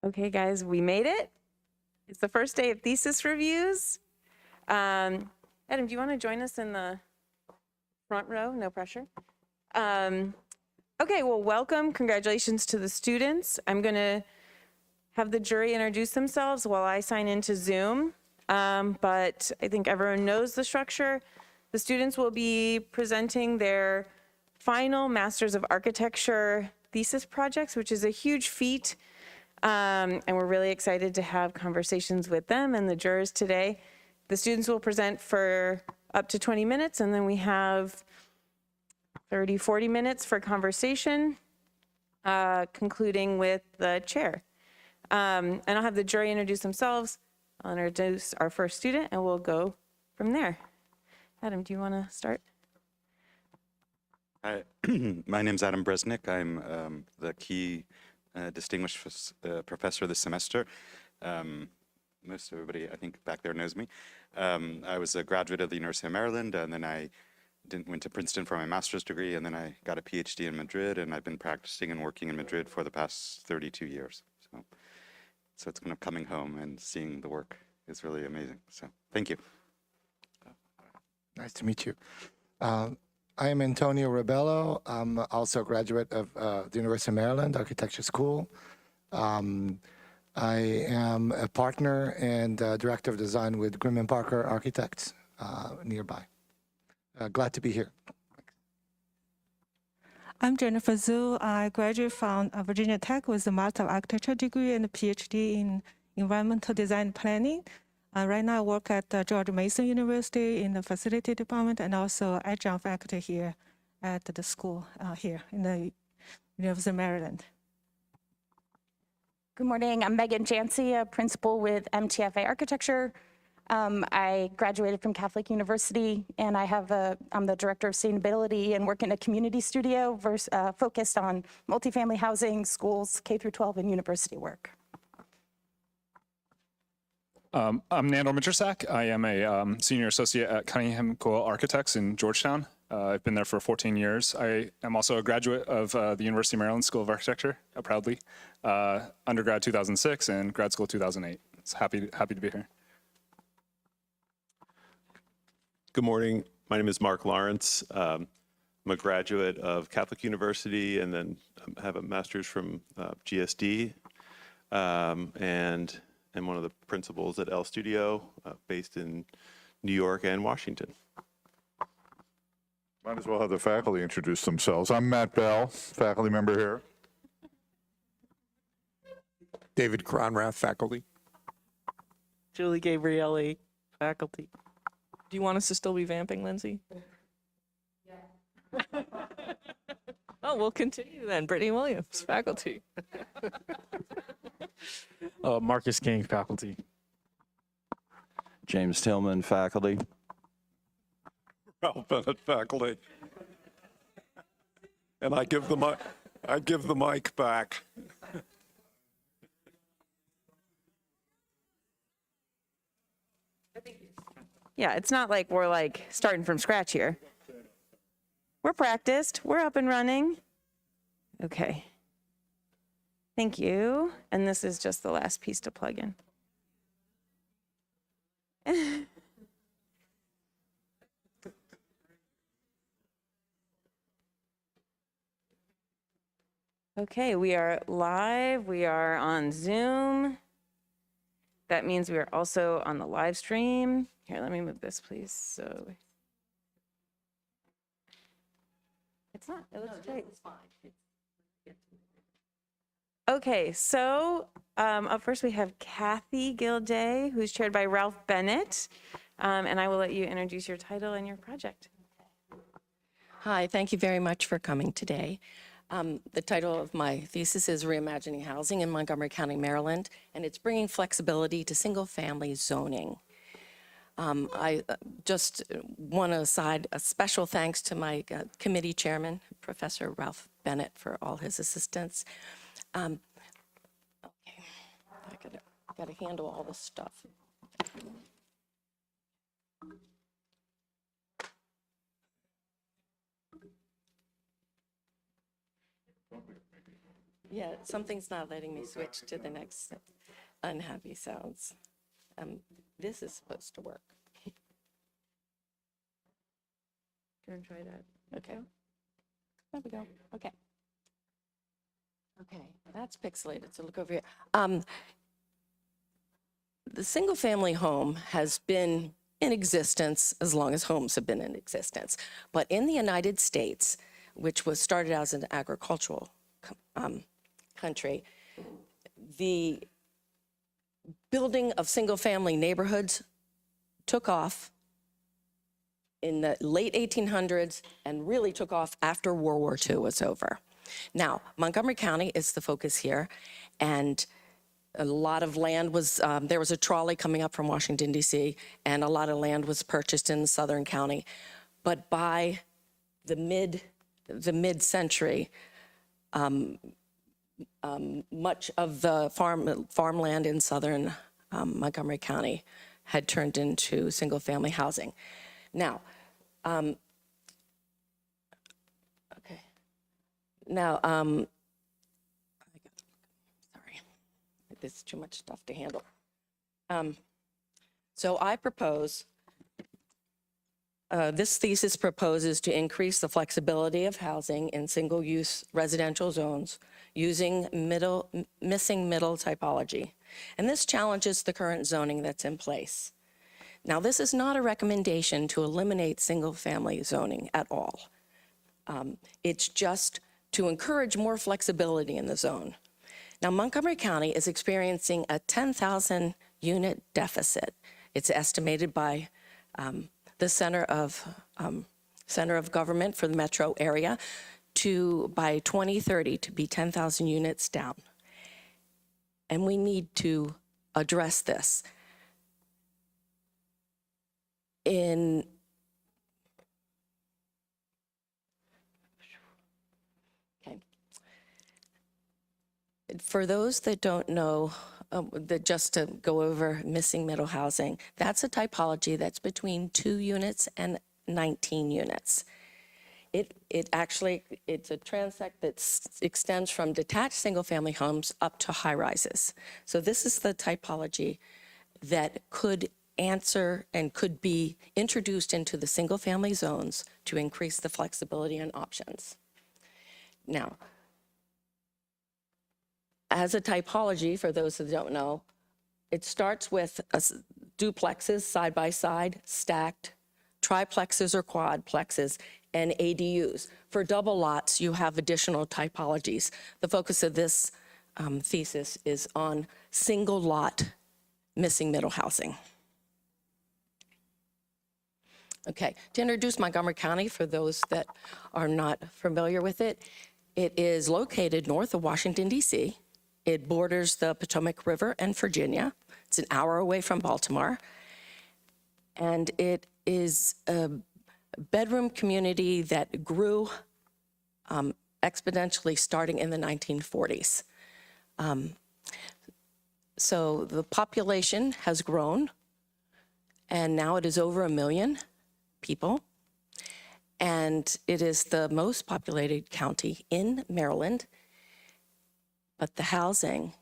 Okay, guys, we made it. It's the first day of thesis reviews. Adam, do you want to join us in the front row? No pressure. Okay, well, welcome. Congratulations to the students. I'm going to have the jury introduce themselves while I sign into Zoom. But I think everyone knows the structure. The students will be presenting their final Masters of Architecture thesis projects, which is a huge feat. And we're really excited to have conversations with them and the jurors today. The students will present for up to 20 minutes, and then we have 30, 40 minutes for conversation, concluding with the chair. And I'll have the jury introduce themselves. I'll introduce our first student, and we'll go from there. Adam, do you want to start? Hi, my name's Adam Bresnik. I'm the key distinguished professor this semester. Most everybody, I think, back there knows me. I was a graduate of the University of Maryland, and then I went to Princeton for my master's degree, and then I got a PhD in Madrid, and I've been practicing and working in Madrid for the past 32 years. So it's kind of coming home and seeing the work is really amazing. So thank you. Nice to meet you. I am Antonio Rebello. I'm also a graduate of the University of Maryland Architecture School. I am a partner and director of design with Grimm & Parker Architects nearby. Glad to be here. I'm Jennifer Zhu. I graduated from Virginia Tech with a Master of Architecture degree and a PhD in Environmental Design Planning. Right now I work at George Mason University in the facility department and also adjunct faculty here at the school here in the University of Maryland. Good morning, I'm Megan Jancy, a principal with MTFA Architecture. I graduated from Catholic University, and I'm the director of sustainability and work in a community studio focused on multifamily housing, schools, K-12, and university work. I'm Nandor Mitrosak. I am a senior associate at Cunningham Coyle Architects in Georgetown. I've been there for 14 years. I am also a graduate of the University of Maryland School of Architecture, proudly. Undergrad 2006 and grad school 2008. It's happy to be here. Good morning. My name is Mark Lawrence. I'm a graduate of Catholic University and then have a master's from GSD and am one of the principals at L Studio based in New York and Washington. Might as well have the faculty introduce themselves. I'm Matt Bell, faculty member here. David Cronrath, faculty. Julie Gabrielli, faculty. Do you want us to still be vamping, Lindsay? Yeah. Oh, we'll continue then. Brittany Williams, faculty. Marcus King, faculty. James Tillman, faculty. Ralph Bennett, faculty. And I give the mic back. Yeah, it's not like we're starting from scratch here. We're practiced, we're up and running. Okay. Thank you. And this is just the last piece to plug in. Okay, we are live. We are on Zoom. That means we are also on the live stream. Here, let me move this, please. So it's not, it looks great. It's fine. Okay, so up first we have Kathy Gilday, who's chaired by Ralph Bennett. And I will let you introduce your title and your project. Hi, thank you very much for coming today. The title of my thesis is Reimagining Housing in Montgomery County, Maryland, and it's bringing flexibility to single-family zoning. I just want to aside a special thanks to my committee chairman, Professor Ralph Bennett, for all his assistance. Okay, I gotta handle all this stuff. Yeah, something's not letting me switch to the next unhappy sounds. This is supposed to work. Gonna try that. Okay. There we go. Okay. Okay, that's pixelated, so look over here. The single-family home has been in existence as long as homes have been in existence. But in the United States, which was started as an agricultural country, the building of single-family neighborhoods took off in the late 1800s and really took off after World War II was over. Now, Montgomery County is the focus here, and a lot of land was, there was a trolley coming up from Washington, D.C., and a lot of land was purchased in Southern County. But by the mid-century, much of the farmland in southern Montgomery County had turned into single-family housing. Now, okay. Now, sorry, this is too much stuff to handle. So I propose, this thesis proposes to increase the flexibility of housing in single-use residential zones using missing middle typology. And this challenges the current zoning that's in place. Now, this is not a recommendation to eliminate single-family zoning at all. It's just to encourage more flexibility in the zone. Now, Montgomery County is experiencing a 10,000 unit deficit. It's estimated by the Center of Government for the metro area by 2030 to be 10,000 units down. And we need to address this. For those that don't know, just to go over missing middle housing, that's a typology that's between 2 units and 19 units. It's a transect that extends from detached single-family homes up to high-rises. So this is the typology that could answer and could be introduced into the single-family zones to increase the flexibility and options. Now, as a typology, for those that don't know, it starts with duplexes side by side, stacked, triplexes or quadplexes, and ADUs. For double lots, you have additional typologies. The focus of this thesis is on single lot missing middle housing. Okay, to introduce Montgomery County, for those that are not familiar with it, it is located north of Washington, D.C. It borders the Potomac River and Virginia. It's an hour away from Baltimore. And it is a bedroom community that grew exponentially starting in the 1940s. So the population has grown, and now it is over 1 million people. And it is the most populated county in Maryland, but the housing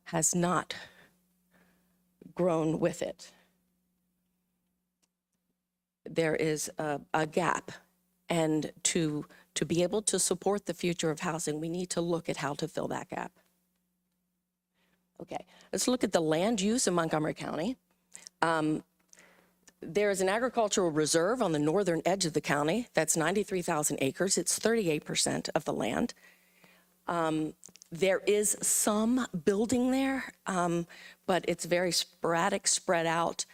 has not grown with it. There is a gap, and to be able to support the future of housing, we need to look at how to fill that gap. Okay, let's look at the land use in Montgomery County. There is an agricultural reserve on the northern edge of the county. That's 93,000 acres. It's 38% of the land. There is some building there, but it's very sporadic, spread out.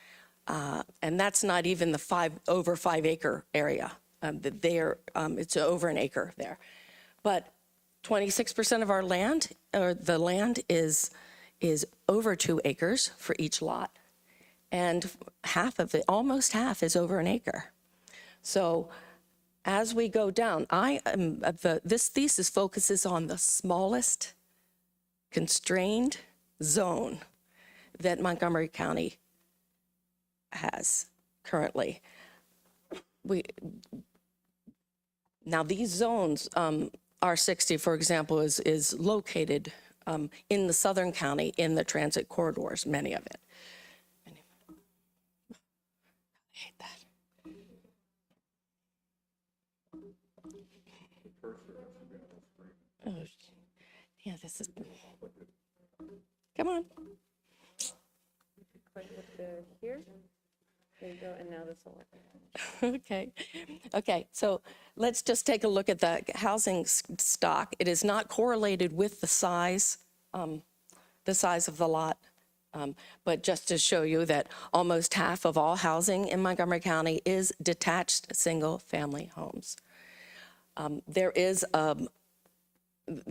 And that's not even the over 5 acre area. It's over an acre there. But 26% of our land, or the land is over 2 acres for each lot. And half of it, almost half, is over an acre. So as we go down, this thesis focuses on the smallest constrained zone that Montgomery County has currently. Now these zones R60, for example, is located in the southern county in the transit corridors, many of it. I hate that. Oh, yeah, this is, come on. Here. There you go, and now this will work. Okay, so let's just take a look at the housing stock. It is not correlated with the size of the lot, but just to show you that almost half of all housing in Montgomery County is detached single-family homes. There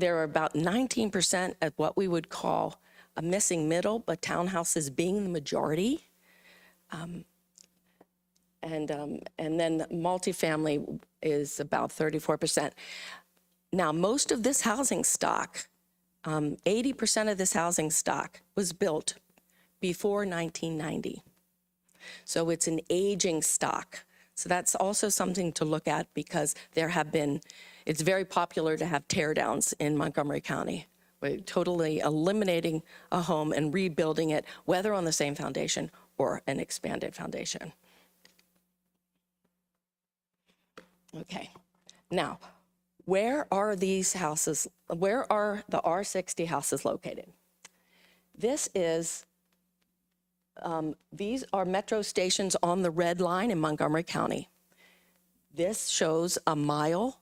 are about 19% of what we would call a missing middle, but townhouses being the majority. And then multifamily is about 34%. Now, most of this housing stock, 80% of this housing stock was built before 1990. So it's an aging stock. So that's also something to look at because it's very popular to have tear downs in Montgomery County. We're totally eliminating a home and rebuilding it, whether on the same foundation or an expanded foundation. Okay, now, where are these houses, where are the R60 houses located? These are metro stations on the red line in Montgomery County. This shows a mile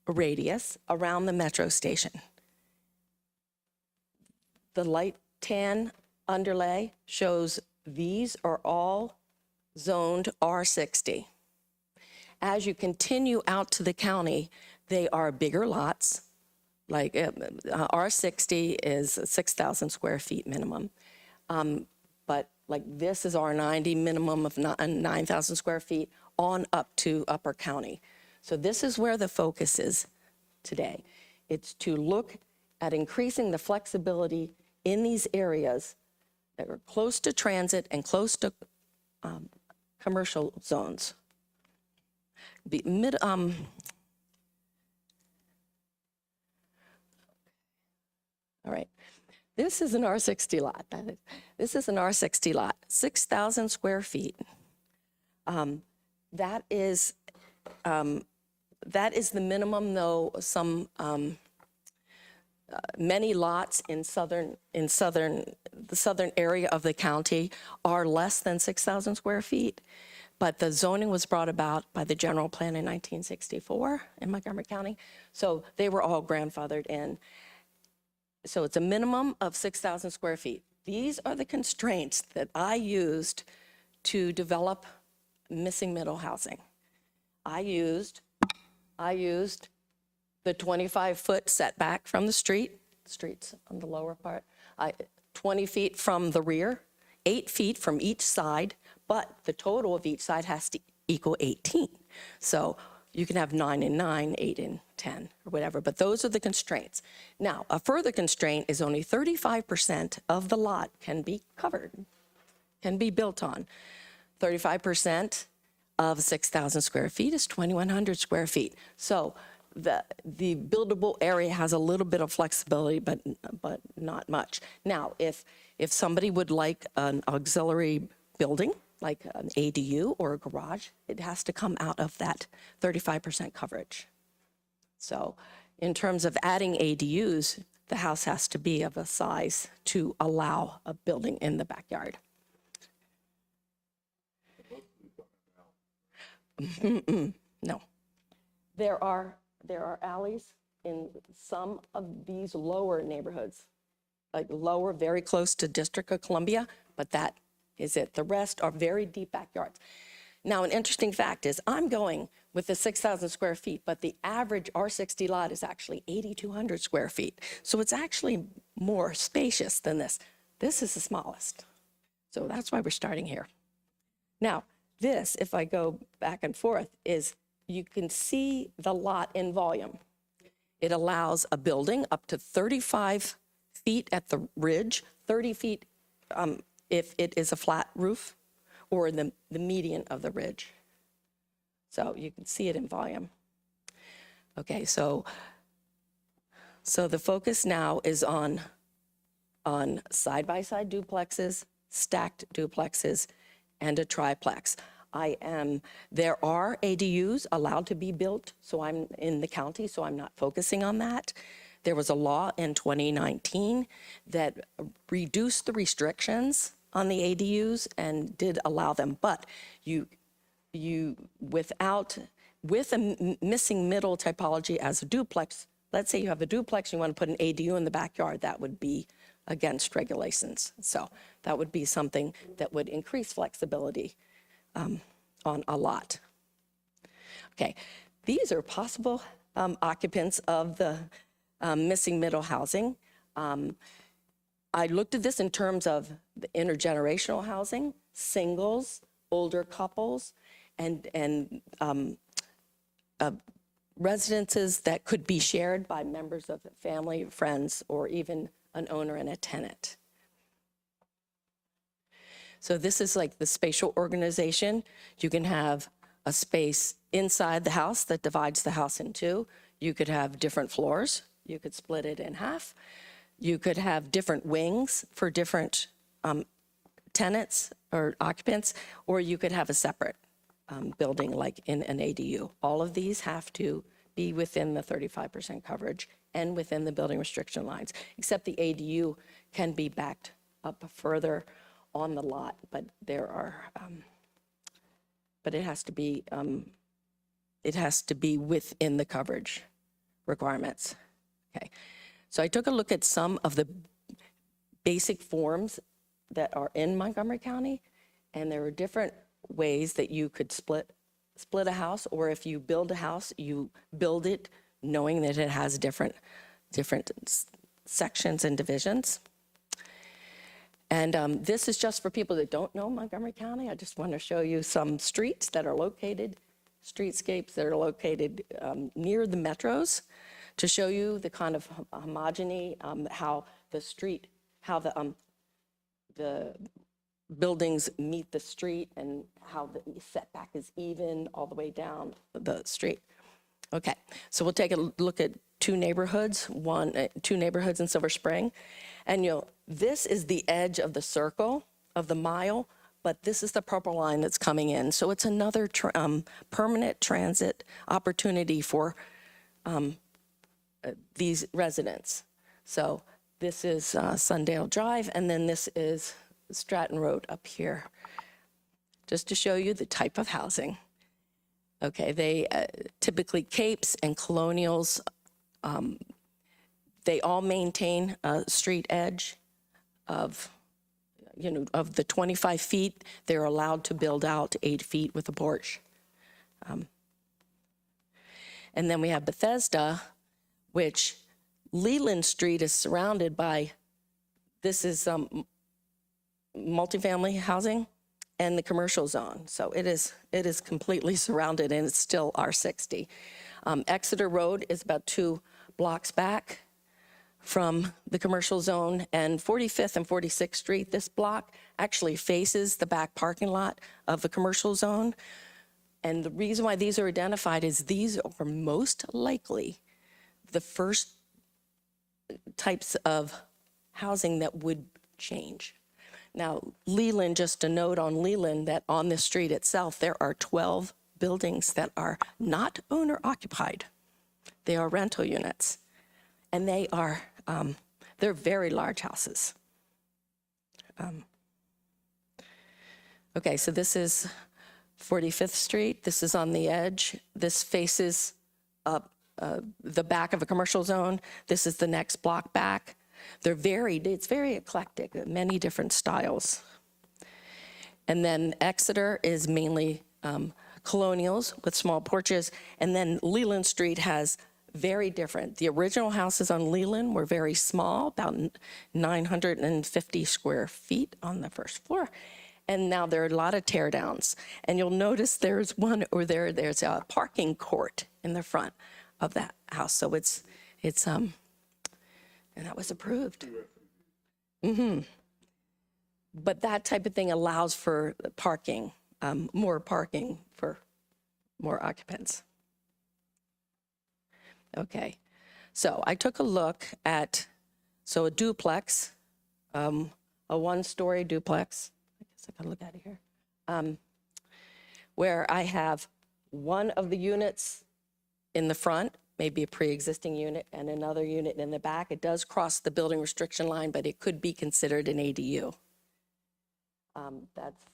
radius around the metro station. The light tan underlay shows these are all zoned R60. As you continue out to the county, they are bigger lots. Like R60 is 6,000 square feet minimum. But like this is R90, minimum of 9,000 square feet on up to Upper County. So this is where the focus is today. It's to look at increasing the flexibility in these areas that are close to transit and close to commercial zones. All right, this is an R60 lot. This is an R60 lot, 6,000 square feet. That is the minimum, though many lots in the southern area of the county are less than 6,000 square feet. But the zoning was brought about by the general plan in 1964 in Montgomery County. So they were all grandfathered in. So it's a minimum of 6,000 square feet. These are the constraints that I used to develop missing middle housing. I used the 25-foot setback from the streets on the lower part, 20 feet from the rear, 8 feet from each side, but the total of each side has to equal 18. So you can have 9 and 9, 8 and 10, or whatever, but those are the constraints. Now, a further constraint is only 35% of the lot can be covered, can be built on. 35% of 6,000 square feet is 2,100 square feet. So the buildable area has a little bit of flexibility, but not much. Now, if somebody would like an auxiliary building, like an ADU or a garage, it has to come out of that 35% coverage. So in terms of adding ADUs, the house has to be of a size to allow a building in the backyard. No. There are alleys in some of these lower neighborhoods, like lower, very close to District of Columbia, but that is it. The rest are very deep backyards. Now, an interesting fact is I'm going with the 6,000 square feet, but the average R60 lot is actually 8,200 square feet. So it's actually more spacious than this. This is the smallest. So that's why we're starting here. Now, this, if I go back and forth, is you can see the lot in volume. It allows a building up to 35 feet at the ridge, 30 feet if it is a flat roof, or the median of the ridge. So you can see it in volume. Okay, so So the focus now is on side-by-side duplexes, stacked duplexes, and a triplex. There are ADUs allowed to be built, so I'm in the county, so I'm not focusing on that. There was a law in 2019 that reduced the restrictions on the ADUs and did allow them, but with a missing middle typology as a duplex, let's say you have a duplex, you want to put an ADU in the backyard, that would be against regulations. So that would be something that would increase flexibility on a lot. Okay, these are possible occupants of the missing middle housing. I looked at this in terms of the intergenerational housing, singles, older couples, and residences that could be shared by members of the family, friends, or even an owner and a tenant. So this is like the spatial organization. You can have a space inside the house that divides the house in two. You could have different floors. You could split it in half. You could have different wings for different tenants or occupants, or you could have a separate building like in an ADU. All of these have to be within the 35% coverage and within the building restriction lines, except the ADU can be backed up further on the lot, but there are, but it has to be within the coverage requirements. Okay, so I took a look at some of the basic forms that are in Montgomery County, and there are different ways that you could split a house, or if you build a house, you build it knowing that it has different sections and divisions. And this is just for people that don't know Montgomery County. I just want to show you some streets that are located, streetscapes that are located near the metros, to show you the kind of homogeny, how the buildings meet the street and how the setback is even all the way down the street. Okay, so we'll take a look at two neighborhoods in Silver Spring. And this is the edge of the circle of the mile, but this is the purple line that's coming in. So it's another permanent transit opportunity for these residents. So this is Sundale Drive, and then this is Stratton Road up here, just to show you the type of housing. Okay, they typically capes and colonials, they all maintain a street edge of the 25 feet, they're allowed to build out 8 feet with a porch. And then we have Bethesda, which Leland Street is surrounded by, this is multifamily housing and the commercial zone. So it is completely surrounded, and it's still R60. Exeter Road is about 2 blocks back from the commercial zone, and 45th and 46th Street, this block actually faces the back parking lot of the commercial zone. And the reason why these are identified is these are most likely the first types of housing that would change. Now, Leland, just a note on Leland, that on the street itself, there are 12 buildings that are not owner occupied. They are rental units, and they're very large houses. Okay, so this is 45th Street. This is on the edge. This faces up the back of a commercial zone. This is the next block back. It's very eclectic, many different styles. And then Exeter is mainly colonials with small porches. And then Leland Street has very different. The original houses on Leland were very small, about 950 square feet on the first floor. And now there are a lot of tear downs. And you'll notice there's one, or there's a parking court in the front of that house. So it's and that was approved. But that type of thing allows for parking, more parking for more occupants. Okay, So I took a look at, so a duplex, a one-story duplex. I guess I can look at it here. Where I have one of the units in the front, maybe a pre-existing unit, and another unit in the back. It does cross the building restriction line, but it could be considered an ADU. That's,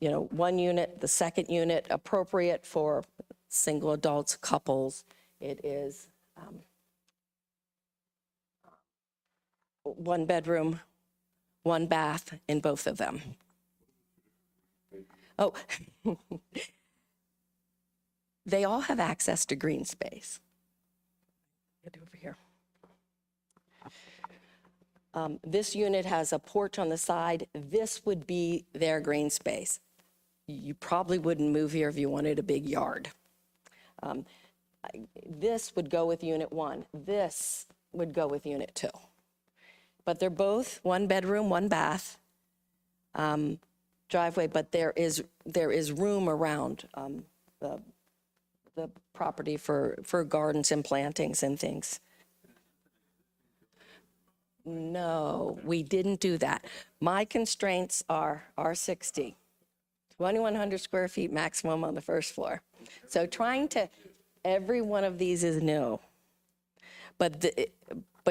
you know, one unit, the second unit, appropriate for single adults, couples. It is one bedroom, one bath in both of them. Oh, they all have access to green space. Get over here. This unit has a porch on the side. This would be their green space. You probably wouldn't move here if you wanted a big yard. This would go with unit 1. This would go with unit 2. But they're both one bedroom, one bath, driveway, but there is room around the property for gardens and plantings and things. No, we didn't do that. My constraints are R60, 2,100 square feet maximum on the first floor. So trying to, every one of these is no. But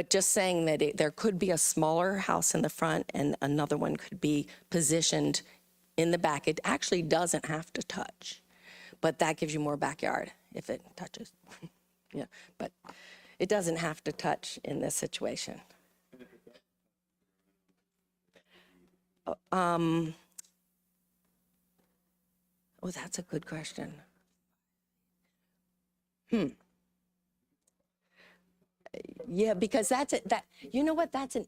just saying that there could be a smaller house in the front and another one could be positioned in the back. It actually doesn't have to touch, but that gives you more backyard if it touches. Yeah, but it doesn't have to touch in this situation. Oh, that's a good question. Yeah, because you know what, that's an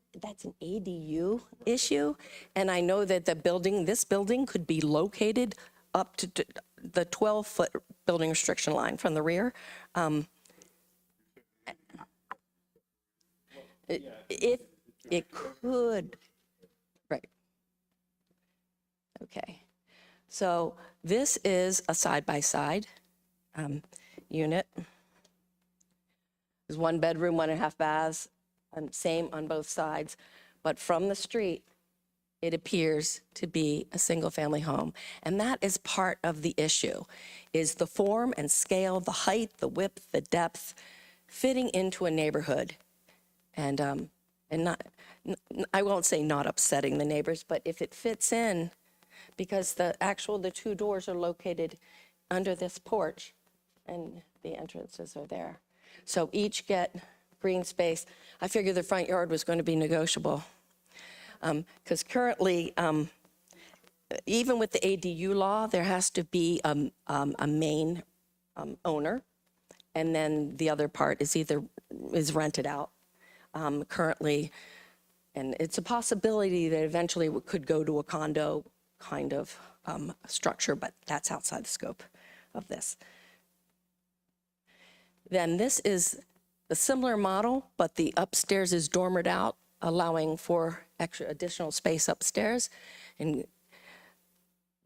ADU issue, and I know that this building could be located up to the 12-foot building restriction line from the rear. It could, right. Okay, so this is a side-by-side unit. There's one bedroom, 1.5 baths, same on both sides. But from the street, it appears to be a single-family home. And that is part of the issue, is the form and scale, the height, the width, the depth, fitting into a neighborhood. And I won't say not upsetting the neighbors, but if it fits in, because the two doors are located under this porch, and the entrances are there. So each get green space. I figured the front yard was going to be negotiable. Because currently, even with the ADU law, there has to be a main owner, and then the other part is rented out currently. And it's a possibility that eventually it could go to a condo kind of structure, but that's outside the scope of this. Then this is a similar model, but the upstairs is dormered out, allowing for additional space upstairs,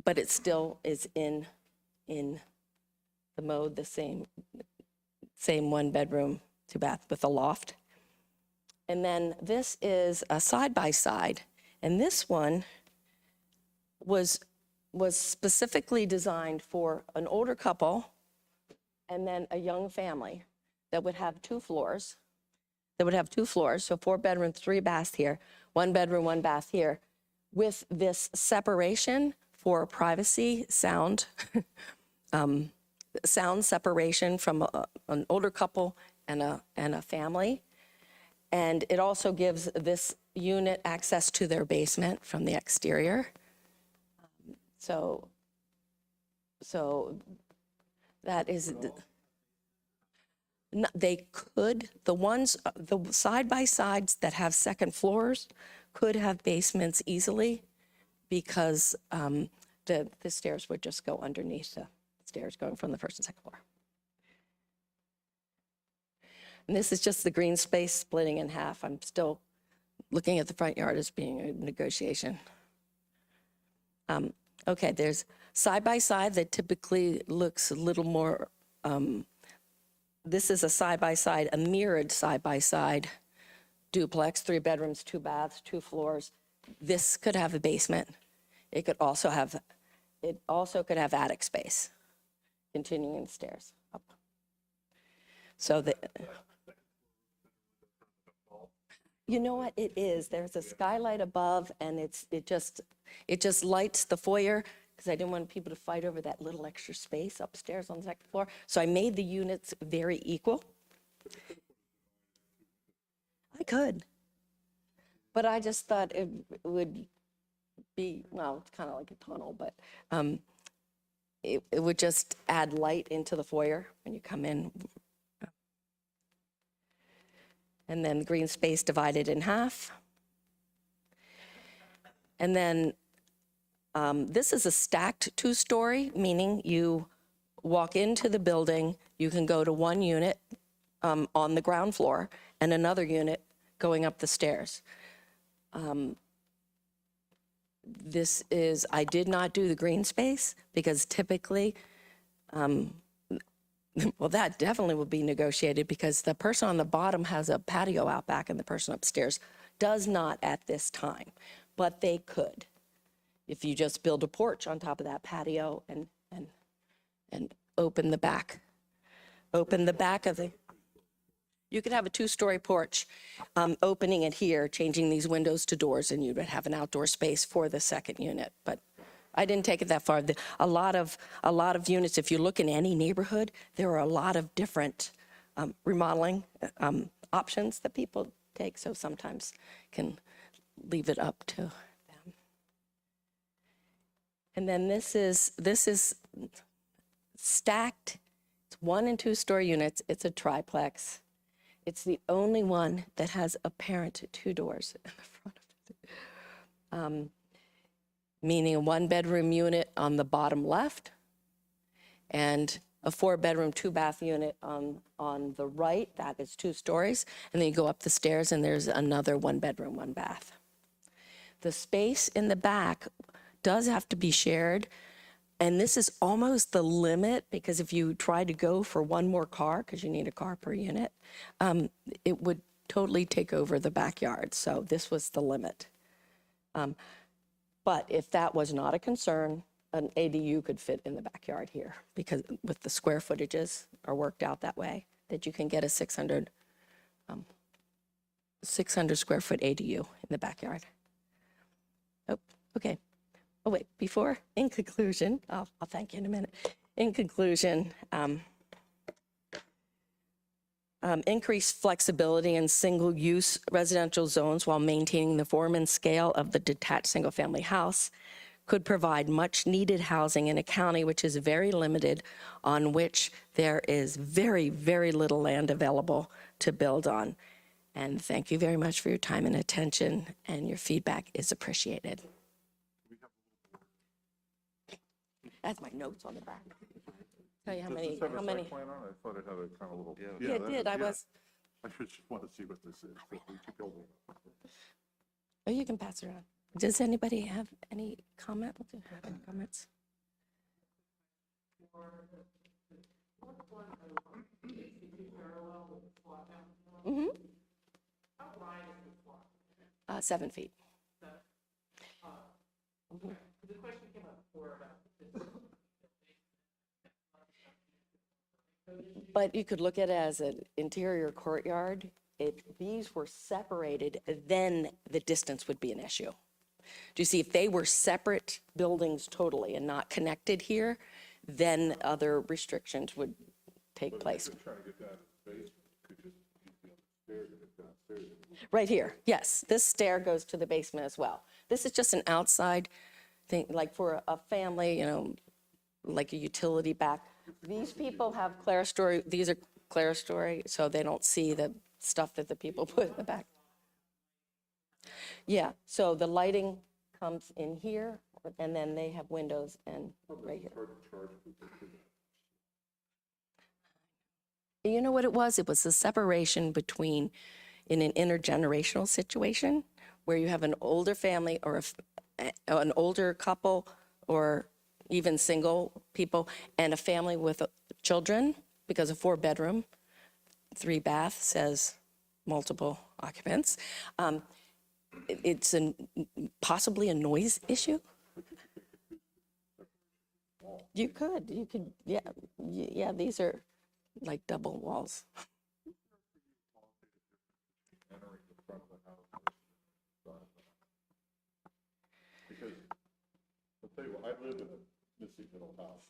but it still is in the mode, the same one bedroom, 2 bath with a loft. And then this is a side-by-side, and this one was specifically designed for an older couple and then a young family that would have 2 floors. So 4 bedrooms, 3 baths here, 1 bedroom, 1 bath here, with this separation for privacy, sound, sound separation from an older couple and a family. And it also gives this unit access to their basement from the exterior. So that is, they could, the side-by-sides that have second floors could have basements easily, because the stairs would just go underneath the stairs going from the first and second floor. And this is just the green space splitting in half. I'm still looking at the front yard as being a negotiation. Okay, there's side-by-side that typically looks a little more this is a side-by-side, a mirrored side-by-side duplex, 3 bedrooms, 2 baths, 2 floors. This could have a basement. It also could have attic space, continuing the stairs up. So you know what it is? There's a skylight above, and it just lights the foyer, because I didn't want people to fight over that little extra space upstairs on the second floor. So I made the units very equal. I could, but I just thought it would be, well, it's kind of like a tunnel, but it would just add light into the foyer when you come in. And then the green space divided in half. And then this is a stacked 2-story, meaning you walk into the building, you can go to one unit on the ground floor and another unit going up the stairs. I did not do the green space because typically, well, that definitely will be negotiated because the person on the bottom has a patio out back and the person upstairs does not at this time, but they could. If you just build a porch on top of that patio and open the back of the, you could have a 2-story porch, opening it here, changing these windows to doors, and you would have an outdoor space for the second unit. But I didn't take it that far. A lot of units, if you look in any neighborhood, there are a lot of different remodeling options that people take, so sometimes can leave it up to them. And then this is stacked. It's 1- and 2-story units. It's a triplex. It's the only one that has apparent 2 doors in the front of it. Meaning a 1-bedroom unit on the bottom left and a 4-bedroom, 2-bath unit on the right. That is 2 stories. And then you go up the stairs and there's another 1-bedroom, 1-bath. The space in the back does have to be shared. And this is almost the limit, because if you try to go for 1 more car, because you need a car per unit, it would totally take over the backyard. So this was the limit. But if that was not a concern, an ADU could fit in the backyard here, because with the square footages are worked out that way, that you can get a 600 square foot ADU in the backyard. Oh, okay. Oh, wait, in conclusion, I'll thank you in a minute. In conclusion, increase flexibility in single-use residential zones while maintaining the form and scale of the detached single-family house could provide much-needed housing in a county which is very limited, on which there is very, very little land available to build on. And thank you very much for your time and attention, and your feedback is appreciated. That's my notes on the back. Tell you how many. I thought it had a kind of little. Yeah, it did. I just want to see what this is. Oh, you can pass it around. Does anybody have any comments? Mm-hmm. 7 feet. Mm-hmm. But you could look at it as an interior courtyard. If these were separated, then the distance would be an issue. Do you see, if they were separate buildings totally and not connected here, then other restrictions would take place. Right here, yes. This stair goes to the basement as well. This is just an outside thing, like for a family, like a utility back. These people have clerestory, these are clerestory, so they don't see the stuff that the people put in the back. Yeah, so the lighting comes in here, and then they have windows and right here. You know what it was? It was the separation between, in an intergenerational situation, where you have an older family or an older couple or even single people and a family with children, because a 4-bedroom 3-bath says multiple occupants. It's possibly a noise issue. You could, yeah, these are like double walls. Because, I'll tell you what, I live in a missing middle house.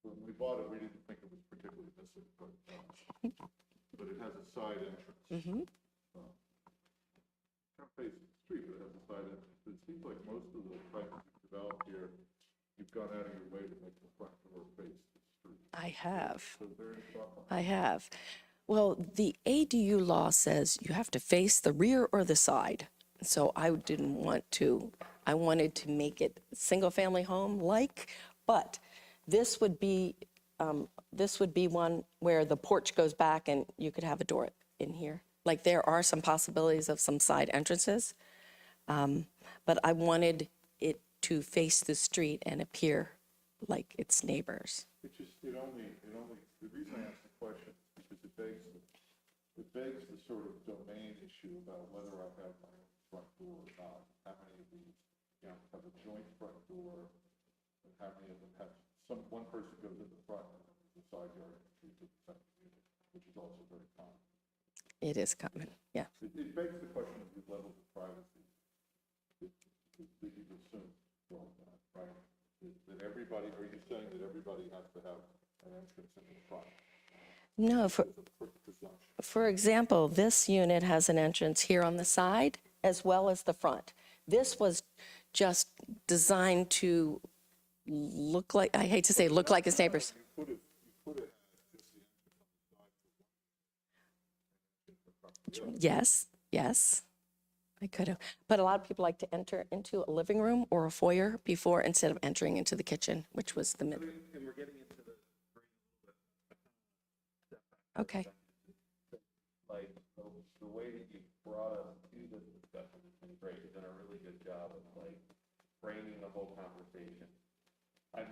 When we bought it, we didn't think it was particularly missing, but it has a side entrance. Mm-hmm. Kind of faces the street, but it has a side entrance. It seems like most of the types you've developed here, you've gone out of your way to make the front door face the street. I have. So is there any thought behind I have. Well, the ADU law says you have to face the rear or the side. So I didn't want to, I wanted to make it single-family home-like, but this would be one where the porch goes back and you could have a door in here. Like there are some possibilities of some side entrances, but I wanted it to face the street and appear like its neighbors. It only, the reason I asked the question is because it begs the sort of domain issue about whether I have my own front door or not. How many of these, have a joint front door, and how many of them have, one person goes in the front and the side yard entry to the second unit, which is also very common. It is common, yeah. It begs the question of the levels of privacy that you assume from that, right? That everybody, are you saying that everybody has to have an entrance in the front? No, for example, this unit has an entrance here on the side as well as the front. This was just designed to look like, I hate to say look like its neighbors. You put it as the entrance on the side. Yes, yes, I could have. But a lot of people like to enter into a living room or a foyer before, instead of entering into the kitchen, which was the mid. And we're getting into the Okay. like the way that you brought us to this discussion has been great. You've done a really good job of like framing the whole conversation. I'm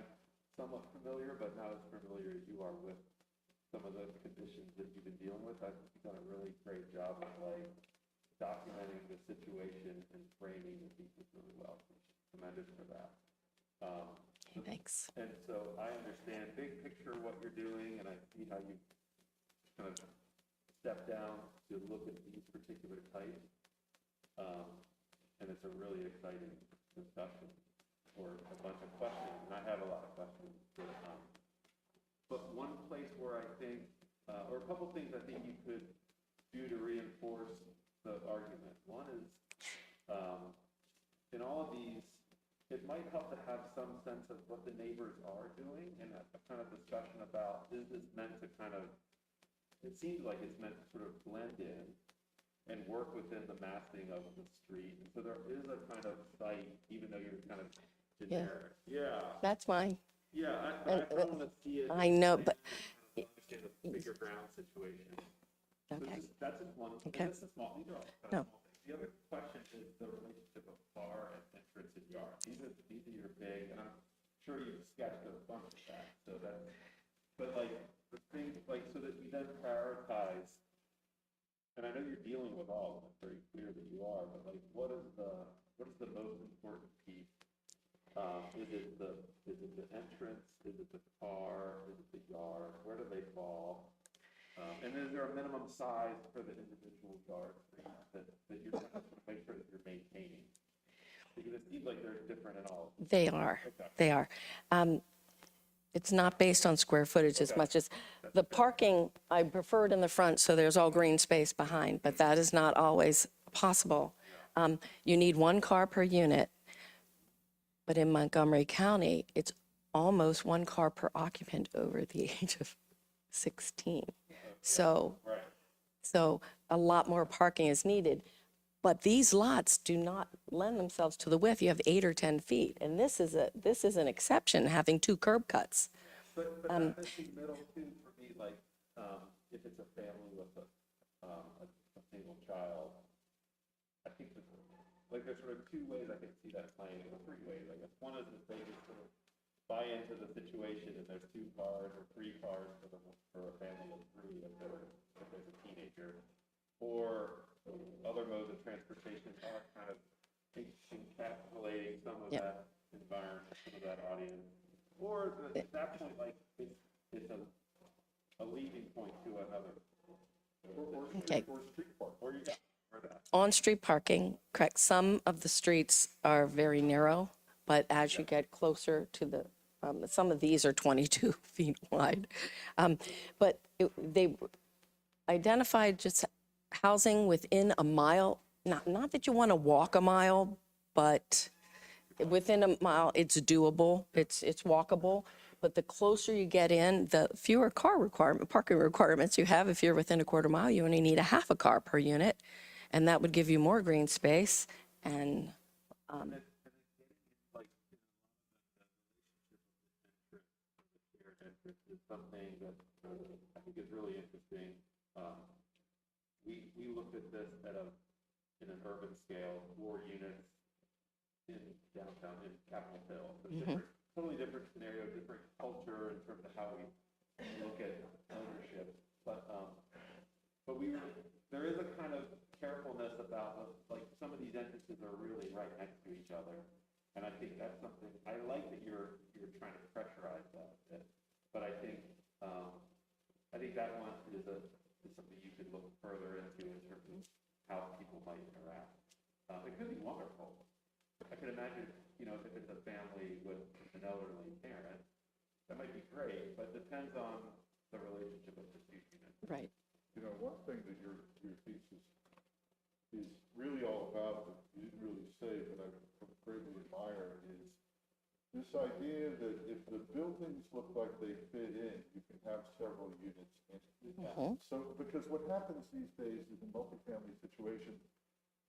somewhat familiar, but not as familiar as you are with some of the conditions that you've been dealing with. I think you've done a really great job of like documenting the situation and framing the thesis really well. Tremendous for that. Okay, thanks. And so I understand big picture what you're doing, and I see how you kind of step down to look at these particular types. And it's a really exciting discussion or a bunch of questions, and I have a lot of questions. But one place where I think, or a couple things I think you could do to reinforce the argument. One is, in all of these, it might help to have some sense of what the neighbors are doing, and a kind of discussion about, is this meant to kind of, it seems like it's meant to sort of blend in and work within the massing of the street. And so there is a kind of site, even though you're kind of generic. Yeah. That's mine. Yeah, I don't want to see it. I know, but. Understand the bigger ground situation. Okay. So that's just one. Okay. That's a small. These are all kind No. of small things. The other question is the relationship of bar and entrance and yard. These are your big, and I'm sure you've sketched a bunch of that. So that, but like the thing, like so that you then prioritize. And I know you're dealing with all of them. It's very clear that you are. But like, what is the most important piece? Is it the entrance? Is it the car? Is it the yard? Where do they fall? And is there a minimum size for the individual yards that you're trying to make sure that you're maintaining? Because it seems like they're different in all. They are. Okay. They are. It's not based on square footage as much as the parking. I prefer it in the front, so there's all green space behind, but that is not always possible. You need 1 car per unit, but in Montgomery County, it's almost 1 car per occupant over the age of 16. So a lot more parking is needed. But these lots do not lend themselves to the width. You have 8 or 10 feet, and this is an exception, having 2 curb cuts. But that missing middle too, for me, like if it's a family with a single child, I think like there's sort of 2 ways I can see that playing, or 3 ways, I guess. One is that they just sort of buy into the situation and there's 2 cars or 3 cars for a family of 3 if there's a teenager, or other modes of transportation are kind of encapsulating some of that environment, some of that audience, or at that point, like it's a leading point to another. Okay. Or street park, or you got that. On-street parking, correct. Some of the streets are very narrow, but as you get closer to the, some of these are 22 feet wide. But they identified just housing within a mile, not that you want to walk a mile, but within a mile, it's doable, it's walkable. But the closer you get in, the fewer parking requirements you have. If you're within a quarter mile, you only need a half a car per unit, and that would give you more green space. And Is something that I think is really interesting. We looked at this in an urban scale, 4 units in downtown, in Capitol Hill. So totally different scenario, different culture in terms of how we look at ownership. But there is a kind of carefulness about like some of these entrances are really right next to each other. And I think that's something, I like that you're trying to pressurize that a bit. But I think that one is something you could look further into in terms of how people might interact. It could be wonderful. I could imagine, if it's a family with an elderly parent, that might be great, but it depends on the relationship of the 2 units. right. One thing that your thesis is really all about, that you didn't really say, but I greatly admire, is this idea that if the buildings look like they fit in, you can have several units in it. So, because what happens these days is in multifamily situations,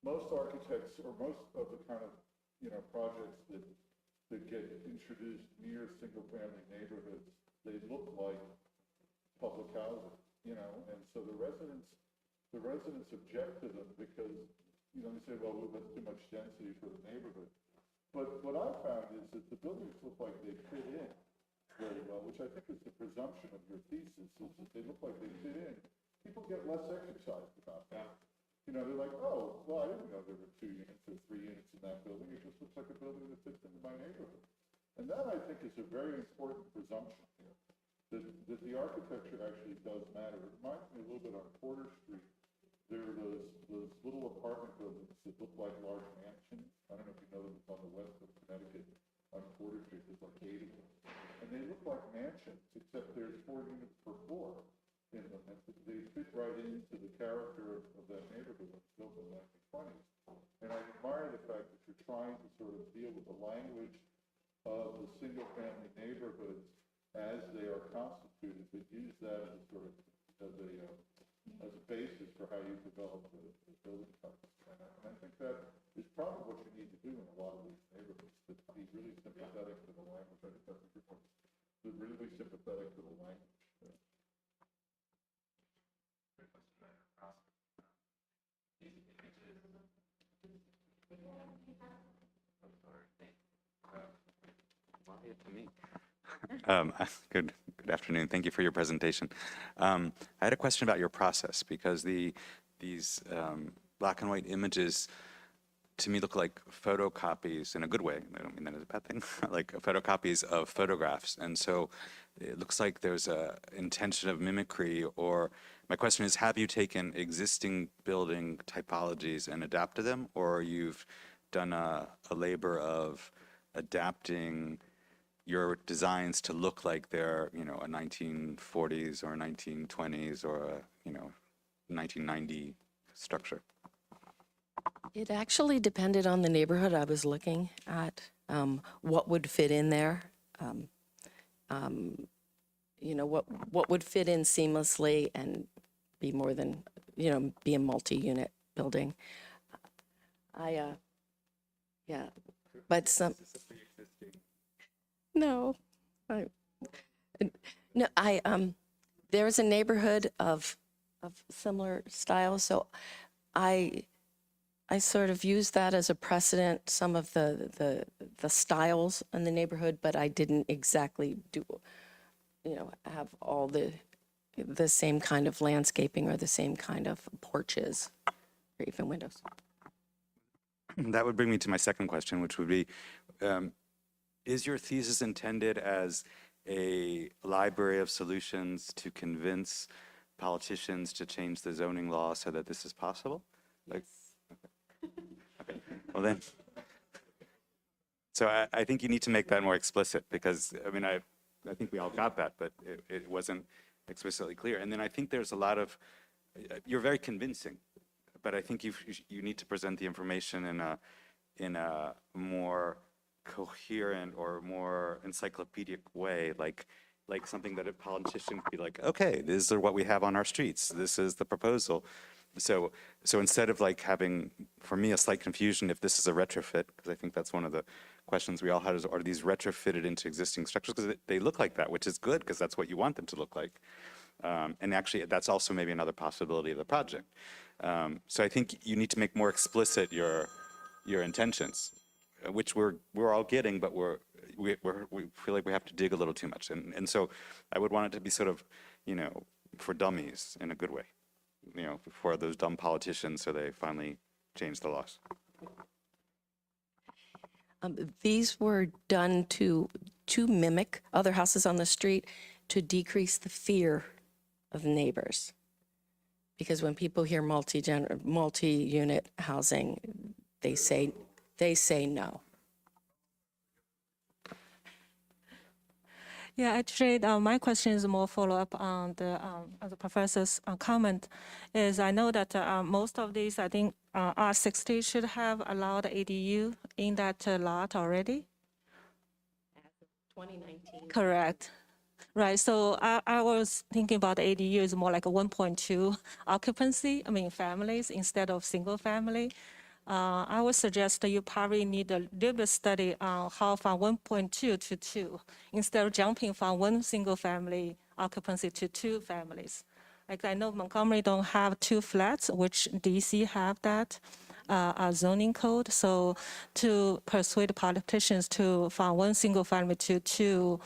most architects or most of the kind of, projects that get introduced near single-family neighborhoods, they look like public housing, and so the residents object to them because, they say, well, that's too much density for the neighborhood. But what I found is that the buildings look like they fit in very well, which I think is the presumption of your thesis, is that they look like they fit in. People get less exercised about that. They're like, oh, well, I didn't know there were 2 units or 3 units in that building. It just looks like a building that fits into my neighborhood. And that, I think, is a very important presumption here, that the architecture actually does matter. It reminds me a little bit on Porter Street. There are those little apartment buildings that look like large mansions. I don't know if you know them, it's on the west of Connecticut on Porter Street. There's like 80 of them. And they look like mansions, except there's 4 units per floor in them. And they fit right into the character of that neighborhood that was built in the 1920s. And I admire the fact that you're trying to sort of deal with the language of the single-family neighborhoods as they are constituted, but use that as a sort of as a basis for how you develop the building types. And I think that is probably what you need to do in a lot of these neighborhoods, to be really sympathetic to the language. I think that's a good point. Be really sympathetic to the language. To me. Good afternoon. Thank you for your presentation. I had a question about your process, because these black and white images to me look like photocopies in a good way. I don't mean that as a bad thing, like photocopies of photographs. And so it looks like there's a intention of mimicry, or my question is, have you taken existing building typologies and adapted them, or you've done a labor of adapting your designs to look like they're, a 1940s or 1920s or a, 1990 structure? It actually depended on the neighborhood I was looking at, what would fit in there. What would fit in seamlessly and be more than, be a multi-unit building. But some. No, there's a neighborhood of similar style, so I I sort of used that as a precedent, some of the styles in the neighborhood, but I didn't exactly do, have all the same kind of landscaping or the same kind of porches or even windows. That would bring me to my second question, which would be, is your thesis intended as a library of solutions to convince politicians to change the zoning law so that this is possible? Like, okay. Well then, so I think you need to make that more explicit, because, I mean, I think we all got that, but it wasn't explicitly clear. And then I think there's a lot of, you're very convincing, but I think you need to present the information in a more coherent or more encyclopedic way, like something that a politician could be like, okay, these are what we have on our streets. This is the proposal. So instead of like having, for me, a slight confusion if this is a retrofit, because I think that's one of the questions we all had, is are these retrofitted into existing structures? Because they look like that, which is good, because that's what you want them to look like. And actually, that's also maybe another possibility of the project. So I think you need to make more explicit your intentions, which we're all getting, but we feel like we have to dig a little too much. And so I would want it to be sort of, for dummies in a good way, for those dumb politicians, so they finally change the laws. These were done to mimic other houses on the street, to decrease the fear of neighbors. Because when people hear multi-unit housing, they say no. Yeah, actually, my question is more follow-up on the professor's comment. Is I know that most of these, I think, R60 should have allowed ADU in that lot already. 2019. Correct. Right. So I was thinking about the ADU is more like a 1.2 occupancy. I mean, families instead of single family. I would suggest that you probably need a little bit study on how from 1.2 to 2, instead of jumping from one single family occupancy to 2 families. Like I know Montgomery don't have 2 flats, which DC have that zoning code. So to persuade politicians to from one single family to 2,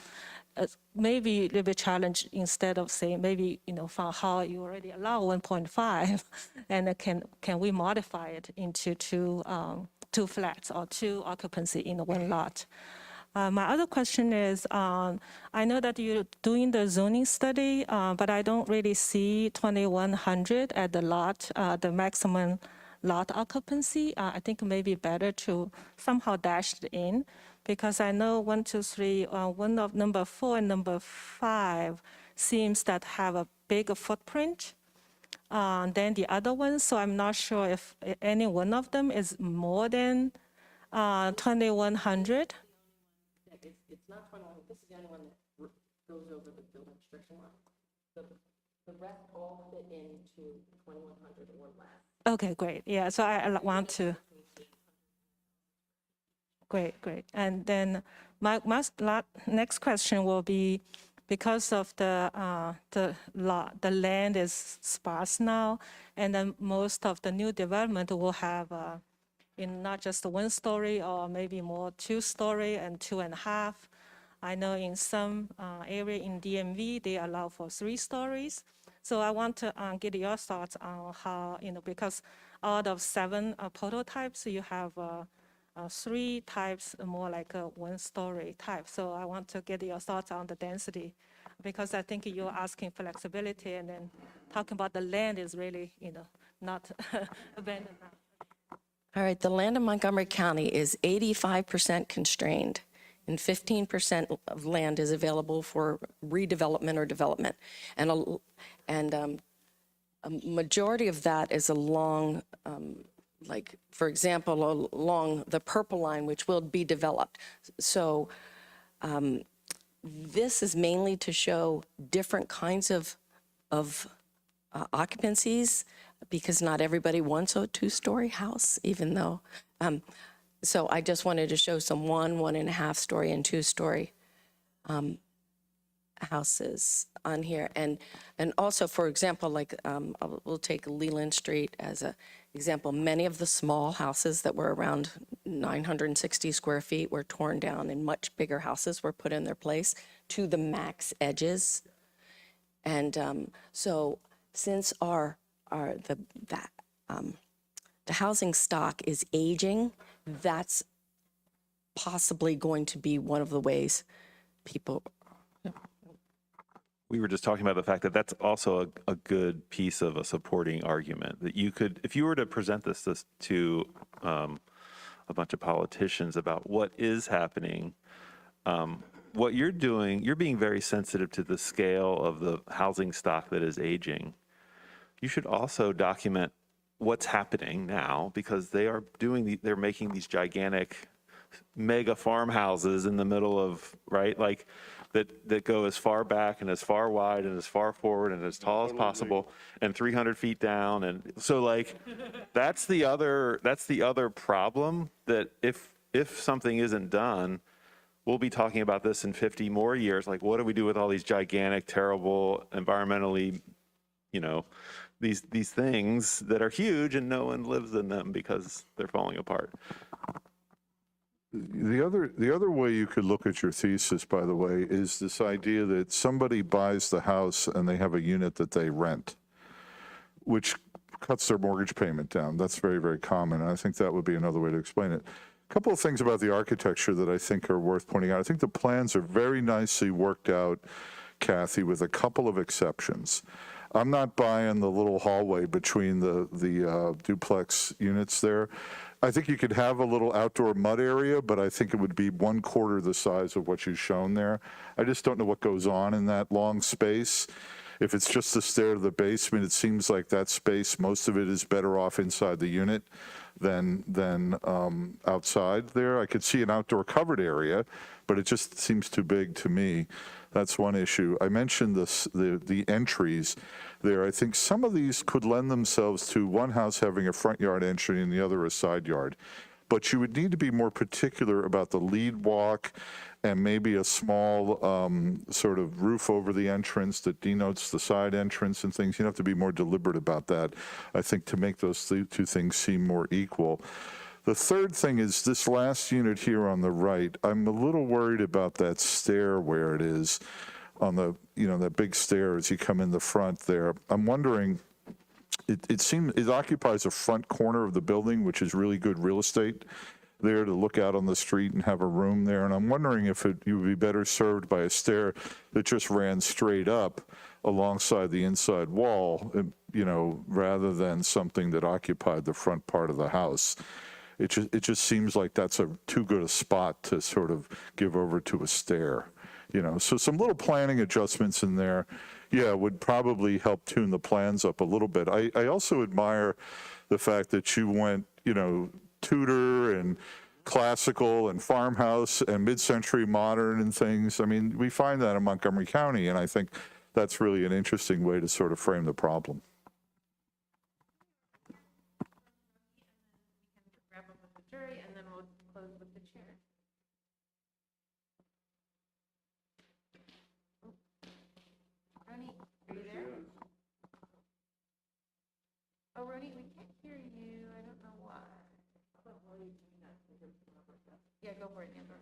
maybe a little bit challenge, instead of saying maybe, from how you already allow 1.5, and can we modify it into 2 flats or 2 occupancy in one lot? My other question is, I know that you're doing the zoning study, but I don't really see 2100 at the lot, the maximum lot occupancy. I think maybe better to somehow dash it in, because I know 1, 2, 3, one of number 4 and number 5 seems that have a bigger footprint than the other ones. So I'm not sure if any one of them is more than 2100. It's not 21. This is the only one that goes over the building restriction line. The rest all fit into 2100 or less. Okay, great. Yeah, so I want to. Great. And then my next question will be, because of the land is sparse now, and then most of the new development will have in not just 1 story or maybe more 2 story and 2.5. I know in some area in DMV they allow for 3 stories. So I want to get your thoughts on how, because out of 7 prototypes, you have 3 types more like a 1-story type. So I want to get your thoughts on the density, because I think you're asking flexibility, and then talking about the land is really, not abandoned. All right, the land in Montgomery County is 85% constrained, and 15% of land is available for redevelopment or development. And a majority of that is along, like, for example, along the Purple Line, which will be developed. So this is mainly to show different kinds of occupancies, because not everybody wants a 2-story house, even though. So I just wanted to show some 1, 1.5 story, and 2-story. houses on here. And also, for example, like we'll take Leland Street as an example. Many of the small houses that were around 960 square feet were torn down, and much bigger houses were put in their place to the max edges. And so since the housing stock is aging, that's possibly going to be one of the ways people. We were just talking about the fact that that's also a good piece of a supporting argument that you could, if you were to present this to a bunch of politicians about what is happening, what you're doing, you're being very sensitive to the scale of the housing stock that is aging. You should also document what's happening now, because they're making these gigantic mega farmhouses in the middle of, right, like that go as far back and as far wide and as far forward and as tall as possible and 300 feet down. And so like, that's the other problem, that if something isn't done, we'll be talking about this in 50 more years. Like, what do we do with all these gigantic, terrible, environmentally, these things that are huge and no one lives in them because they're falling apart? The other way you could look at your thesis, by the way, is this idea that somebody buys the house and they have a unit that they rent, which cuts their mortgage payment down. That's very, very common. And I think that would be another way to explain it. A couple of things about the architecture that I think are worth pointing out. I think the plans are very nicely worked out, Kathy, with a couple of exceptions. I'm not buying the little hallway between the duplex units there. I think you could have a little outdoor mud area, but I think it would be 1/4 the size of what you've shown there. I just don't know what goes on in that long space. If it's just the stair to the basement, it seems like that space, most of it is better off inside the unit than outside there. I could see an outdoor covered area, but it just seems too big to me. That's one issue. I mentioned the entries there. I think some of these could lend themselves to one house having a front yard entry and the other a side yard. But you would need to be more particular about the lead walk and maybe a small sort of roof over the entrance that denotes the side entrance and things. You have to be more deliberate about that, I think, to make those two things seem more equal. The third thing is this last unit here on the right. I'm a little worried about that stair where it is on the, that big stair as you come in the front there. I'm wondering, it seems it occupies a front corner of the building, which is really good real estate there to look out on the street and have a room there. And I'm wondering if you would be better served by a stair that just ran straight up alongside the inside wall, rather than something that occupied the front part of the house. It just seems like that's too good a spot to sort of give over to a stair, So some little planning adjustments in there, would probably help tune the plans up a little bit. I also admire the fact that you went, Tudor and classical and farmhouse and mid-century modern and things. I mean, we find that in Montgomery County, and I think that's really an interesting way to sort of frame the problem. Wrap up with the jury, and then we'll close with the chair. Roni, are you there? Oh, Roni, we can't hear you. I don't know why. Yeah, go for it, Andrew.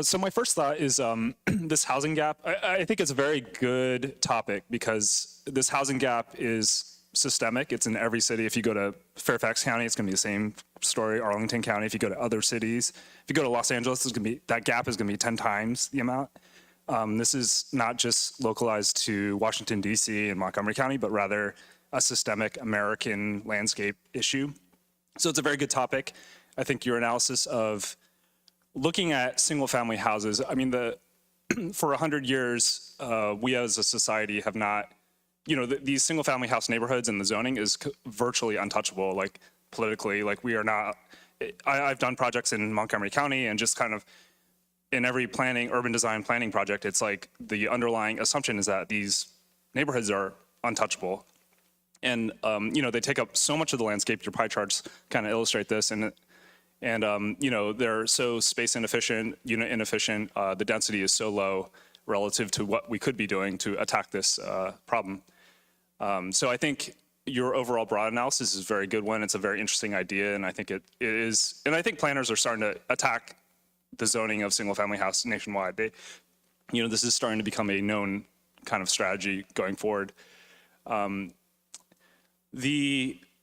So my first thought is this housing gap. I think it's a very good topic because this housing gap is systemic. It's in every city. If you go to Fairfax County, it's going to be the same story. Arlington County. If you go to other cities, if you go to Los Angeles, that gap is going to be 10 times the amount. This is not just localized to Washington, D.C. and Montgomery County, but rather a systemic American landscape issue. So it's a very good topic. I think your analysis of looking at single-family houses, I mean, for 100 years, we as a society have not, these single-family house neighborhoods and the zoning is virtually untouchable, like politically, like we are not, I've done projects in Montgomery County and just kind of in every urban design planning project, it's like the underlying assumption is that these neighborhoods are untouchable. And, they take up so much of the landscape. Your pie charts kind of illustrate this. And And, you know, they're so space inefficient, unit inefficient, the density is so low relative to what we could be doing to attack this problem. So I think your overall broad analysis is a very good one. It's a very interesting idea, and I think it is, and I think planners are starting to attack the zoning of single-family house nationwide. They, you know, this is starting to become a known kind of strategy going forward.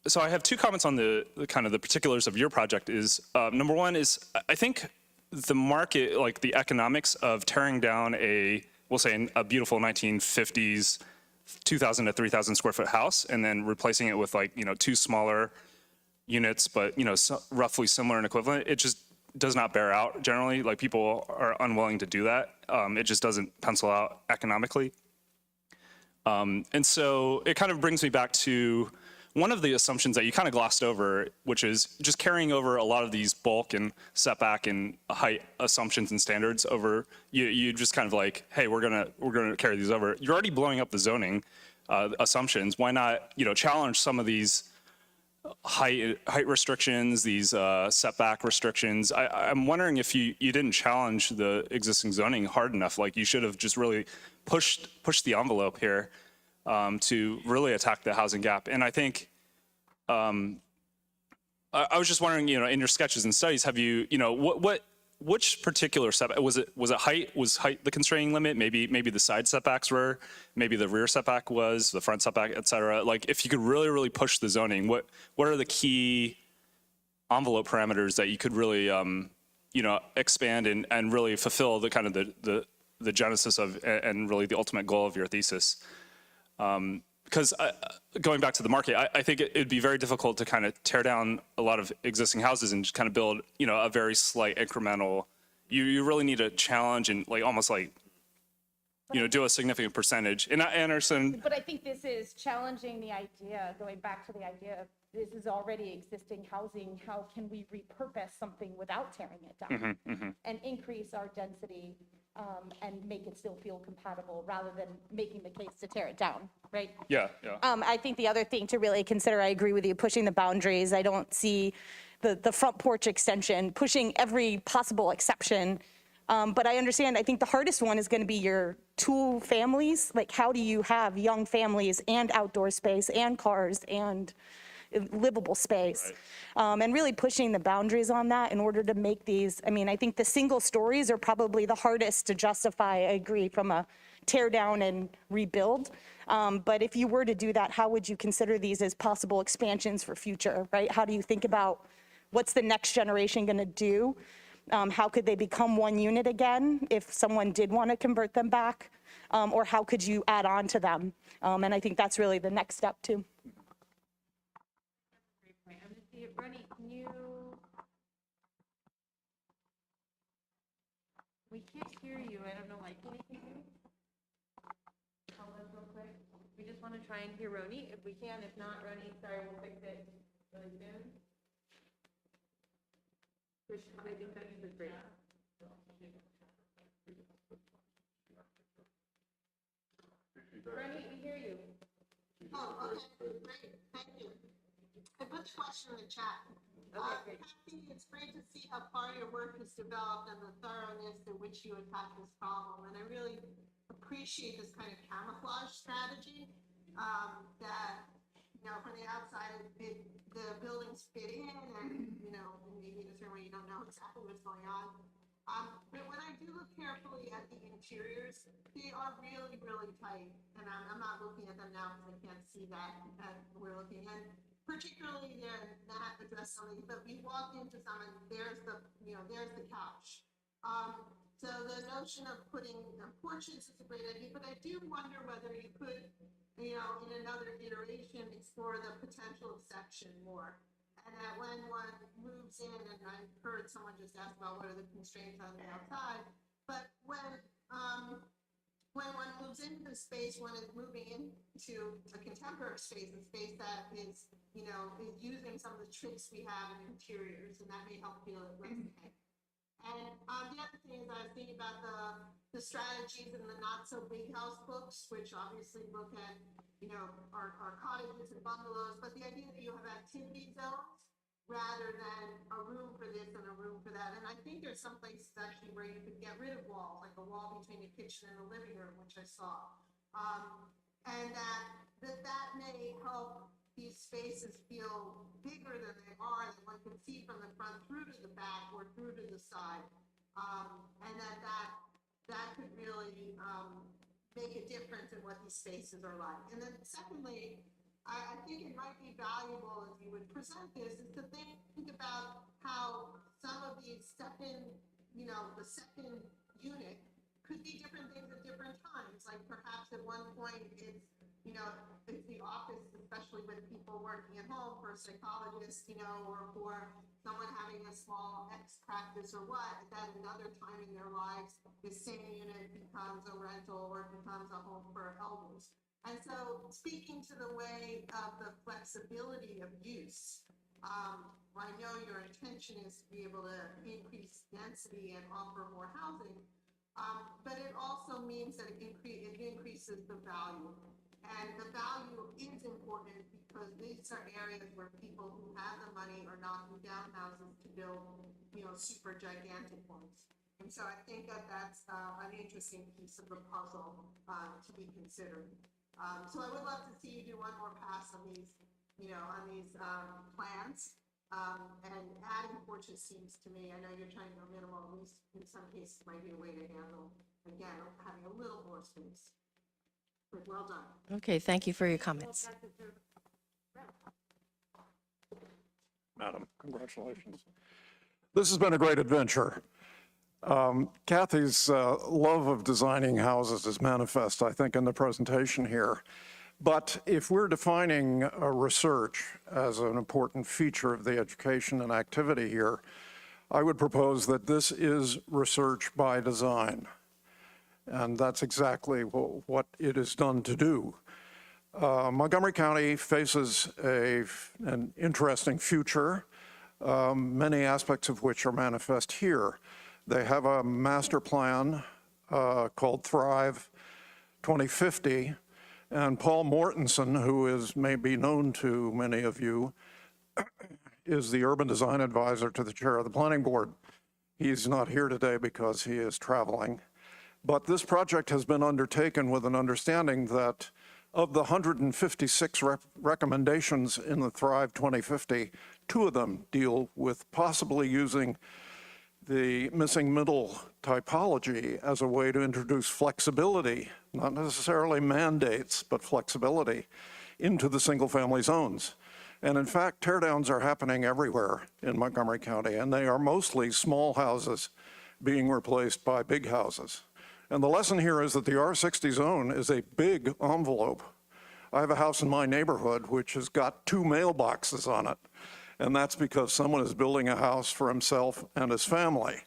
So I have two comments on the kind of the particulars of your project. Is number one is I think the market, like the economics of tearing down we'll say a beautiful 1950s 2,000 to 3,000 square foot house and then replacing it with, like, you know, two smaller units, but, you know, roughly similar and equivalent, it just does not bear out generally. Like, people are unwilling to do that. It just doesn't pencil out economically. And so it kind of brings me back to one of the assumptions that you kind of glossed over, which is just carrying over a lot of these bulk and setback and height assumptions and standards over. You just kind of like, hey, we're gonna carry these over. You're already blowing up the zoning assumptions. Why not, you know, challenge some of these height restrictions, these setback restrictions? I'm wondering if you didn't challenge the existing zoning hard enough. Like, you should have just really pushed the envelope here. To really attack the housing gap. And I think, I was just wondering, you know, in your sketches and studies, have you, you know, which particular setback, was it height? Was height the constraining limit? Maybe the side setbacks were, maybe the rear setback was, the front setback, et cetera. Like, if you could really, really push the zoning, what are the key envelope parameters that you could really, you know, expand and really fulfill the kind of the genesis of, and really the ultimate goal of your thesis? Because going back to the market, I think it'd be very difficult to kind of tear down a lot of existing houses and just kind of build, you know, a very slight incremental. You really need to challenge and, like, almost like, you know, do a significant percentage. And Anderson. But I think this is challenging the idea, going back to the idea of this is already existing housing. How can we repurpose something without tearing it down and increase our density? And make it still feel compatible rather than making the case to tear it down, right? Yeah. I think the other thing to really consider, I agree with you, pushing the boundaries. I don't see the front porch extension, pushing every possible exception. But I understand, I think the hardest one is going to be your two families. Like, how do you have young families and outdoor space and cars and livable space, and really pushing the boundaries on that in order to make these. I mean, I think the single stories are probably the hardest to justify, I agree, from a tear down and rebuild. But if you were to do that, how would you consider these as possible expansions for future, right? How do you think about what's the next generation going to do? How could they become one unit again if someone did want to convert them back? Or how could you add on to them? And I think that's really the next step too. Ronnie, can you? We can't hear you. I don't know why. Can you hear me? Hold on real quick. We just want to try and hear Ronnie if we can. If not, Ronnie, sorry, we'll fix it really soon. I think that is great. Ronnie, we hear you. Oh, okay, great, thank you. I put the question in the chat. Kathy, it's great to see how far your work has developed and the thoroughness in which you attack this problem. And I really appreciate this kind of camouflage strategy that, you know, from the outside, the buildings fit in and, you know, maybe in a certain way you don't know exactly what's going on. But when I do look carefully at the interiors, they are really, really tight. And I'm not looking at them now because I can't see that we're looking at. Particularly they're not addressed something, but we walk into some and there's the, you know, there's the couch. So the notion of putting porches is a great idea, but I do wonder whether you could, you know, in another iteration, explore the potential of section more. And that when one moves in, and I heard someone just ask about what are the constraints on the outside, but when one moves into the space, one is moving into a contemporary space, a space that is, you know, is using some of the tricks we have in interiors, and that may help feel it resonate. And the other thing is I was thinking about the strategies in the Not So Big House books, which obviously look at, you know, our cottages and bungalows, but the idea that you have activity zones rather than a room for this and a room for that. And I think there's some places actually where you could get rid of walls, like a wall between the kitchen and the living room, which I saw. And that may help these spaces feel bigger than they are, that one can see from the front through to the back or through to the side. And that could really make a difference in what these spaces are like. And then secondly, I think it might be valuable as you would present this is to think about how some of these second, the second unit could be different things at different times. Like perhaps at one point it's, it's the office, especially with people working at home, for a psychologist, or for someone having a small X practice or what, that another time in their lives, this same unit becomes a rental or becomes a home for elders. And so speaking to the way of the flexibility of use, I know your intention is to be able to increase density and offer more housing, but it also means that it increases the value. And the value is important because these are areas where people who have the money are knocking down houses to build, super gigantic ones. And so I think that that's an interesting piece of the puzzle to be considered. So I would love to see you do one more pass on these, plans. And adding porches seems to me, I know you're trying to go minimal, at least in some cases might be a way to handle, again, having a little more space. But well done. Okay, thank you for your comments. Madam, congratulations. This has been a great adventure. Kathy's love of designing houses is manifest, I think, in the presentation here. But if we're defining research as an important feature of the education and activity here, I would propose that this is research by design. And that's exactly what it is done to do. Montgomery County faces an interesting future, many aspects of which are manifest here. They have a master plan called Thrive 2050, and Paul Mortensen, who is maybe known to many of you, is the urban design advisor to the chair of the planning board. He's not here today because he is traveling. But this project has been undertaken with an understanding that of the 156 recommendations in the Thrive 2050, 2 of them deal with possibly using the missing middle typology as a way to introduce flexibility, not necessarily mandates, but flexibility into the single-family zones. And in fact, teardowns are happening everywhere in Montgomery County, and they are mostly small houses being replaced by big houses. And the lesson here is that the R60 zone is a big envelope. I have a house in my neighborhood which has got 2 mailboxes on it. And that's because someone is building a house for himself and his family.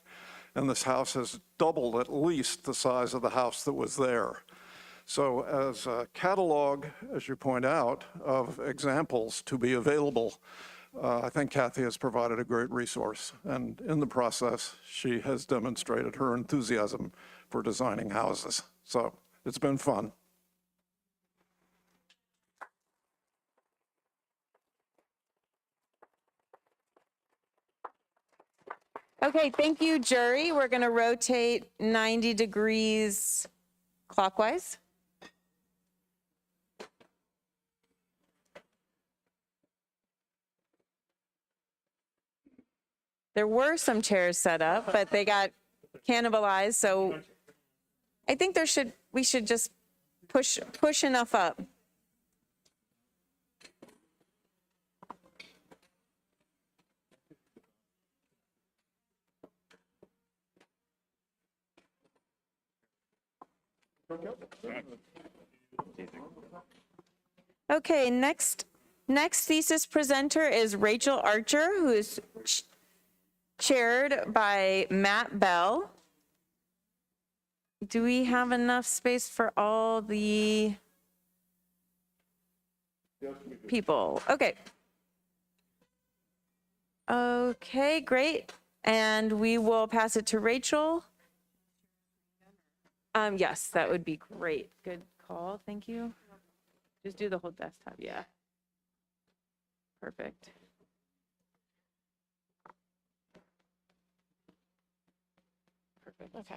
And this house has doubled at least the size of the house that was there. So as a catalog, as you point out, of examples to be available, I think Kathy has provided a great resource. And in the process, she has demonstrated her enthusiasm for designing houses. So it's been fun. Okay, thank you, jury. We're going to rotate 90 degrees clockwise. There were some chairs set up, but they got cannibalized, so I think we should just push enough up. Okay, next thesis presenter is Rachel Archer, who is chaired by Matt Bell. Do we have enough space for all the people? Okay. Okay, great. And we will pass it to Rachel. Yes, that would be great. Good call. Thank you. Just do the whole desktop. Yeah. Perfect. Okay.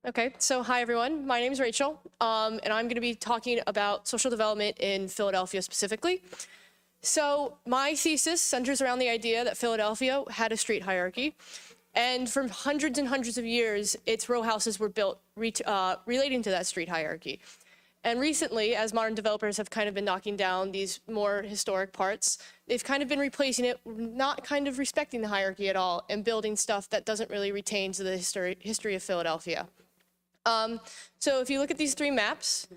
Okay, so hi everyone. My name is Rachel, and I'm going to be talking about social development in Philadelphia specifically. So my thesis centers around the idea that Philadelphia had a street hierarchy, and for hundreds and hundreds of years, its row houses were built relating to that street hierarchy. And recently, as modern developers have kind of been knocking down these more historic parts, they've kind of been replacing it, not kind of respecting the hierarchy at all, and building stuff that doesn't really retain to the history of Philadelphia. So if you look at these three maps,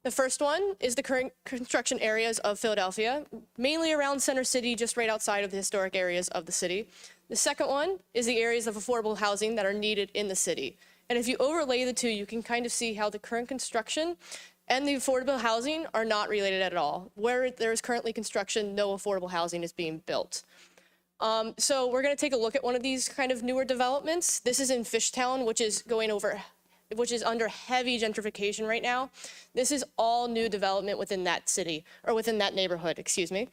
the first one is the current construction areas of Philadelphia, mainly around Center City, just right outside of the historic areas of the city. The second one is the areas of affordable housing that are needed in the city. And if you overlay the two, you can kind of see how the current construction and the affordable housing are not related at all. Where there is currently construction, no affordable housing is being built. So we're going to take a look at one of these kind of newer developments. This is in Fishtown, which is under heavy gentrification right now. This is all new development within that city, or within that neighborhood, excuse me.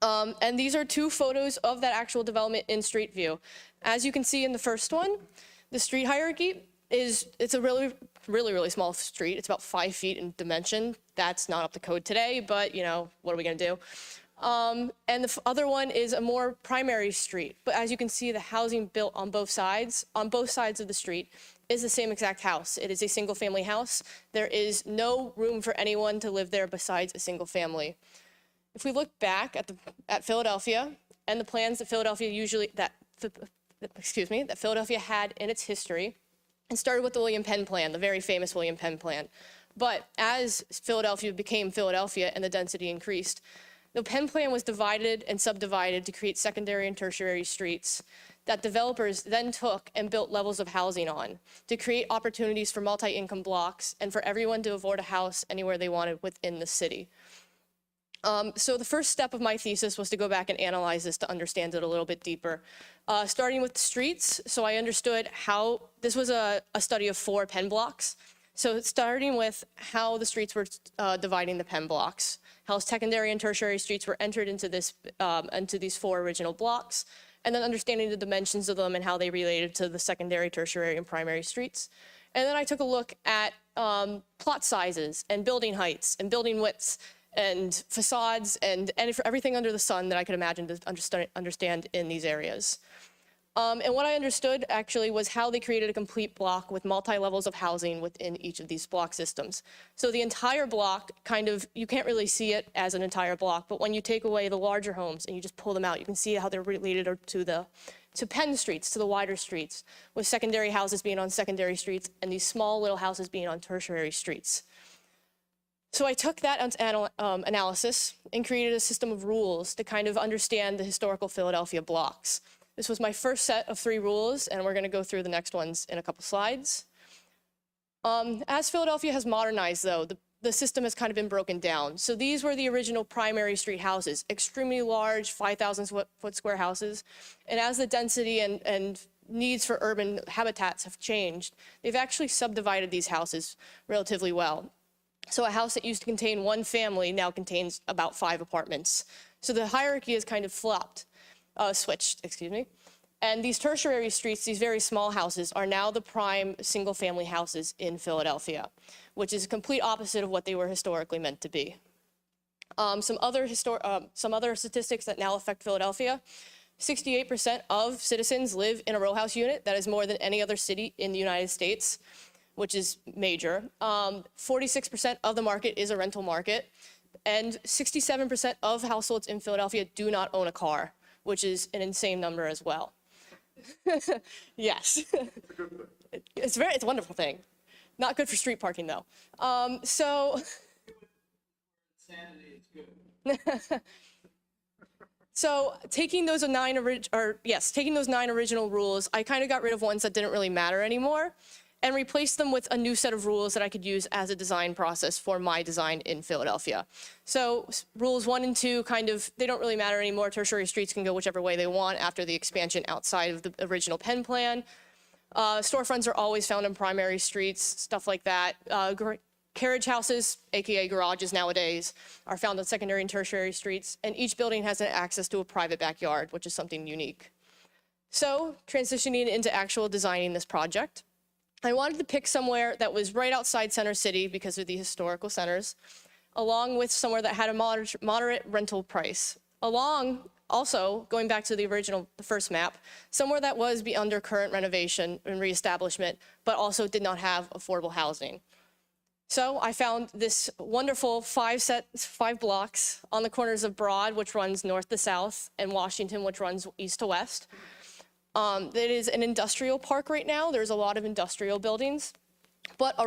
And these are two photos of that actual development in street view. As you can see in the first one, the street hierarchy it's a really small street. It's about 5 feet in dimension. That's not up to code today, but you know, what are we gonna do? And the other one is a more primary street. But as you can see, the housing built on both sides of the street, is the same exact house. It is a single family house. There is no room for anyone to live there besides a single family. If we look back at Philadelphia and the plans that Philadelphia had in its history, and started with the William Penn plan, the very famous William Penn plan. But as Philadelphia became Philadelphia and the density increased, the Penn plan was divided and subdivided to create secondary and tertiary streets that developers then took and built levels of housing on to create opportunities for multi-income blocks and for everyone to afford a house anywhere they wanted within the city. So the first step of my thesis was to go back and analyze this to understand it a little bit deeper. Starting with the streets, so I understood how, this was a study of 4 Penn blocks. So starting with how the streets were dividing the Penn blocks, how secondary and tertiary streets were entered into these 4 original blocks, and then understanding the dimensions of them and how they related to the secondary, tertiary, and primary streets. And then I took a look at plot sizes and building heights and building widths and facades and everything under the sun that I could imagine to understand in these areas. And what I understood actually was how they created a complete block with multi-levels of housing within each of these block systems. So the entire block you can't really see it as an entire block, but when you take away the larger homes and you just pull them out, you can see how they're related to Penn streets, to the wider streets, with secondary houses being on secondary streets and these small little houses being on tertiary streets. So I took that analysis and created a system of rules to kind of understand the historical Philadelphia blocks. This was my first set of 3 rules, and we're going to go through the next ones in a couple slides. As Philadelphia has modernized, though, the system has kind of been broken down. So these were the original primary street houses, extremely large, 5,000 foot square houses. And as the density and needs for urban habitats have changed, they've actually subdivided these houses relatively well. So a house that used to contain 1 family now contains about 5 apartments. So the hierarchy is kind of switched, excuse me. And these tertiary streets, these very small houses, are now the prime single-family houses in Philadelphia, which is a complete opposite of what they were historically meant to be. Some other statistics that now affect Philadelphia: 68% of citizens live in a row house unit. That is more than any other city in the United States, which is major. 46% of the market is a rental market, and 67% of households in Philadelphia do not own a car, which is an insane number as well. Yes. It's a wonderful thing. Not good for street parking though. Sanity is good. So taking those 9 original rules, I kind of got rid of ones that didn't really matter anymore, and replace them with a new set of rules that I could use as a design process for my design in Philadelphia. So rules 1 and 2 they don't really matter anymore. Tertiary streets can go whichever way they want after the expansion outside of the original Penn plan. Storefronts are always found on primary streets, stuff like that. Carriage houses, AKA garages nowadays, are found on secondary and tertiary streets, and each building has access to a private backyard, which is something unique. So transitioning into actual designing this project, I wanted to pick somewhere that was right outside Center City because of the historical centers, along with somewhere that had a moderate rental price. Along, also, going back to the first map, somewhere that was be under current renovation and reestablishment, but also did not have affordable housing. So I found this wonderful 5 blocks on the corners of Broad, which runs north to south, and Washington, which runs east to west. It is an industrial park right now. There's a lot of industrial buildings, but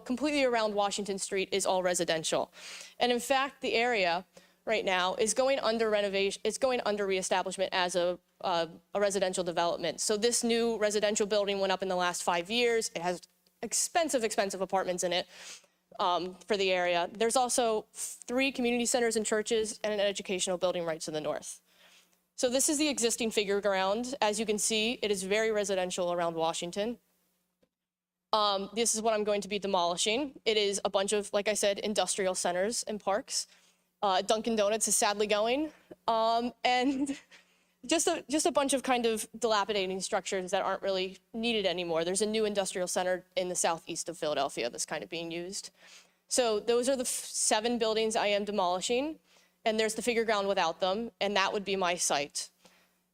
completely around Washington Street is all residential. And in fact, the area right now is going under renovation. It's going under reestablishment as a residential development. So this new residential building went up in the last 5 years. It has expensive apartments in it for the area. There's also 3 community centers and churches and an educational building right to the north. So this is the existing figure ground. As you can see, it is very residential around Washington. This is what I'm going to be demolishing. It is a bunch of, like I said, industrial centers and parks. Dunkin' Donuts is sadly going. And just a bunch of kind of dilapidating structures that aren't really needed anymore. There's a new industrial center in the southeast of Philadelphia that's kind of being used. So those are the 7 buildings I am demolishing, and there's the figure ground without them, and that would be my site.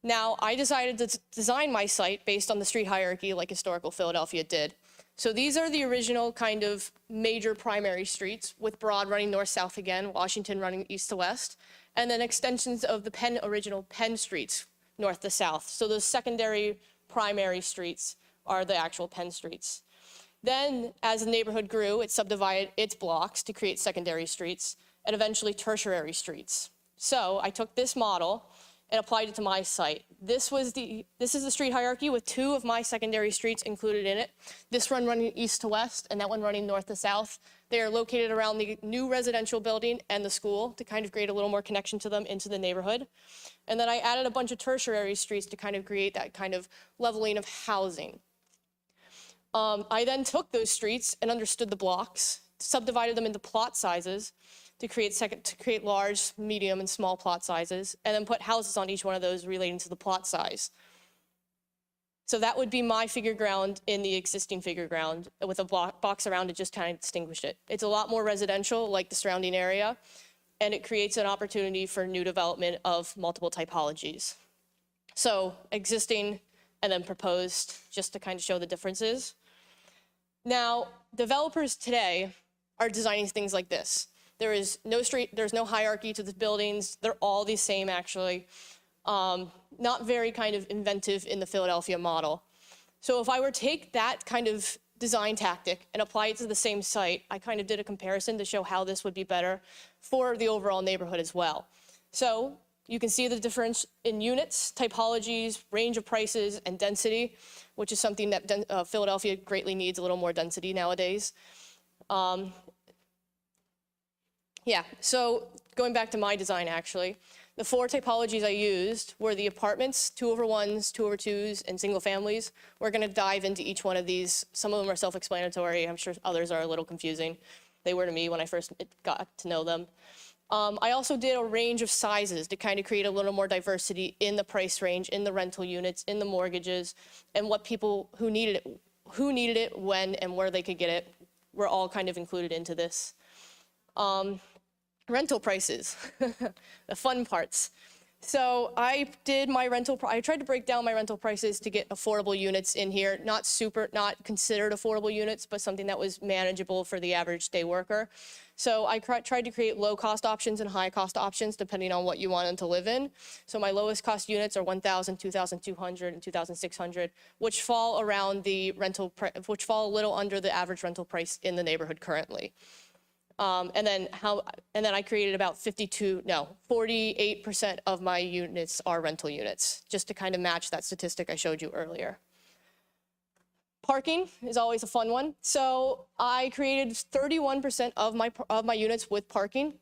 Now, I decided to design my site based on the street hierarchy like historical Philadelphia did. So these are the original kind of major primary streets, with Broad running north-south again, Washington running east to west, and then extensions of the original Penn streets, north to south. So those secondary primary streets are the actual Penn streets. Then, as the neighborhood grew, it subdivided its blocks to create secondary streets and eventually tertiary streets. So I took this model and applied it to my site. This is the street hierarchy with 2 of my secondary streets included in it. This one running east to west and that one running north to south. They are located around the new residential building and the school to kind of create a little more connection to them into the neighborhood. And then I added a bunch of tertiary streets to kind of create that kind of leveling of housing. I then took those streets and understood the blocks, subdivided them into plot sizes to create large, medium, and small plot sizes, and then put houses on each one of those relating to the plot size. So that would be my figure ground in the existing figure ground with a box around it just kind of distinguish it. It's a lot more residential, like the surrounding area, and it creates an opportunity for new development of multiple typologies. So existing and then proposed, just to kind of show the differences. Now, developers today are designing things like this. There is no street, there's no hierarchy to the buildings. They're all the same, actually. Not very kind of inventive in the Philadelphia model. So if I were to take that kind of design tactic and apply it to the same site, I kind of did a comparison to show how this would be better for the overall neighborhood as well. So you can see the difference in units, typologies, range of prices, and density, which is something that Philadelphia greatly needs, a little more density nowadays. Yeah, so going back to my design, actually, the 4 typologies I used were the apartments, 2/1s, 2/2s, and single families. We're going to dive into each one of these. Some of them are self-explanatory. I'm sure others are a little confusing. They were to me when I first got to know them. I also did a range of sizes to kind of create a little more diversity in the price range, in the rental units, in the mortgages, and what people who needed it, when and where they could get it, were all kind of included into this. Rental prices, the fun parts. So I tried to break down my rental prices to get affordable units in here, not considered affordable units, but something that was manageable for the average day worker. So I tried to create low cost options and high cost options depending on what you wanted to live in. So my lowest cost units are 1,000, 2,200, and 2,600, which fall around which fall a little under the average rental price in the neighborhood currently. And then I created about 48% of my units are rental units, just to kind of match that statistic I showed you earlier. Parking is always a fun one. So I created 31% of my units with parking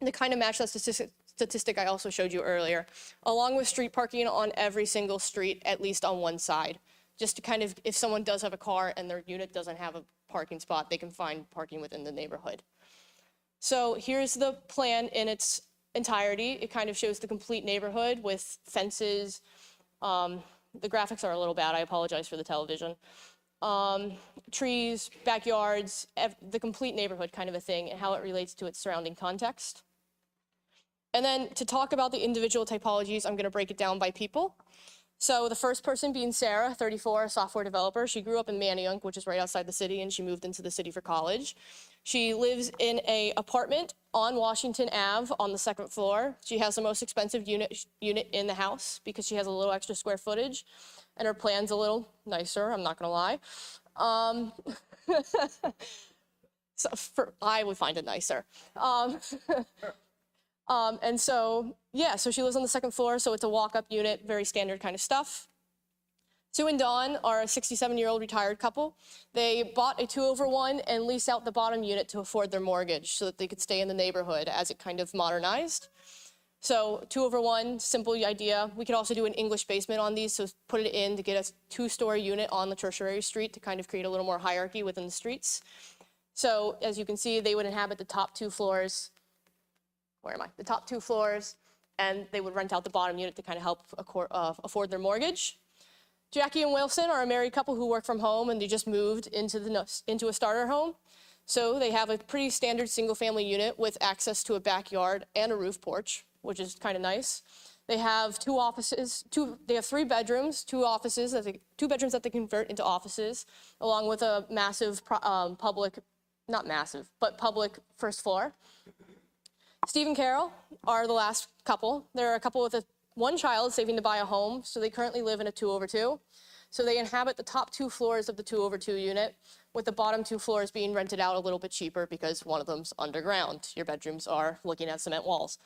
to kind of match that statistic I also showed you earlier, along with street parking on every single street, at least on one side, just to kind of, if someone does have a car and their unit doesn't have a parking spot, they can find parking within the neighborhood. So here's the plan in its entirety. It kind of shows the complete neighborhood with fences, The graphics are a little bad. I apologize for the television. Trees, backyards, the complete neighborhood kind of a thing, and how it relates to its surrounding context. And then to talk about the individual typologies, I'm going to break it down by people. So the first person being Sarah, 34, a software developer. She grew up in Manayunk, which is right outside the city, and she moved into the city for college. She lives in an apartment on Washington Ave on the 2nd floor. She has the most expensive unit in the house because she has a little extra square footage, and her plan's a little nicer, I'm not going to lie. I would find it nicer. And so, yeah, so she lives on the 2nd floor, so it's a walk-up unit, very standard kind of stuff. Sue and Dawn are a 67-year-old retired couple. They bought a 2-over-1 and leased out the bottom unit to afford their mortgage so that they could stay in the neighborhood as it kind of modernized. So 2-over-1, simple idea. We could also do an English basement on these, so put it in to get a 2-story unit on the tertiary street to kind of create a little more hierarchy within the streets. So as you can see, they would inhabit the top 2 floors. Where am I? The top 2 floors, and they would rent out the bottom unit to kind of help afford their mortgage. Jackie and Wilson are a married couple who work from home, and they just moved into a starter home. So they have a pretty standard single-family unit with access to a backyard and a roof porch, which is kind of nice. They have 2 offices. They have 3 bedrooms, 2 offices, 2 bedrooms that they convert into offices, along with a massive public, not massive, but public first floor. Steve and Carol are the last couple. They're a couple with 1 child saving to buy a home, so they currently live in a 2-over-2. So they inhabit the top 2 floors of the 2-over-2 unit, with the bottom 2 floors being rented out a little bit cheaper because one of them's underground. Your bedrooms are looking at cement walls,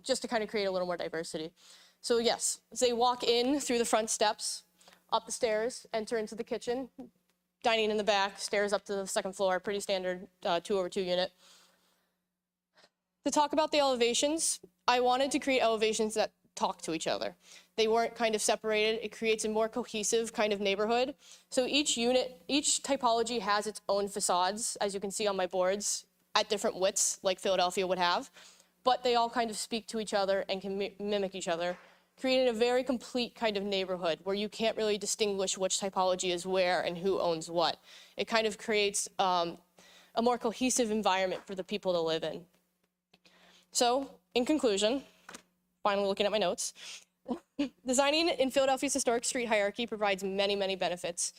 just to kind of create a little more diversity. So yes, as they walk in through the front steps, up the stairs, enter into the kitchen, dining in the back, stairs up to the 2nd floor, pretty standard 2-over-2 unit. To talk about the elevations, I wanted to create elevations that talk to each other. They weren't kind of separated. It creates a more cohesive kind of neighborhood. So each unit, each typology has its own facades, as you can see on my boards, at different widths, like Philadelphia would have. But they all kind of speak to each other and can mimic each other, creating a very complete kind of neighborhood where you can't really distinguish which typology is where and who owns what. It kind of creates a more cohesive environment for the people to live in. So, in conclusion, finally looking at my notes, designing in Philadelphia's historic street hierarchy provides many, many benefits.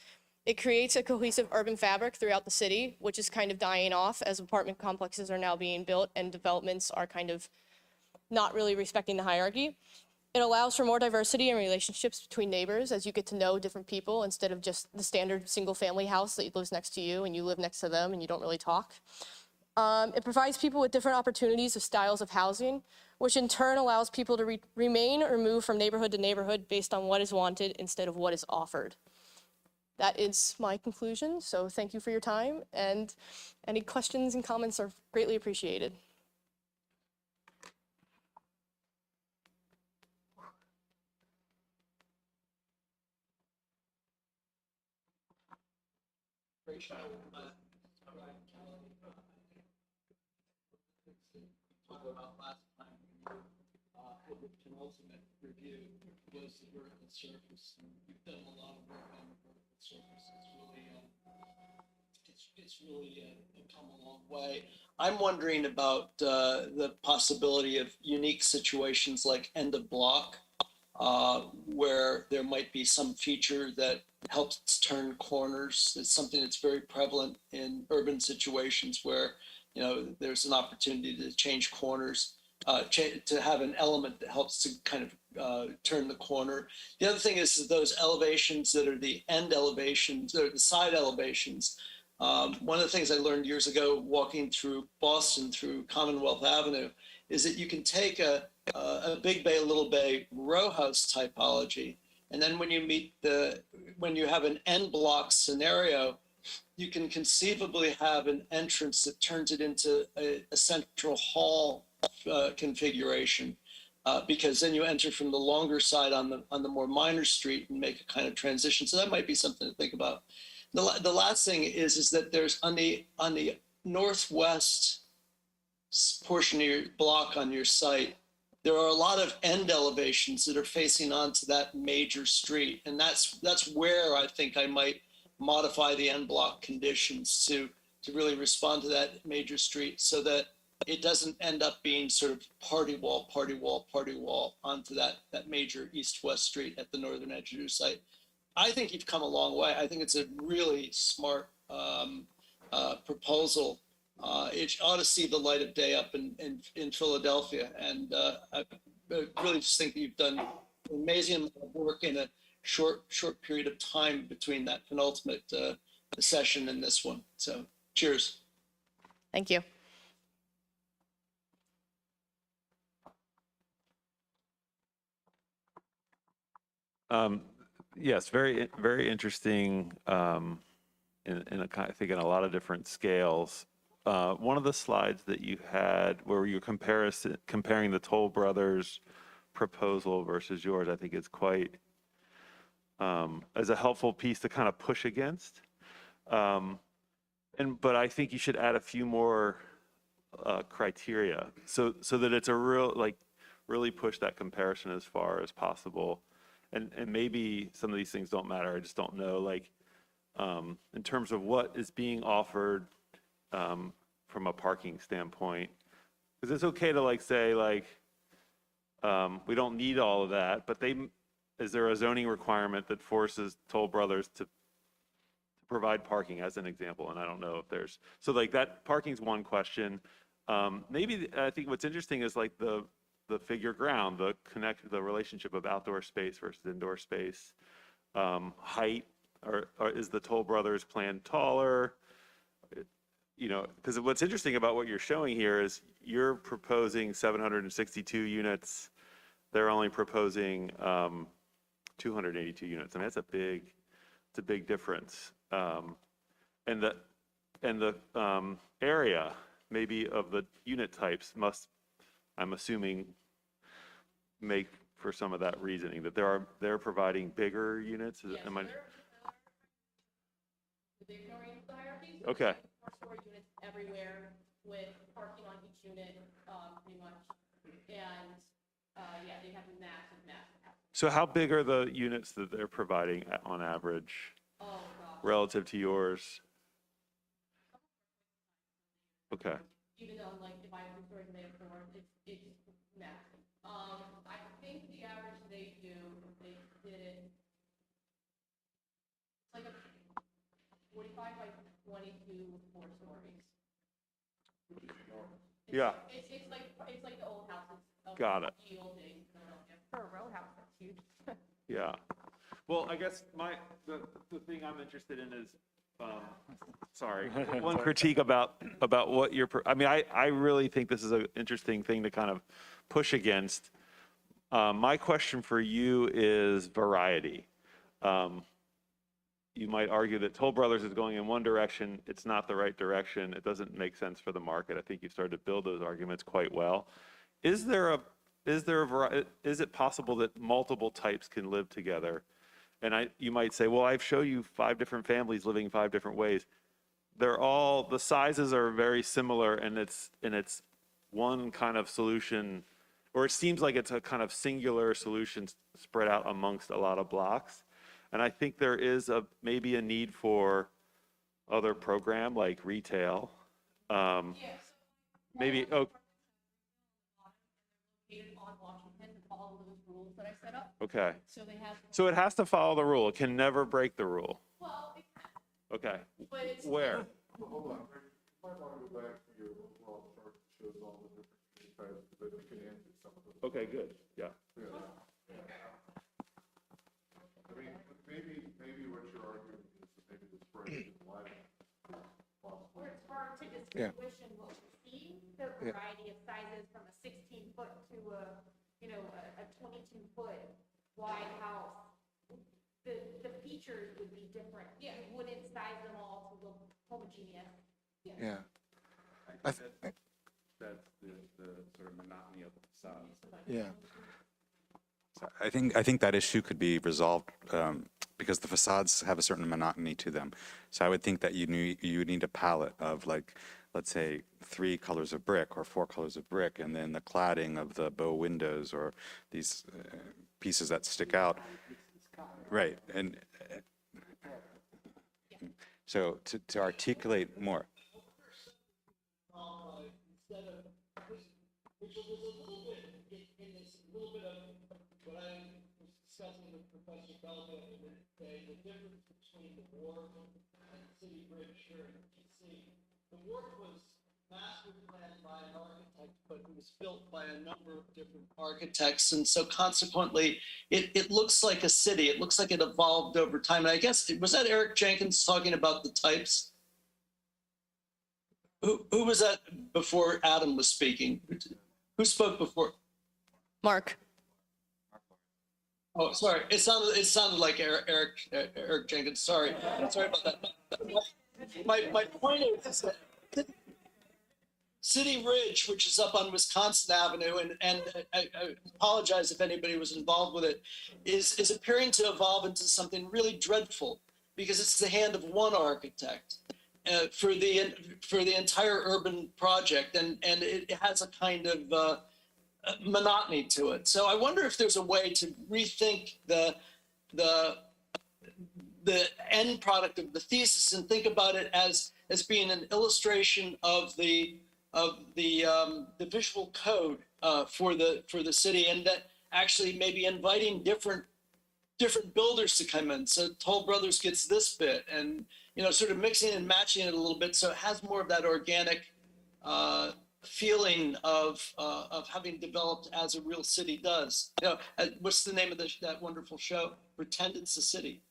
It creates a cohesive urban fabric throughout the city, which is kind of dying off as apartment complexes are now being built and developments are kind of not really respecting the hierarchy. It allows for more diversity and relationships between neighbors as you get to know different people instead of just the standard single-family house that lives next to you and you live next to them and you don't really talk. It provides people with different opportunities of styles of housing, which in turn allows people to remain or move from neighborhood to neighborhood based on what is wanted instead of what is offered. That is my conclusion, so thank you for your time, and any questions and comments are greatly appreciated. Penultimate review was the vertical surface. You've done a lot of work on the vertical surface. It's really come a long way. I'm wondering about the possibility of unique situations like end of block, where there might be some feature that helps turn corners. It's something that's very prevalent in urban situations where, you know, there's an opportunity to change corners. To have an element that helps to kind of turn the corner. The other thing is those elevations that are the end elevations, or the side elevations. One of the things I learned years ago walking through Boston, through Commonwealth Avenue, is that you can take a big bay, little bay row house typology, and then when you have an end block scenario, you can conceivably have an entrance that turns it into a central hall configuration, because then you enter from the longer side on the more minor street and make a kind of transition. So that might be something to think about. The last thing is that there's on the northwest portion of your block on your site, there are a lot of end elevations that are facing onto that major street. And that's where I think I might modify the end block conditions to really respond to that major street so that it doesn't end up being sort of party wall onto that major east-west street at the northern edge of your site. I think you've come a long way. I think it's a really smart proposal. It ought to see the light of day up in Philadelphia. And I really just think that you've done an amazing amount of work in a short period of time between that penultimate session and this one. So cheers. Thank you. Yes, very, very interesting in I think in a lot of different scales. One of the slides that you had where you were comparing the Toll Brothers proposal versus yours, I think is quite, as a helpful piece to kind of push against. But I think you should add a few more criteria so that it's a really push that comparison as far as possible. And maybe some of these things don't matter. I just don't know, like, in terms of what is being offered from a parking standpoint. Because it's okay to say we don't need all of that, but is there a zoning requirement that forces Toll Brothers to provide parking as an example? And I don't know if there's, so that parking's one question. Maybe I think what's interesting is the figure ground, the relationship of outdoor space versus indoor space, height, or is the Toll Brothers plan taller? Because what's interesting about what you're showing here is you're proposing 762 units. They're only proposing 282 units. I mean, that's a big difference. And the area maybe of the unit types must, I'm assuming, make for some of that reasoning that they're providing bigger units. Yes, Am I? They're ignoring the hierarchies. Okay. 4-story units everywhere with parking on each unit, pretty much. And yeah, they have massive. So how big are the units that they're providing on average relative to yours? Okay. Even though, if I have 2 stories and they have 4, it's massive. I think the average they did it, it's like a 45 by 22 with 4 stories. Yeah. It's like the old houses. Got it. The old days. For a row house, that's huge. Yeah. Well, I guess the thing I'm interested in is, sorry, one critique about what you're, I mean, I really think this is an interesting thing to kind of push against. My question for you is variety. You might argue that Toll Brothers is going in one direction. It's not the right direction. It doesn't make sense for the market. I think you've started to build those arguments quite well. Is it possible that multiple types can live together? And you might say, well, I've shown you 5 different families living 5 different ways. The sizes are very similar, and it's one kind of solution, or it seems like it's a kind of singular solution spread out amongst a lot of blocks. And I think there is maybe a need for other program like retail. Maybe, on Washington to follow those rules that I set up. okay. So they have. So it has to follow the rule. It can never break the rule. Well, it can, Okay. but it's. Where? Well, hold on, you might want to go back to your overall chart that shows all the different unit types, but you can answer some of those. Okay, good. Yeah. I mean, maybe what you're arguing is that maybe the spread is wide. Where it's hard to Yeah. distinguish in what we see, the variety of sizes from a 16-foot to a 22-foot wide house. The features would be different. Yeah. You wouldn't size them all to look homogeneous. Yeah. That's the sort of monotony of the facades. Yeah. So I think that issue could be resolved because the facades have a certain monotony to them. So I would think that you would need a palette of let's say, 3 colors of brick or 4 colors of brick, and then the cladding of the bow windows or these pieces that stick out. Right, and so to articulate more. Which was a little bit in this little bit of what I was discussing with Professor Belva today, the difference between the wharf and City Bridge here in DC. The wharf was master planned by an architect, but it was built by a number of different architects, and so consequently, it looks like a city. It looks like it evolved over time. And I guess was that Eric Jenkins talking about the types? Who was that before Adam was speaking? Who spoke before? Mark. Oh, sorry. It sounded like Eric Jenkins. Sorry about that. My point is that City Ridge, which is up on Wisconsin Avenue, and I apologize if anybody was involved with it, is appearing to evolve into something really dreadful because it's the hand of one architect. For the entire urban project, and it has a kind of monotony to it. So I wonder if there's a way to rethink the end product of the thesis and think about it as being an illustration of the visual code for the city, and that actually maybe inviting different builders to come in. So Toll Brothers gets this bit, and sort of mixing and matching it a little bit, so it has more of that organic feeling of having developed as a real city does. What's the name of that wonderful show? Pretend It's a City.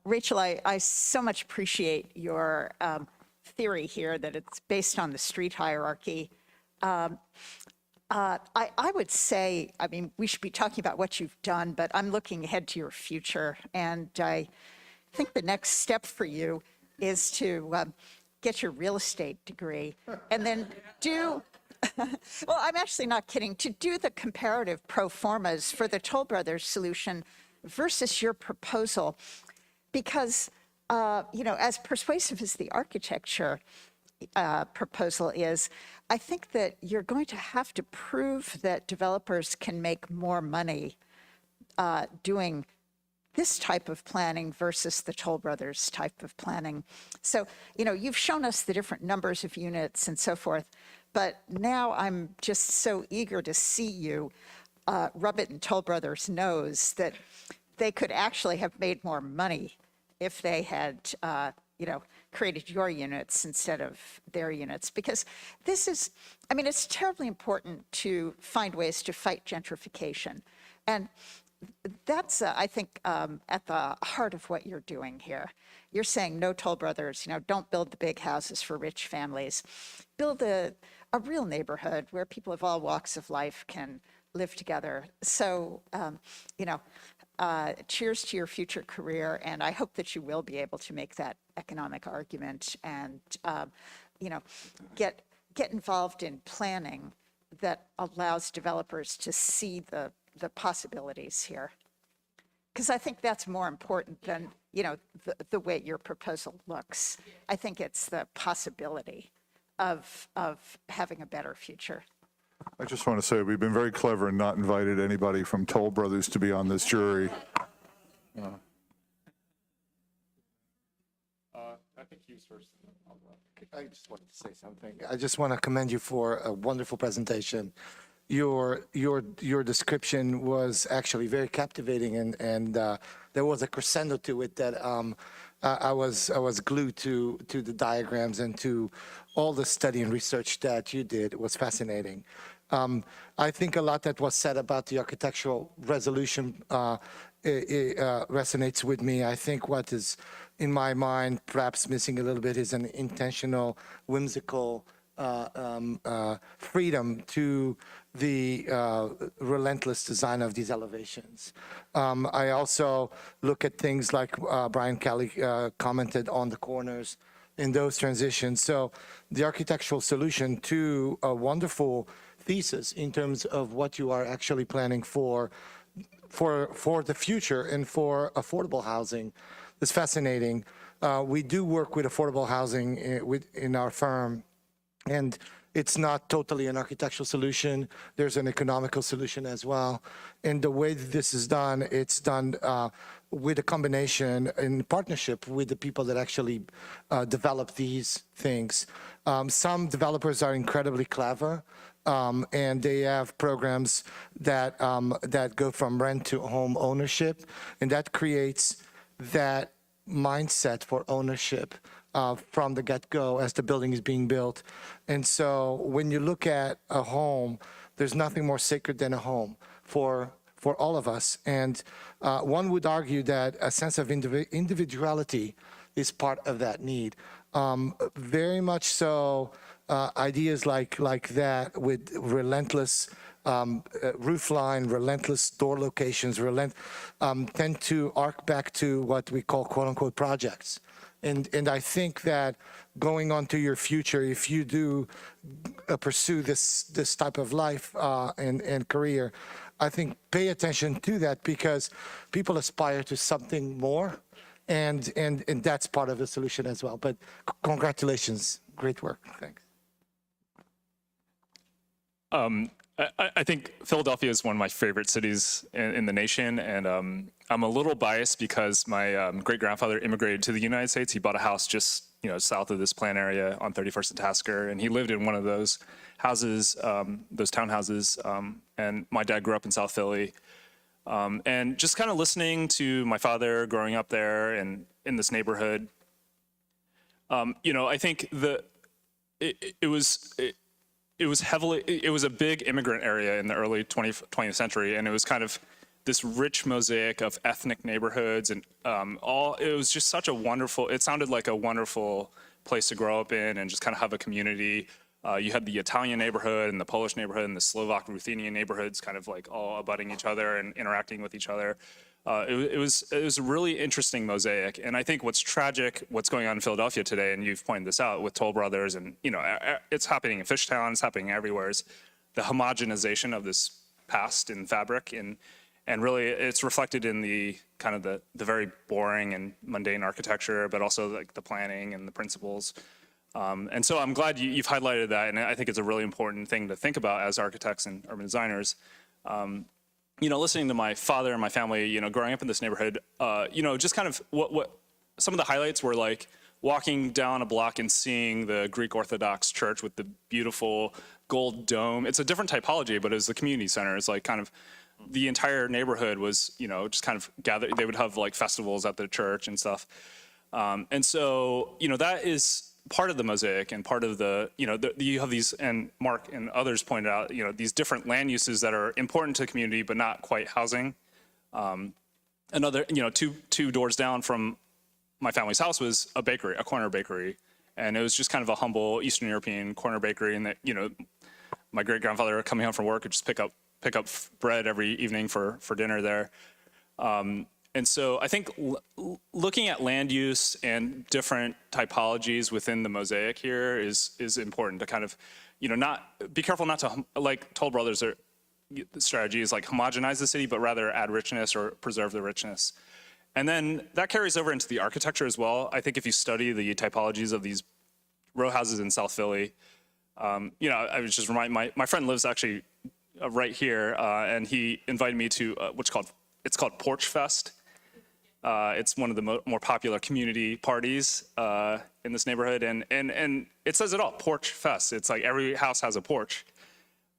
Rachel, I so much appreciate your theory here that it's based on the street hierarchy. I would say, I mean, we should be talking about what you've done, but I'm looking ahead to your future. And I think the next step for you is to get your real estate degree and then do, well, I'm actually not kidding, to do the comparative pro formas for the Toll Brothers solution versus your proposal. Because, as persuasive as the architecture proposal is, I think that you're going to have to prove that developers can make more money doing this type of planning versus the Toll Brothers type of planning. So, you've shown us the different numbers of units and so forth, but now I'm just so eager to see you rub it in Toll Brothers' nose that they could actually have made more money if they had, created your units instead of their units. Because this is, I mean, it's terribly important to find ways to fight gentrification. And that's, I think, at the heart of what you're doing here. You're saying, no, Toll Brothers, don't build the big houses for rich families. Build a real neighborhood where people of all walks of life can live together. So, cheers to your future career, and I hope that you will be able to make that economic argument and, get involved in planning that allows developers to see the possibilities here. Because I think that's more important than, the way your proposal looks. I think it's the possibility of having a better future. I just want to say we've been very clever and not invited anybody from Toll Brothers to be on this jury. I think you first. I just wanted to say something. I just want to commend you for a wonderful presentation. Your description was actually very captivating, and there was a crescendo to it that I was glued to the diagrams and to all the study and research that you did. It was fascinating. I think a lot that was said about the architectural resolution resonates with me. I think what is in my mind perhaps missing a little bit is an intentional, whimsical freedom to the relentless design of these elevations. I also look at things like Brian Kelly commented on the corners in those transitions. So the architectural solution to a wonderful thesis in terms of what you are actually planning for for the future and for affordable housing is fascinating. We do work with affordable housing in our firm, and it's not totally an architectural solution. There's an economical solution as well. And the way that this is done, it's done with a combination in partnership with the people that actually develop these things. Some developers are incredibly clever, and they have programs that that go from rent to home ownership, and that creates that mindset for ownership from the get-go as the building is being built. And so when you look at a home, there's nothing more sacred than a home for all of us. And one would argue that a sense of individuality is part of that need. Very much so, ideas like that with relentless roof line, relentless door locations, tend to arc back to what we call quote unquote projects. And I think that going on to your future, if you do pursue this type of life and career, I think pay attention to that, because people aspire to something more, and that's part of the solution as well. But congratulations, great work, thanks. I think Philadelphia is one of my favorite cities in the nation, and I'm a little biased because my great-grandfather immigrated to the United States. He bought a house just south of this plant area on 31st and Tasker, and he lived in one of those houses, those townhouses, and my dad grew up in South Philly. And just kind of listening to my father growing up there and in this neighborhood, I think it was a big immigrant area in the early 20th century, and it was kind of this rich mosaic of ethnic neighborhoods, and it was just such a wonderful, it sounded like a wonderful place to grow up in and just kind of have a community. You had the Italian neighborhood and the Polish neighborhood and the Slovak Ruthenian neighborhoods kind of like all abutting each other and interacting with each other. It was a really interesting mosaic. And I think what's tragic, what's going on in Philadelphia today, and you've pointed this out with Toll Brothers, and it's happening in Fishtown, it's happening everywhere, is the homogenization of this past and fabric. And really it's reflected in the kind of the very boring and mundane architecture, but also like the planning and the principles. And so I'm glad you've highlighted that, and I think it's a really important thing to think about as architects and urban designers. Listening to my father and my family, growing up in this neighborhood, just kind of what some of the highlights were like walking down a block and seeing the Greek Orthodox church with the beautiful gold dome. It's a different typology, but it was the community center. It's like kind of the entire neighborhood was, just kind of gathered. They would have like festivals at the church and stuff. And so, that is part of the mosaic and part of the, you have these, and Mark and others pointed out, these different land uses that are important to the community, but not quite housing. Another, two doors down from my family's house was a bakery, a corner bakery. And it was just kind of a humble Eastern European corner bakery. And that, my great grandfather coming home from work would just pick up bread every evening for dinner there. And so I think looking at land use and different typologies within the mosaic here is important to kind of, not be careful not to, like Toll Brothers, the strategy is like homogenize the city, but rather add richness or preserve the richness. And then that carries over into the architecture as well. I think if you study the typologies of these row houses in South Philly, I was just reminded, my friend lives actually right here, and he invited me to it's called Porch Fest. It's one of the more popular community parties in this neighborhood, and it says it all, Porch Fest. It's like every house has a porch.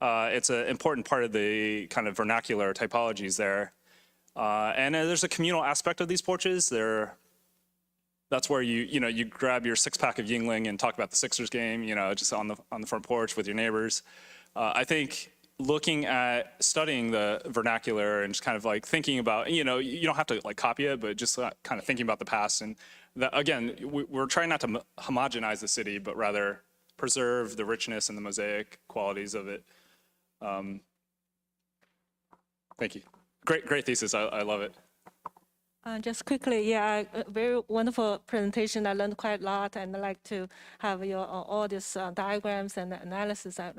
It's an important part of the kind of vernacular typologies there. And there's a communal aspect of these porches. That's where you grab your 6-pack of Yingling and talk about the Sixers game, just on the front porch with your neighbors. I think looking at studying the vernacular and just kind of like thinking about, you don't have to like copy it, but just kind of thinking about the past. And that, again, we're trying not to homogenize the city, but rather preserve the richness and the mosaic qualities of it. Thank you. Great thesis. I love it. Just quickly, yeah, very wonderful presentation. I learned quite a lot, and I like to have your all these diagrams and analysis. I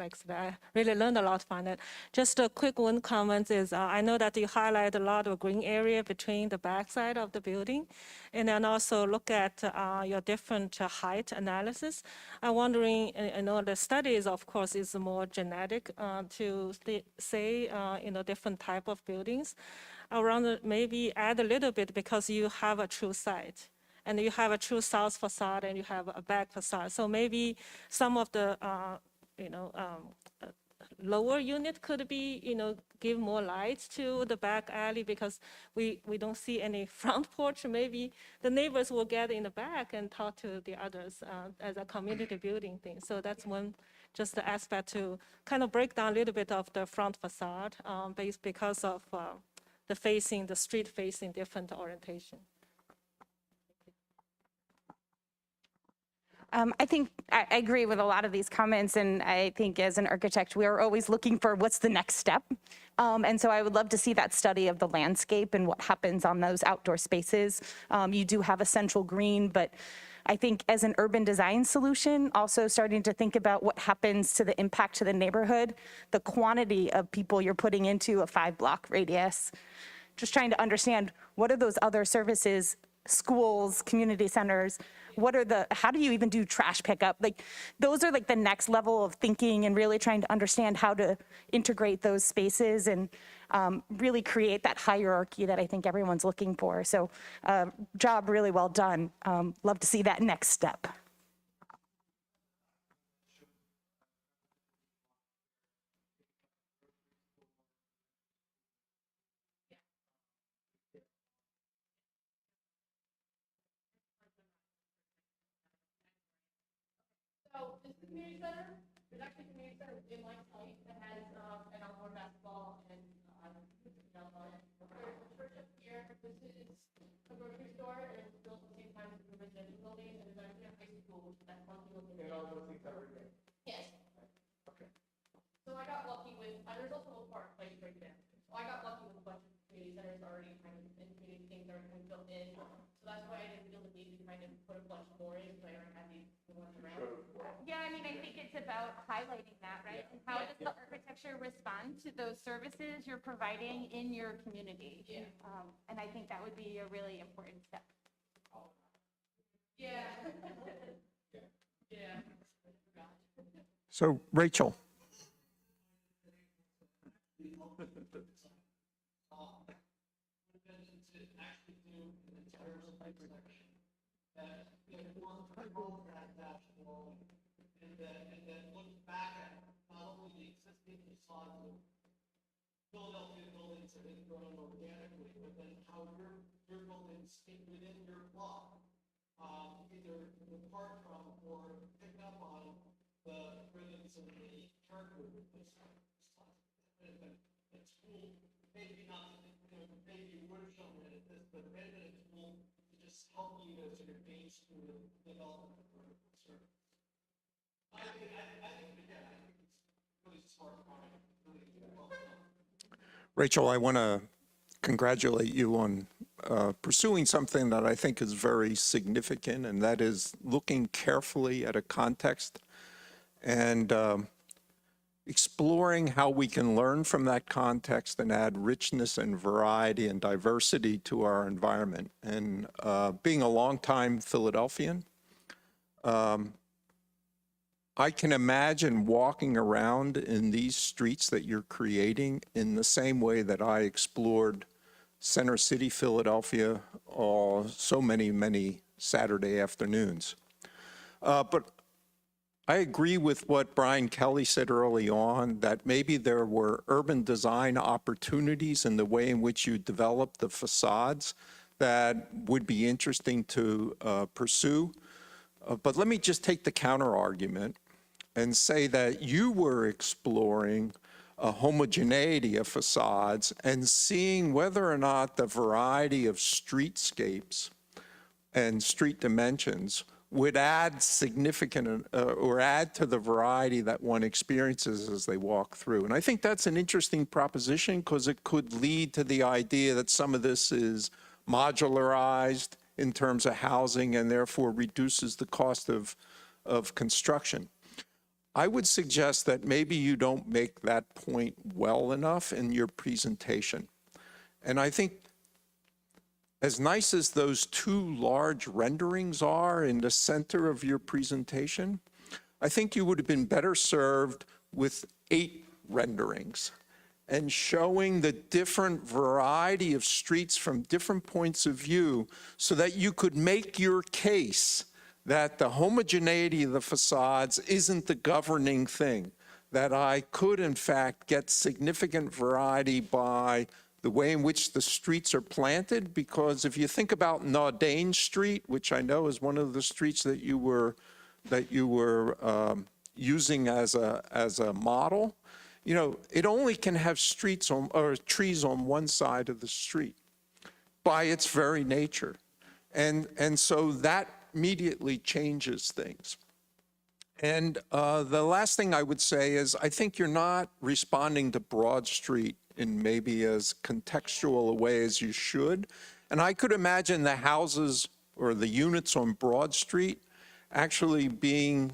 really learned a lot from it. Just a quick one comment is I know that you highlight a lot of green area between the backside of the building, and then also look at your different height analysis. I'm wondering, I know the studies, of course, is more genetic to say different type of buildings. Around maybe add a little bit because you have a true site and you have a true south facade and you have a back facade. So maybe some of the lower unit could be, give more light to the back alley because we don't see any front porch. Maybe the neighbors will get in the back and talk to the others as a community building thing. So that's one just the aspect to kind of break down a little bit of the front facade because of the street facing different orientation. I think I agree with a lot of these comments, and I think as an architect, we are always looking for what's the next step. And so I would love to see that study of the landscape and what happens on those outdoor spaces. You do have a central green, but I think as an urban design solution, also starting to think about what happens to the impact to the neighborhood, the quantity of people you're putting into a 5-block radius. Just trying to understand what are those other services, schools, community centers, how do you even do trash pickup? Like those are like the next level of thinking and really trying to understand how to integrate those spaces and really create that hierarchy that I think everyone's looking for. So job really well done. Love to see that next step. So this is the community center. There's actually a community center in my site that has an outdoor basketball and there's a church up here. This is a grocery store and it's built at the same time as the residential building and there's actually a high school, which is that funky looking. And all those things are right. Yes. Okay. So I got lucky with there's also a park like right there. So I got lucky with a bunch of community centers already kind of and community things already kind of built in. So that's why I didn't feel the need to kind of put a bunch more in because I already had these ones around. Yeah, I mean, I think it's about highlighting that, right? And how does the architecture respond to those services you're providing in your community? Yeah. And I think that would be a really important step. Yeah. Yeah. So, Rachel. And then look back at not only the existing facades of Philadelphia buildings that have grown organically, but then how your buildings fit within your block, either apart from or pick up on the rhythms and the character of this. It's cool. Maybe not, maybe you would have shown it at this, but maybe it's cool to just help you to sort of gauge through the development of the service. I think it's really smart. Really well done. Rachel, I want to congratulate you on pursuing something that I think is very significant, and that is looking carefully at a context and exploring how we can learn from that context and add richness and variety and diversity to our environment. And being a longtime Philadelphian, I can imagine walking around in these streets that you're creating in the same way that I explored Center City, Philadelphia, so many Saturday afternoons. But I agree with what Brian Kelly said early on, that maybe there were urban design opportunities in the way in which you develop the facades that would be interesting to pursue. But let me just take the counter argument and say that you were exploring a homogeneity of facades and seeing whether or not the variety of streetscapes and street dimensions would add significant or add to the variety that one experiences as they walk through. And I think that's an interesting proposition because it could lead to the idea that some of this is modularized in terms of housing and therefore reduces the cost of construction. I would suggest that maybe you don't make that point well enough in your presentation. And I think as nice as those two large renderings are in the center of your presentation, I think you would have been better served with 8 renderings and showing the different variety of streets from different points of view so that you could make your case that the homogeneity of the facades isn't the governing thing, that I could in fact get significant variety by the way in which the streets are planted, because if you think about Naudane Street, which I know is one of the streets that you were using as a model, you know, it only can have streets on, or trees on one side of the street by its very nature. And so that immediately changes things. And the last thing I would say is I think you're not responding to Broad Street in maybe as contextual a way as you should. And I could imagine the houses or the units on Broad Street actually being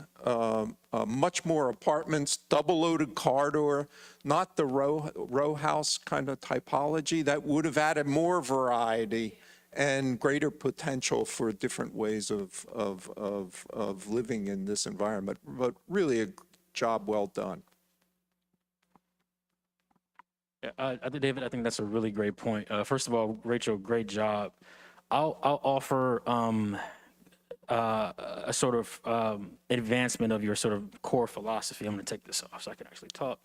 much more apartments, double-loaded corridor, not the row house kind of typology that would have added more variety and greater potential for different ways of living in this environment. But really a job well done. Yeah, David, I think that's a really great point. First of all, Rachel, great job. I'll offer a sort of advancement of your sort of core philosophy. I'm going to take this off so I can actually talk.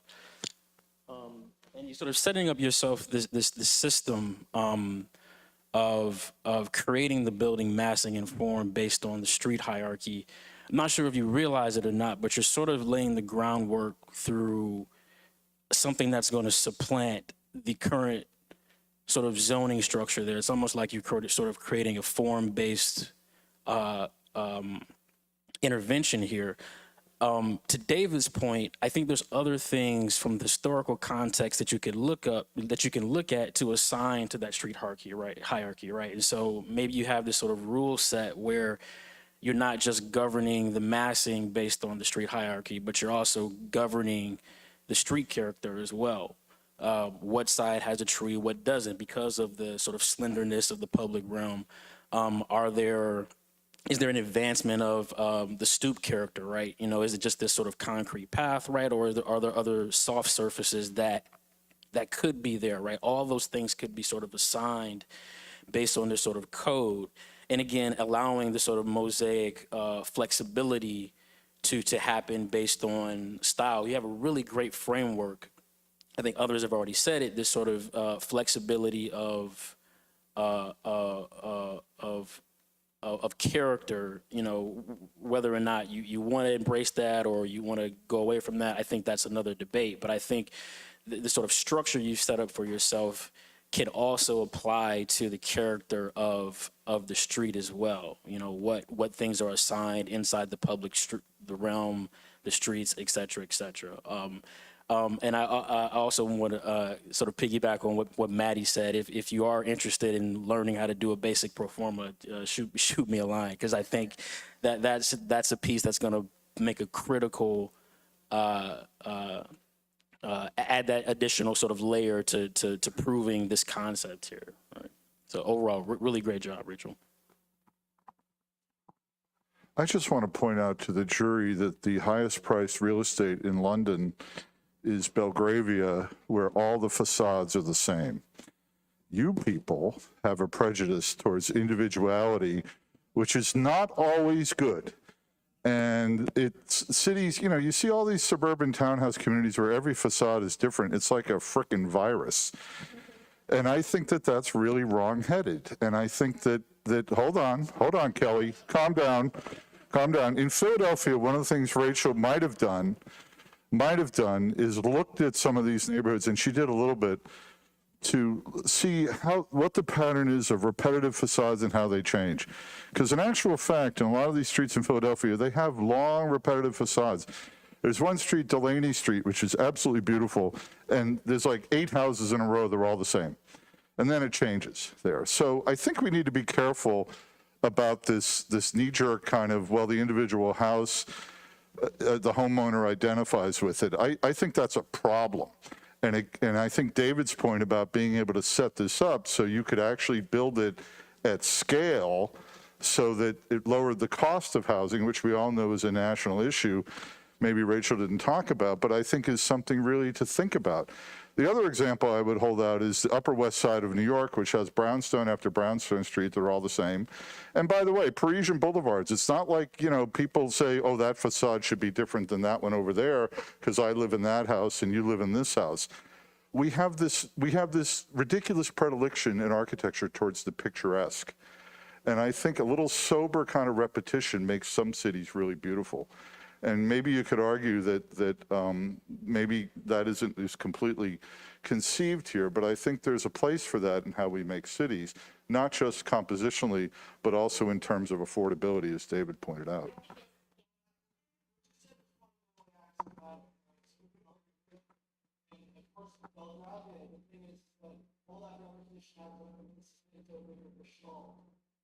And you're sort of setting up yourself this system of creating the building massing and form based on the street hierarchy. I'm not sure if you realize it or not, but you're sort of laying the groundwork through something that's going to supplant the current sort of zoning structure there. It's almost like you're sort of creating a form-based intervention here. To David's point, I think there's other things from the historical context that you could look at to assign to that street hierarchy, right? And so maybe you have this sort of rule set where you're not just governing the massing based on the street hierarchy, but you're also governing the street character as well. What side has a tree, what doesn't, because of the sort of slenderness of the public realm. Is there an advancement of the stoop character, right? You know, is it just this sort of concrete path, right? Or are there other soft surfaces that could be there, right? All those things could be sort of assigned based on this sort of code. And again, allowing the sort of mosaic flexibility to happen based on style. You have a really great framework. I think others have already said it, this sort of flexibility of character, you know, whether or not you want to embrace that or you want to go away from that, I think that's another debate. But I think the sort of structure you've set up for yourself can also apply to the character of the street as well. You know, what things are assigned inside the public the realm, the streets, et cetera, et cetera. And I also want to sort of piggyback on what Maddie said. If you are interested in learning how to do a basic pro forma, shoot me a line, because I think that's a piece that's going to make a critical add that additional sort of layer to proving this concept here. Right. So overall, really great job, Rachel. I just want to point out to the jury that the highest priced real estate in London is Belgravia, where all the facades are the same. You people have a prejudice towards individuality, which is not always good. And it's cities, you know, you see all these suburban townhouse communities where every facade is different. It's like a frickin' virus. And I think that that's really wrong-headed. And I think that hold on, Kelly, calm down. In Philadelphia, one of the things Rachel might have done is looked at some of these neighborhoods, and she did a little bit, to see what the pattern is of repetitive facades and how they change. Because in actual fact, in a lot of these streets in Philadelphia, they have long repetitive facades. There's one street, Delaney Street, which is absolutely beautiful, and there's like 8 houses in a row, they're all the same. and then it changes there. So I think we need to be careful about this knee-jerk kind of, well, the individual house, the homeowner identifies with it. I think that's a problem. And I think David's point about being able to set this up so you could actually build it at scale so that it lowered the cost of housing, which we all know is a national issue, maybe Rachel didn't talk about, but I think is something really to think about. The other example I would hold out is the Upper West Side of New York, which has brownstone after brownstone street. They're all the same. And by the way, Parisian boulevards, it's not like, you know, people say, oh, that facade should be different than that one over there because I live in that house and you live in this house. We have this ridiculous predilection in architecture towards the picturesque. And I think a little sober kind of repetition makes some cities really beautiful. And maybe you could argue that maybe that is completely conceived here, but I think there's a place for that in how we make cities, not just compositionally, but also in terms of affordability, as David pointed out.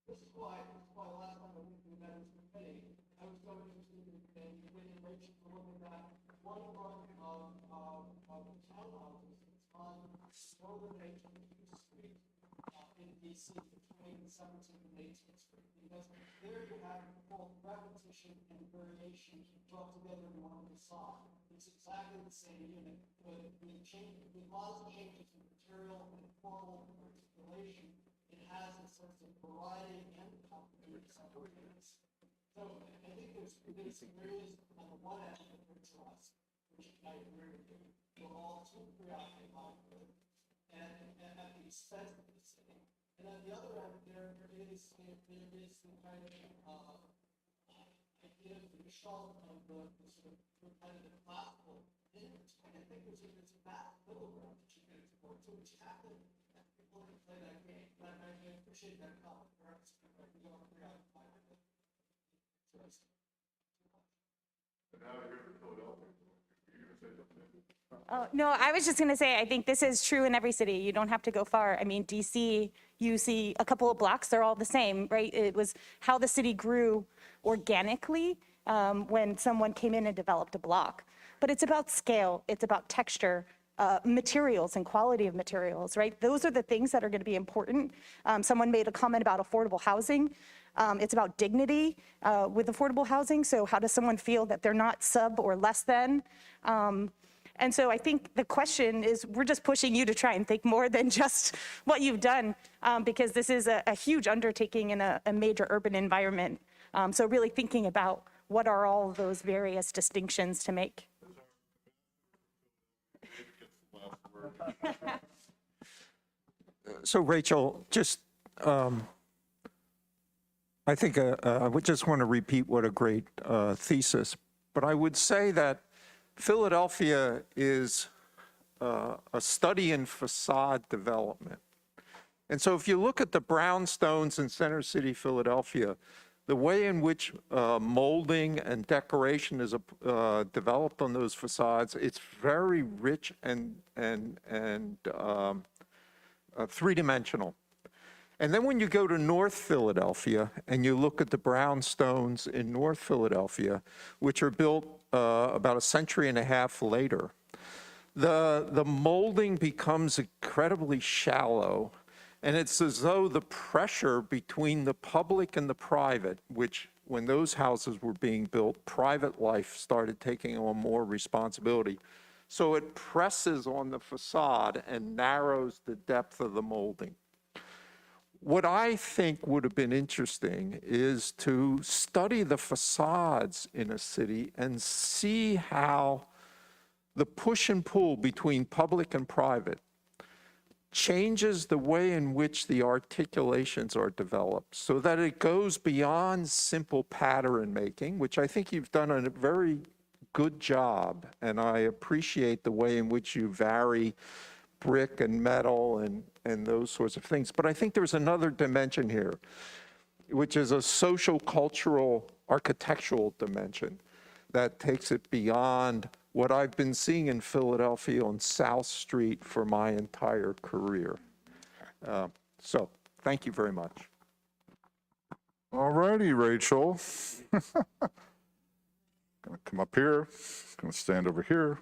This is why last time I went through that committee, I was so interested in getting Rachel to look at that one front of the townhouses that's on Northern 18th Street in DC between 17th and 18th Street. Because there you have both repetition and variation brought together in one facade. It's exactly the same unit, but with lots of changes in material and formal articulation, it has a sense of variety and continuity separations. So I think there's areas on the one end that bring to us, which I agree with you, we're all too preoccupied with, and at the expense of the city. And on the other end, there is the kind of idea of the gestalt of the sort of repetitive classical image. And I think there's a vast middle ground that you can explore too, which happens. People can play that game. But I appreciate that comment. Perhaps we don't preoccupy with it. Oh, no, I was just going to say, I think this is true in every city. You don't have to go far. I mean, DC, you see a couple of blocks, they're all the same, right? It was how the city grew organically when someone came in and developed a block. But it's about scale, it's about texture, materials and quality of materials, right? Those are the things that are going to be important. Someone made a comment about affordable housing. It's about dignity with affordable housing. So how does someone feel that they're not sub or less than? And so I think the question is, we're just pushing you to try and think more than just what you've done, because this is a huge undertaking in a major urban environment. So really thinking about what are all of those various distinctions to make. So Rachel, just, I think I would just want to repeat what a great thesis, but I would say that Philadelphia is a study in facade development. And so if you look at the brownstones in Center City, Philadelphia, the way in which molding and decoration is developed on those facades, it's very rich and three-dimensional. And then when you go to North Philadelphia and you look at the brownstones in North Philadelphia, which are built about a century and a half later, the molding becomes incredibly shallow. And it's as though the pressure between the public and the private, which when those houses were being built, private life started taking on more responsibility. So it presses on the facade and narrows the depth of the molding. What I think would have been interesting is to study the facades in a city and see how the push and pull between public and private changes the way in which the articulations are developed so that it goes beyond simple pattern making, which I think you've done a very good job. And I appreciate the way in which you vary brick and metal and those sorts of things. But I think there's another dimension here, which is a social, cultural, architectural dimension that takes it beyond what I've been seeing in Philadelphia on South Street for my entire career. So thank you very much. All righty, Rachel. Gonna come up here, gonna stand over here.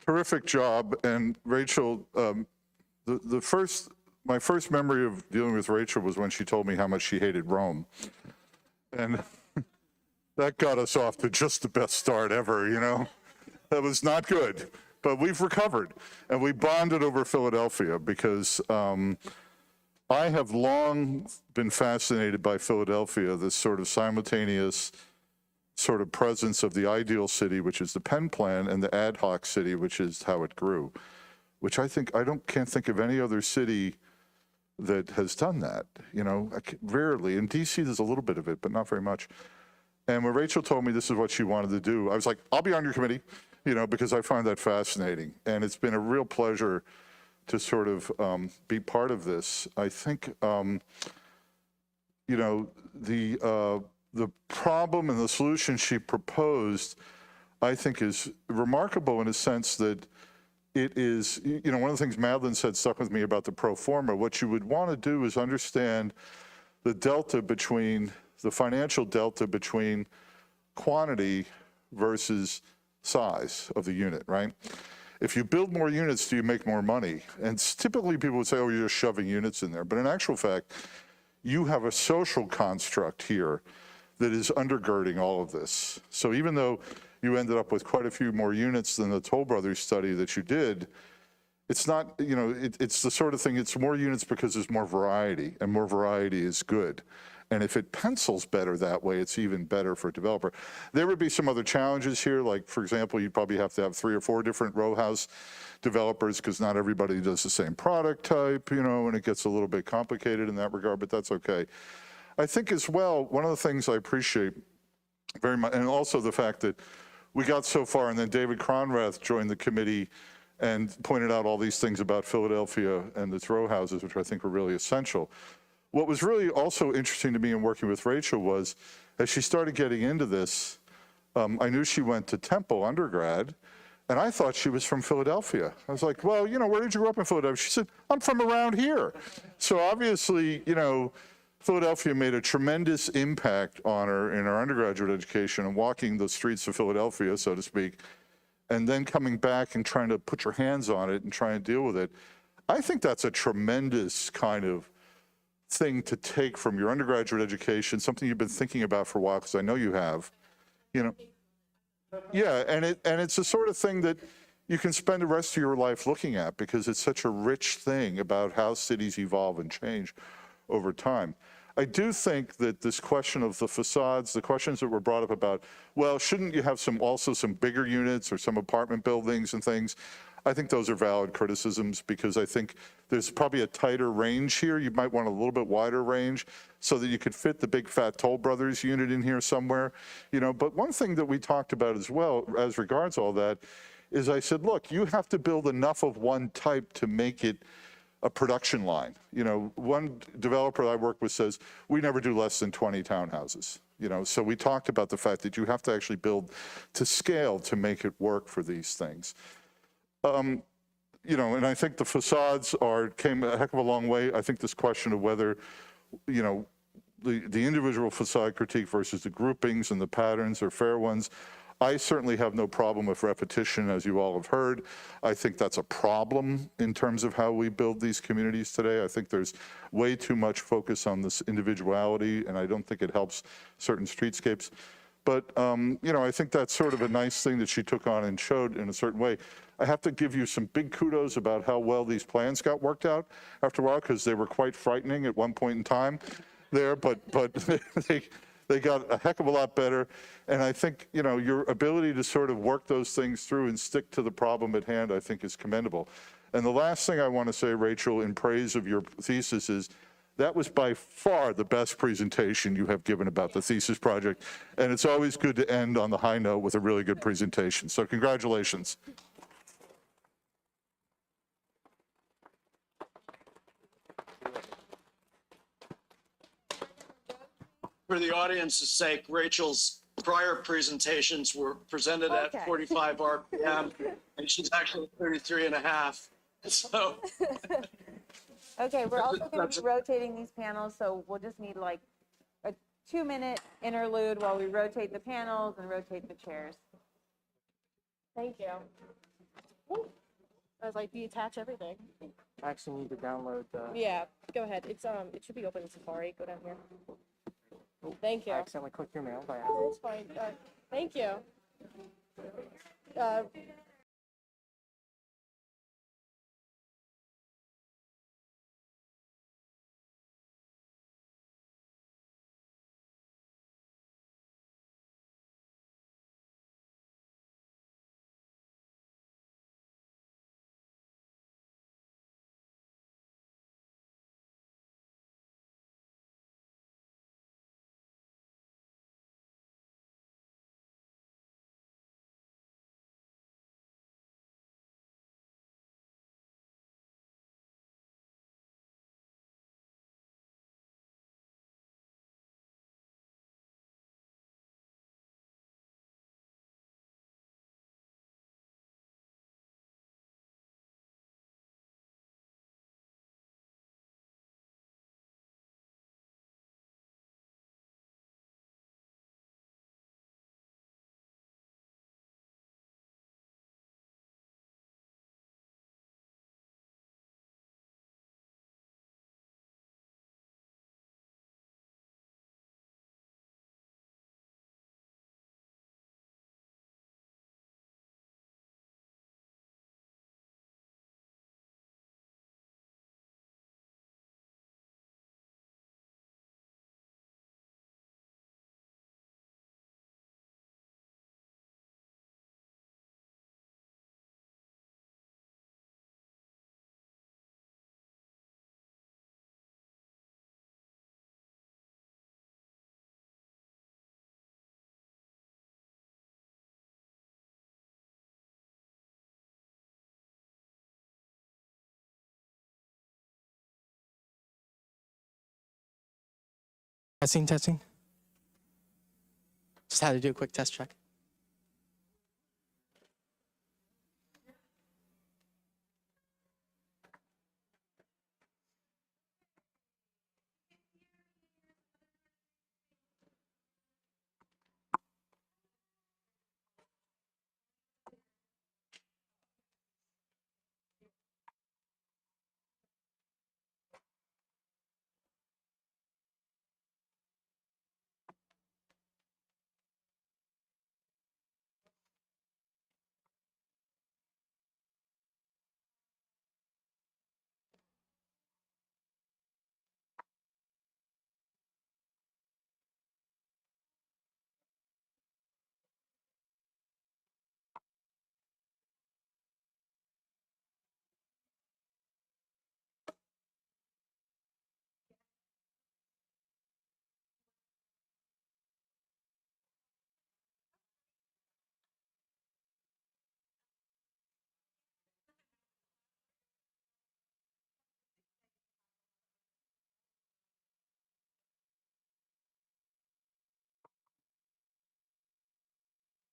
Terrific job. And Rachel, my first memory of dealing with Rachel was when she told me how much she hated Rome. And that got us off to just the best start ever, you know? That was not good, but we've recovered. And we bonded over Philadelphia because I have long been fascinated by Philadelphia, this sort of simultaneous sort of presence of the ideal city, which is the Penn Plan, and the ad hoc city, which is how it grew, which I can't think of any other city that has done that, you know, rarely. In DC, there's a little bit of it, but not very much. And when Rachel told me this is what she wanted to do, I was like, I'll be on your committee, you know, because I find that fascinating. And it's been a real pleasure to sort of be part of this. I think, you know, the problem and the solution she proposed, I think, is remarkable in a sense that it is, you know, one of the things Madeline said stuck with me about the pro forma. What you would want to do is understand the delta between, the financial delta between quantity versus size of the unit, right? If you build more units, do you make more money? And typically people would say, oh, you're just shoving units in there. But in actual fact, you have a social construct here that is undergirding all of this. So even though you ended up with quite a few more units than the Toll Brothers study that you did, it's not, you know, it's the sort of thing, it's more units because there's more variety, and more variety is good. And if it pencils better that way, it's even better for a developer. There would be some other challenges here, like, for example, you'd probably have to have 3 or 4 different row house developers because not everybody does the same product type, you know, and it gets a little bit complicated in that regard, but that's okay. I think as well, one of the things I appreciate very much, and also the fact that we got so far, and then David Cronrath joined the committee and pointed out all these things about Philadelphia and its row houses, which I think were really essential. What was really also interesting to me in working with Rachel was, as she started getting into this, I knew she went to Temple undergrad, and I thought she was from Philadelphia. I was like, well, you know, where did you grow up in Philadelphia? She said, I'm from around here. So obviously, you know, Philadelphia made a tremendous impact on her in her undergraduate education and walking the streets of Philadelphia, so to speak, and then coming back and trying to put your hands on it and try and deal with it. I think that's a tremendous kind of thing to take from your undergraduate education, something you've been thinking about for a while, because I know you have, you know. Yeah, and it's the sort of thing that you can spend the rest of your life looking at, because it's such a rich thing about how cities evolve and change over time. I do think that this question of the facades, the questions that were brought up about, well, shouldn't you have also some bigger units or some apartment buildings and things? I think those are valid criticisms, because I think there's probably a tighter range here. You might want a little bit wider range so that you could fit the big fat Toll Brothers unit in here somewhere, you know. But one thing that we talked about as well as regards all that is I said, look, you have to build enough of one type to make it a production line. You know, one developer I work with says, we never do less than 20 townhouses. You know, so we talked about the fact that you have to actually build to scale to make it work for these things. You know, and I think the facades came a heck of a long way. I think this question of whether, you know, the individual facade critique versus the groupings and the patterns are fair ones. I certainly have no problem with repetition, as you all have heard. I think that's a problem in terms of how we build these communities today. I think there's way too much focus on this individuality, and I don't think it helps certain streetscapes. But, you know, I think that's sort of a nice thing that she took on and showed in a certain way. I have to give you some big kudos about how well these plans got worked out after a while, because they were quite frightening at one point in time there, but they got a heck of a lot better. And I think, you know, your ability to sort of work those things through and stick to the problem at hand, I think, is commendable. And the last thing I want to say, Rachel, in praise of your thesis is, that was by far the best presentation you have given about the thesis project. And it's always good to end on the high note with a really good presentation. So congratulations. For the audience's sake, Rachel's prior presentations were presented at 45 RPM, and she's actually 33 and a half. So Okay, we're also going to be rotating these panels, so we'll just need like a 2-minute interlude while we rotate the panels and rotate the chairs. Thank you. I was like, detach everything. I actually need to download the. Yeah, go ahead. It should be open in Safari. Go down here. Thank you. I accidentally clicked your mail by It's fine. Thank you. Testing. Just had to do a quick test check.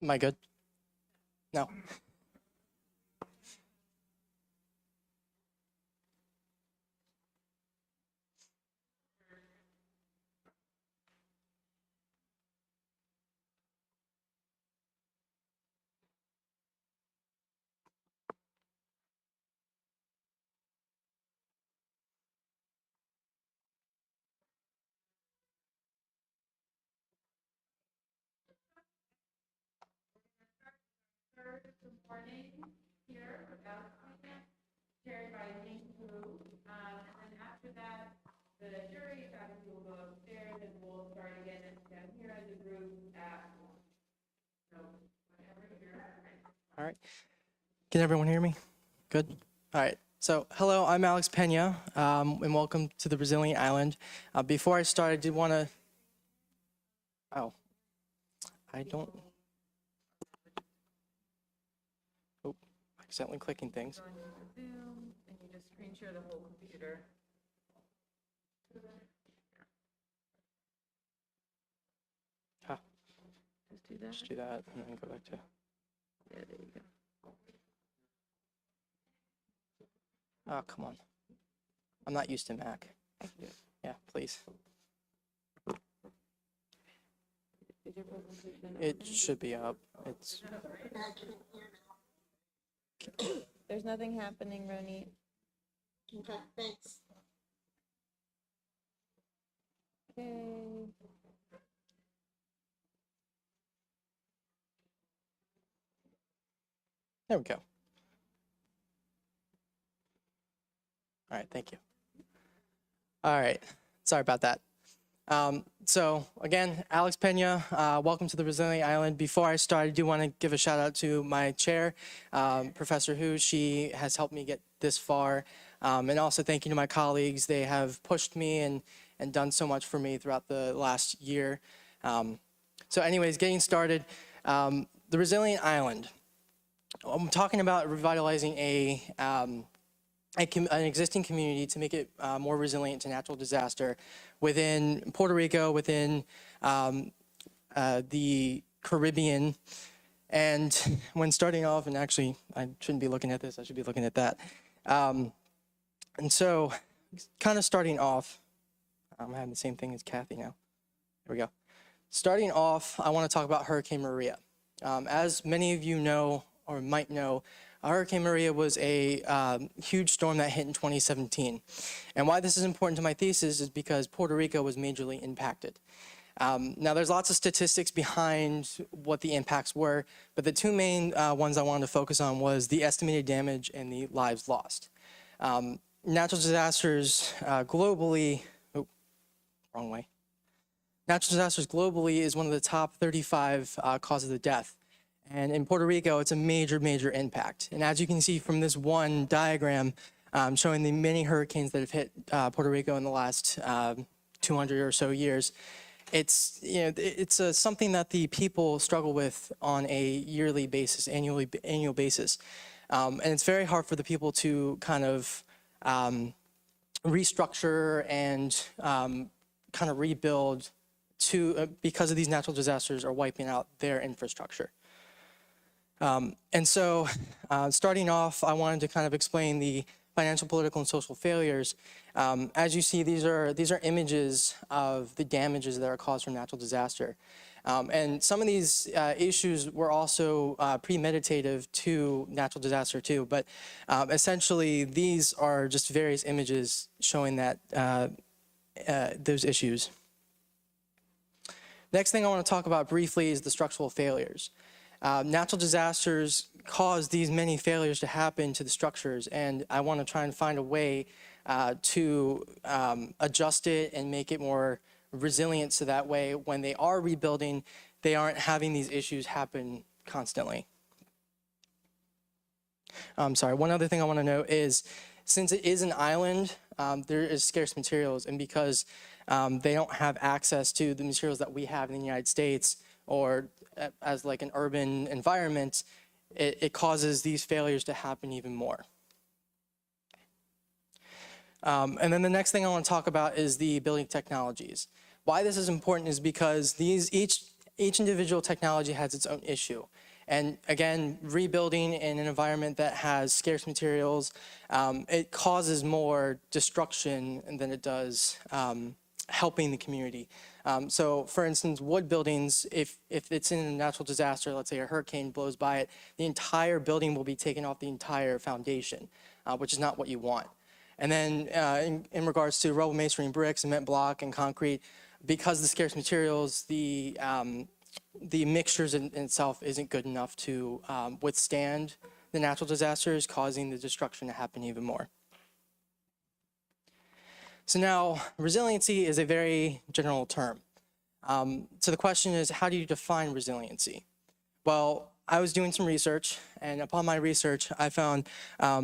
Am I good? No. All right. Can everyone hear me? Good. All right. So, hello, I'm Alex Pena, and welcome to the Resilient Island. Before I start, I did want to. Oh, I don't. Oh, accidentally clicking things. Zoom, and you just screen share the whole computer. Huh. Just do that. Just do that and then go back to. Yeah, there you go. Oh, come on. I'm not used to Mac. Yeah, please. It should be up. It's. There's nothing happening, Ronit. Okay, thanks. Okay. There we go. All right, thank you. All right, sorry about that. So again, Alex Pena, welcome to the Resilient Island. Before I start, I do want to give a shout out to my chair, Professor Hu. She has helped me get this far. And also thank you to my colleagues. They have pushed me and done so much for me throughout the last year. So anyways, getting started, the Resilient Island. I'm talking about revitalizing an existing community to make it more resilient to natural disaster within Puerto Rico, within the Caribbean. And when starting off, and actually I shouldn't be looking at this, I should be looking at that. And so kind of starting off, I'm having the same thing as Kathy now. There we go. Starting off, I want to talk about Hurricane Maria. As many of you know, or might know, Hurricane Maria was a huge storm that hit in 2017. And why this is important to my thesis is because Puerto Rico was majorly impacted. Now, there's lots of statistics behind what the impacts were, but the two main ones I wanted to focus on was the estimated damage and the lives lost. Natural disasters globally, wrong way. Natural disasters globally is one of the top 35 causes of death. And in Puerto Rico, it's a major, major impact. And as you can see from this one diagram showing the many hurricanes that have hit Puerto Rico in the last 200 or so years, it's something that the people struggle with on a yearly basis, annual basis. And it's very hard for the people to kind of restructure and kind of rebuild because of these natural disasters are wiping out their infrastructure. And so starting off, I wanted to kind of explain the financial, political, and social failures. As you see, these are images of the damages that are caused from natural disaster. And some of these issues were also premeditative to natural disaster too, but essentially these are just various images showing that those issues. Next thing I want to talk about briefly is the structural failures. Natural disasters cause these many failures to happen to the structures, and I want to try and find a way to adjust it and make it more resilient so that way when they are rebuilding, they aren't having these issues happen constantly. I'm sorry, one other thing I want to note is since it is an island, there is scarce materials, and because they don't have access to the materials that we have in the United States or as like an urban environment, it causes these failures to happen even more. And then the next thing I want to talk about is the building technologies. Why this is important is because each individual technology has its own issue. And again, rebuilding in an environment that has scarce materials, it causes more destruction than it does helping the community. So for instance, wood buildings, if it's in a natural disaster, let's say a hurricane blows by it, the entire building will be taken off the entire foundation, which is not what you want. And then in regards to rubble masonry and brick, cement block and concrete, because the scarce materials, the mixtures in itself isn't good enough to withstand the natural disasters, causing the destruction to happen even more. So now, resiliency is a very general term. So the question is, how do you define resiliency? Well, I was doing some research, and upon my research, I found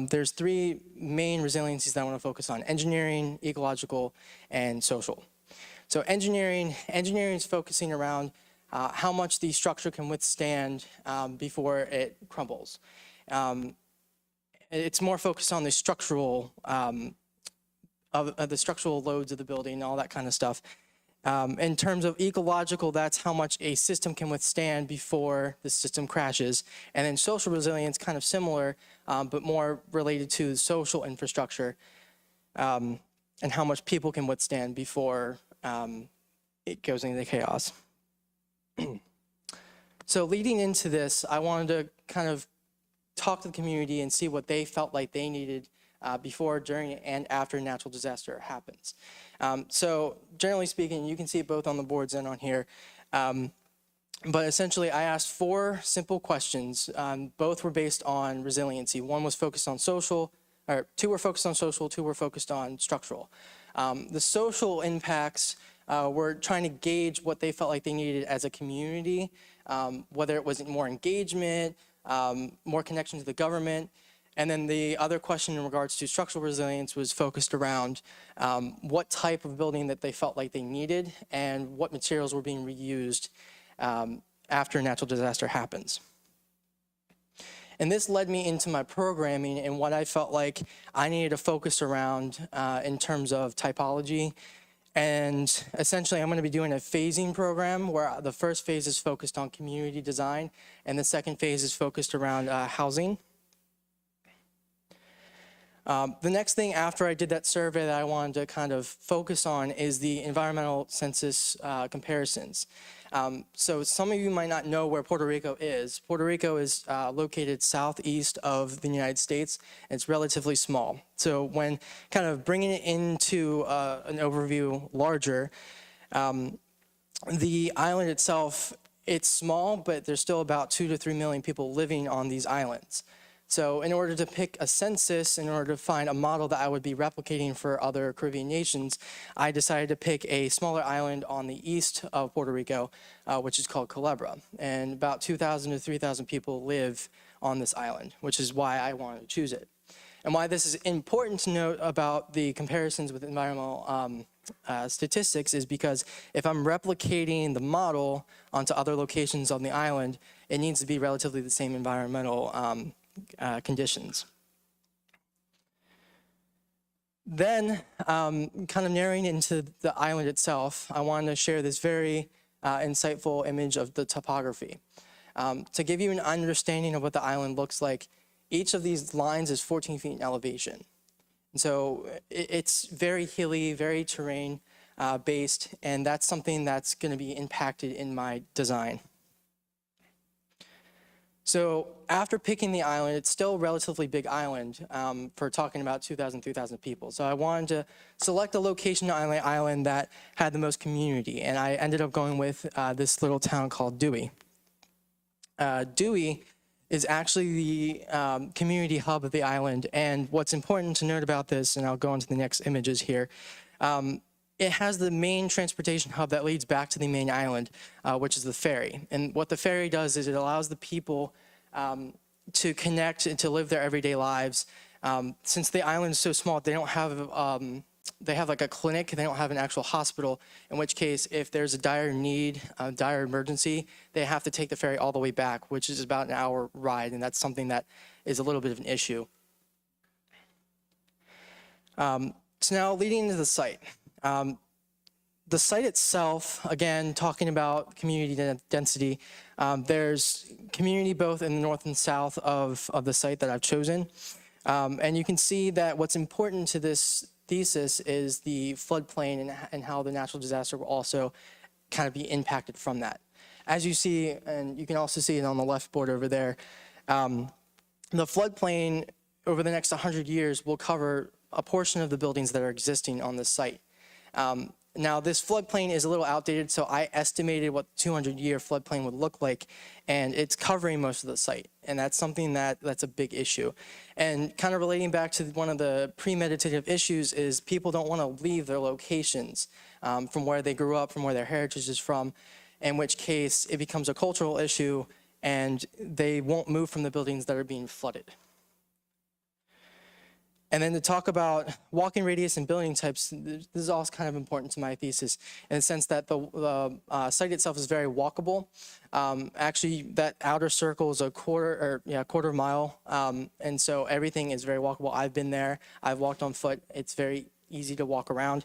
there's three main resiliencies that I want to focus on: engineering, ecological, and social. So engineering is focusing around how much the structure can withstand before it crumbles. It's more focused on the structural of the structural loads of the building, all that kind of stuff. In terms of ecological, that's how much a system can withstand before the system crashes. And then social resilience, kind of similar, but more related to social infrastructure. and how much people can withstand before it goes into chaos. So leading into this, I wanted to kind of talk to the community and see what they felt like they needed before, during, and after a natural disaster happens. So generally speaking, you can see it both on the boards and on here. But essentially, I asked 4 simple questions. Both were based on resiliency. One was focused on social, or 2 were focused on social, 2 were focused on structural. The social impacts were trying to gauge what they felt like they needed as a community, whether it was more engagement, more connection to the government. And then the other question in regards to structural resilience was focused around what type of building that they felt like they needed and what materials were being reused after a natural disaster happens. And this led me into my programming and what I felt like I needed to focus around in terms of typology. And essentially, I'm going to be doing a phasing program where the first phase is focused on community design, and the second phase is focused around housing. The next thing after I did that survey that I wanted to kind of focus on is the environmental census comparisons. So some of you might not know where Puerto Rico is. Puerto Rico is located southeast of the United States. It's relatively small. So when kind of bringing it into an overview larger, the island itself, it's small, but there's still about 2 to 3 million people living on these islands. So in order to pick a census, in order to find a model that I would be replicating for other Caribbean nations, I decided to pick a smaller island on the east of Puerto Rico, which is called Culebra. And about 2,000 to 3,000 people live on this island, which is why I wanted to choose it. And why this is important to note about the comparisons with environmental statistics is because if I'm replicating the model onto other locations on the island, it needs to be relatively the same environmental conditions. Then, kind of narrowing into the island itself, I wanted to share this very insightful image of the topography. To give you an understanding of what the island looks like, each of these lines is 14 feet in elevation. And so it's very hilly, very terrain based, and that's something that's going to be impacted in my design. So after picking the island, it's still a relatively big island for talking about 2,000, 3,000 people. So I wanted to select a location on the island that had the most community, and I ended up going with this little town called Dewey. Dewey is actually the community hub of the island, and what's important to note about this, and I'll go into the next images here, it has the main transportation hub that leads back to the main island, which is the ferry. And what the ferry does is it allows the people to connect and to live their everyday lives. Since the island is so small, they don't have, they have like a clinic, they don't have an actual hospital, in which case if there's a dire need, a dire emergency, they have to take the ferry all the way back, which is about an hour ride, and that's something that is a little bit of an issue. So now leading into the site. The site itself, again, talking about community density, there's community both in the north and south of the site that I've chosen. And you can see that what's important to this thesis is the floodplain and how the natural disaster will also kind of be impacted from that. As you see, and you can also see it on the left board over there, the floodplain over the next 100 years will cover a portion of the buildings that are existing on this site. Now, this floodplain is a little outdated, so I estimated what the 200-year floodplain would look like, and it's covering most of the site, and that's something that's a big issue. And kind of relating back to one of the premeditative issues is people don't want to leave their locations from where they grew up, from where their heritage is from, in which case it becomes a cultural issue, and they won't move from the buildings that are being flooded. And then to talk about walking radius and building types, this is also kind of important to my thesis in the sense that the site itself is very walkable. Actually, that outer circle is a quarter mile, and so everything is very walkable. I've been there. I've walked on foot. It's very easy to walk around.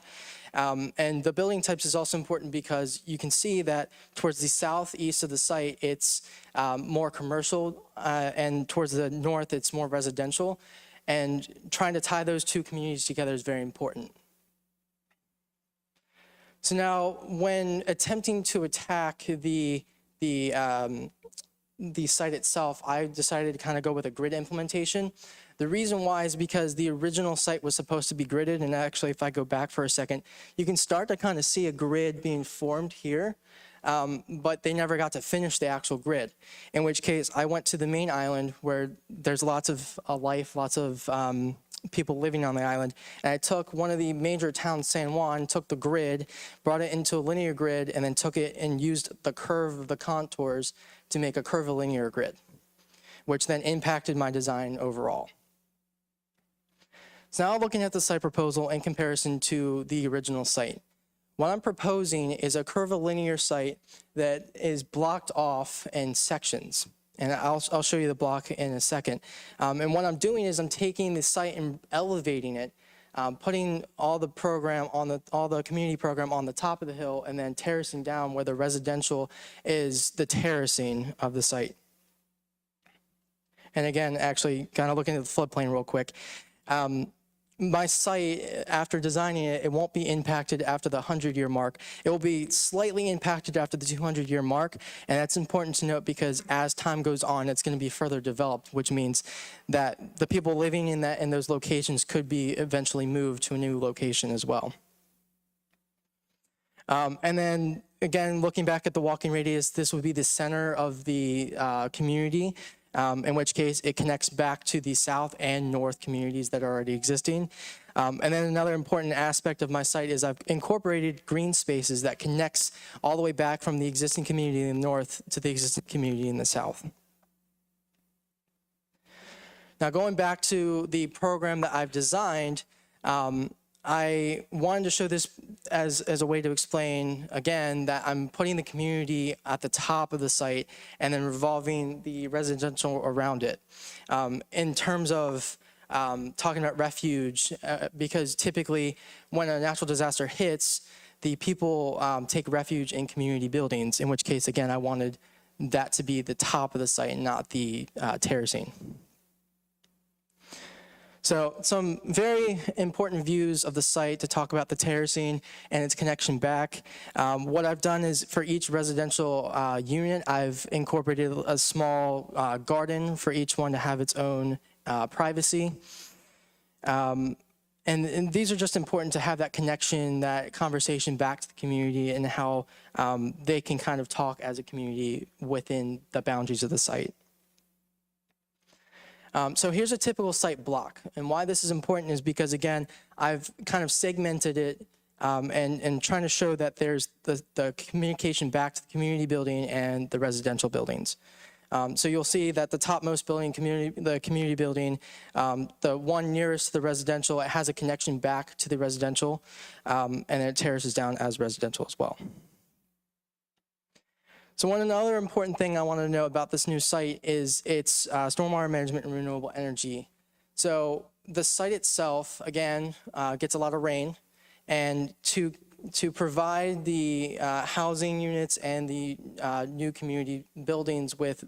And the building types is also important because you can see that towards the southeast of the site, it's more commercial, and towards the north, it's more residential. And trying to tie those two communities together is very important. So now, when attempting to attack the site itself, I decided to kind of go with a grid implementation. The reason why is because the original site was supposed to be gridded, and actually, if I go back for a second, you can start to kind of see a grid being formed here, but they never got to finish the actual grid, in which case I went to the main island where there's lots of life, lots of people living on the island, and I took one of the major towns, San Juan, took the grid, brought it into a linear grid, and then took it and used the curve of the contours to make a curvilinear grid, which then impacted my design overall. So now looking at the site proposal in comparison to the original site. What I'm proposing is a curvilinear site that is blocked off in sections. And I'll show you the block in a second. And what I'm doing is I'm taking the site and elevating it, putting all the community program on the top of the hill, and then terracing down where the residential is the terracing of the site. And again, actually, kind of looking at the floodplain real quick. My site, after designing it, it won't be impacted after the 100-year mark. It will be slightly impacted after the 200-year mark, and that's important to note because as time goes on, it's going to be further developed, which means that the people living in those locations could be eventually moved to a new location as well. And then, again, looking back at the walking radius, this would be the center of the community. In which case it connects back to the south and north communities that are already existing. And then another important aspect of my site is I've incorporated green spaces that connects all the way back from the existing community in the north to the existing community in the south. Now going back to the program that I've designed, I wanted to show this as a way to explain, again, that I'm putting the community at the top of the site and then revolving the residential around it. In terms of talking about refuge, because typically when a natural disaster hits, the people take refuge in community buildings, in which case, again, I wanted that to be the top of the site and not the terracing. So some very important views of the site to talk about the terracing and its connection back. What I've done is for each residential unit, I've incorporated a small garden for each one to have its own privacy. And these are just important to have that connection, that conversation back to the community and how they can kind of talk as a community within the boundaries of the site. So here's a typical site block. And why this is important is because, again, I've kind of segmented it and trying to show that there's the communication back to the community building and the residential buildings. So you'll see that the topmost building, the community building, the one nearest to the residential, it has a connection back to the residential, and then it terraces down as residential as well. So another important thing I want to know about this new site is its stormwater management and renewable energy. So the site itself, again, gets a lot of rain, and to provide the housing units and the new community buildings with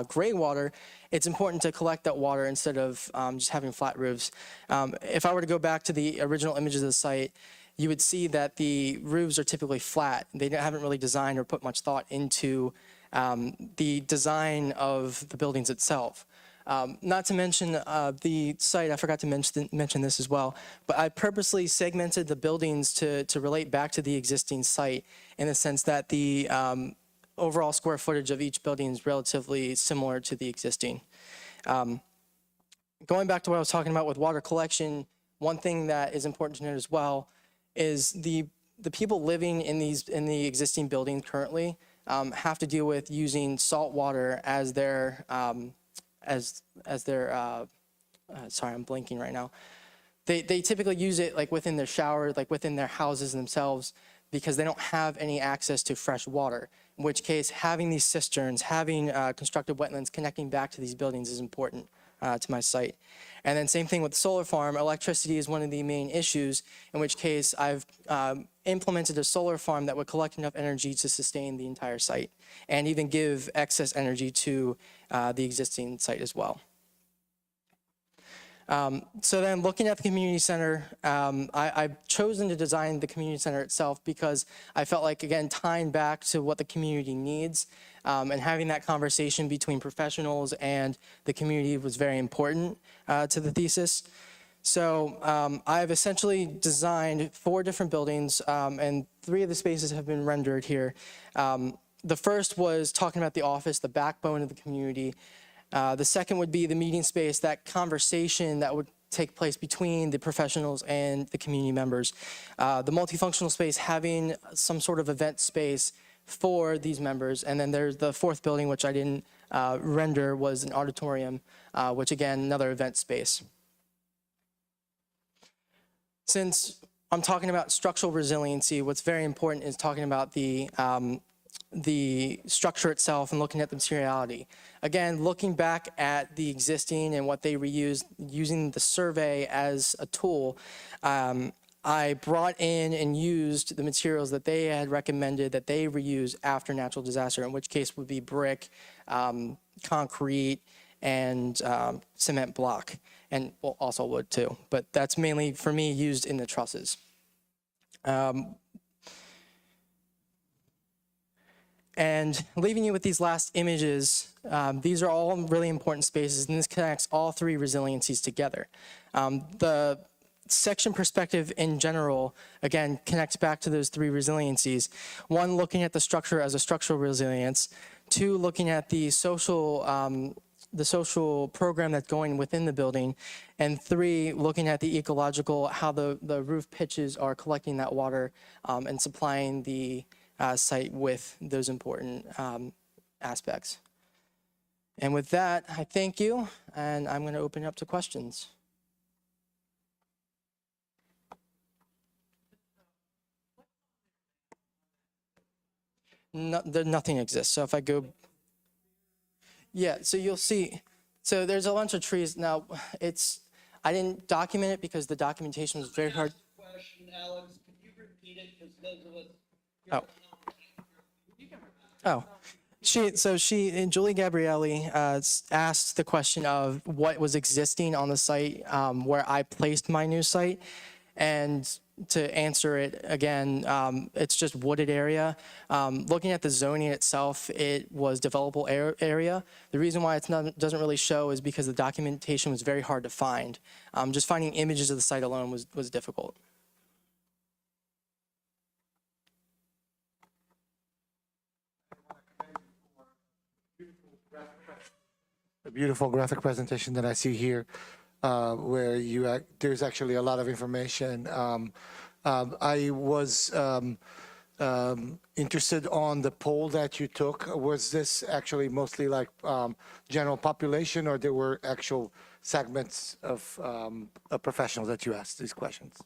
gray water, it's important to collect that water instead of just having flat roofs. If I were to go back to the original images of the site, you would see that the roofs are typically flat. They haven't really designed or put much thought into the design of the buildings itself. Not to mention the site, I forgot to mention this as well, but I purposely segmented the buildings to relate back to the existing site in the sense that the overall square footage of each building is relatively similar to the existing. Going back to what I was talking about with water collection, one thing that is important to note as well is the people living in the existing buildings currently have to deal with using salt water as their sorry, I'm blanking right now. They typically use it like within their shower, like within their houses themselves, because they don't have any access to fresh water. In which case, having these cisterns, having constructed wetlands connecting back to these buildings is important to my site. And then same thing with the solar farm. Electricity is one of the main issues, in which case I've implemented a solar farm that would collect enough energy to sustain the entire site and even give excess energy to the existing site as well. So then looking at the community center, I've chosen to design the community center itself because I felt like, again, tying back to what the community needs and having that conversation between professionals and the community was very important to the thesis. So I've essentially designed 4 different buildings, and 3 of the spaces have been rendered here. The first was talking about the office, the backbone of the community. The second would be the meeting space, that conversation that would take place between the professionals and the community members. The multifunctional space having some sort of event space for these members. And then there's the 4th building, which I didn't render, was an auditorium, which again, another event space. Since I'm talking about structural resiliency, what's very important is talking about the structure itself and looking at the materiality. Again, looking back at the existing and what they reused, using the survey as a tool, I brought in and used the materials that they had recommended that they reuse after natural disaster, in which case would be brick, concrete, and cement block, and well, also wood too. But that's mainly, for me, used in the trusses. And leaving you with these last images, these are all really important spaces, and this connects all 3 resiliencies together. The section perspective in general, again, connects back to those 3 resiliencies. 1, looking at the structure as a structural resilience. 2, looking at the social program that's going within the building. And 3, looking at the ecological, how the roof pitches are collecting that water and supplying the site with those important aspects. And with that, I thank you, and I'm going to open it up to questions. Nothing exists. So if I go, yeah, so you'll see. So there's a bunch of trees. Now, I didn't document it because the documentation was very hard. Question, Alex, could you repeat it? Because those of us. Oh, Julie Gabrielli asked the question of what was existing on the site where I placed my new site. And to answer it again, it's just wooded area. Looking at the zoning itself, it was developable area. The reason why it doesn't really show is because the documentation was very hard to find. Just finding images of the site alone was difficult. A beautiful graphic presentation that I see here, where there's actually a lot of information. I was interested on the poll that you took. Was this actually mostly like general population, or there were actual segments of professionals that you asked these questions?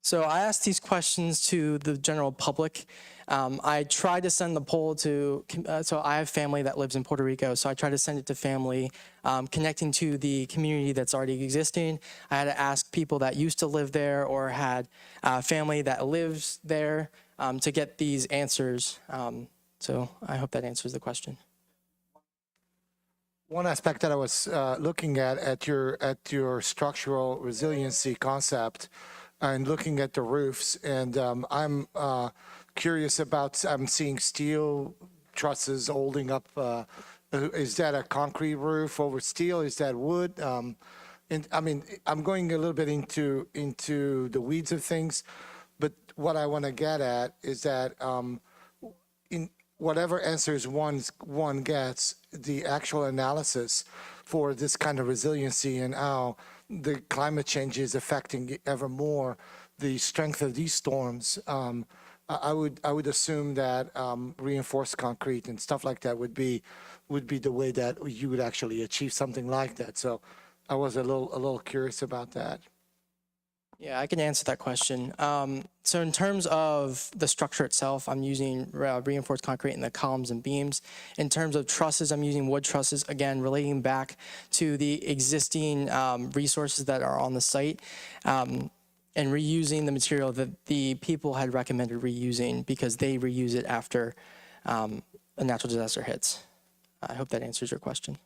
So I asked these questions to the general public. I tried to send the poll to, so I have family that lives in Puerto Rico, so I tried to send it to family, connecting to the community that's already existing. I had to ask people that used to live there or had family that lives there to get these answers. So I hope that answers the question. One aspect that I was looking at your structural resiliency concept and looking at the roofs, and I'm curious about, I'm seeing steel trusses holding up. Is that a concrete roof over steel? Is that wood? And I mean, I'm going a little bit into the weeds of things, but what I want to get at is that in whatever answers one gets, the actual analysis for this kind of resiliency and how the climate change is affecting ever more the strength of these storms. I would assume that reinforced concrete and stuff like that would be the way that you would actually achieve something like that. So I was a little curious about that. Yeah, I can answer that question. So in terms of the structure itself, I'm using reinforced concrete in the columns and beams. In terms of trusses, I'm using wood trusses, again, relating back to the existing resources that are on the site, and reusing the material that the people had recommended reusing because they reuse it after a natural disaster hits. I hope that answers your question.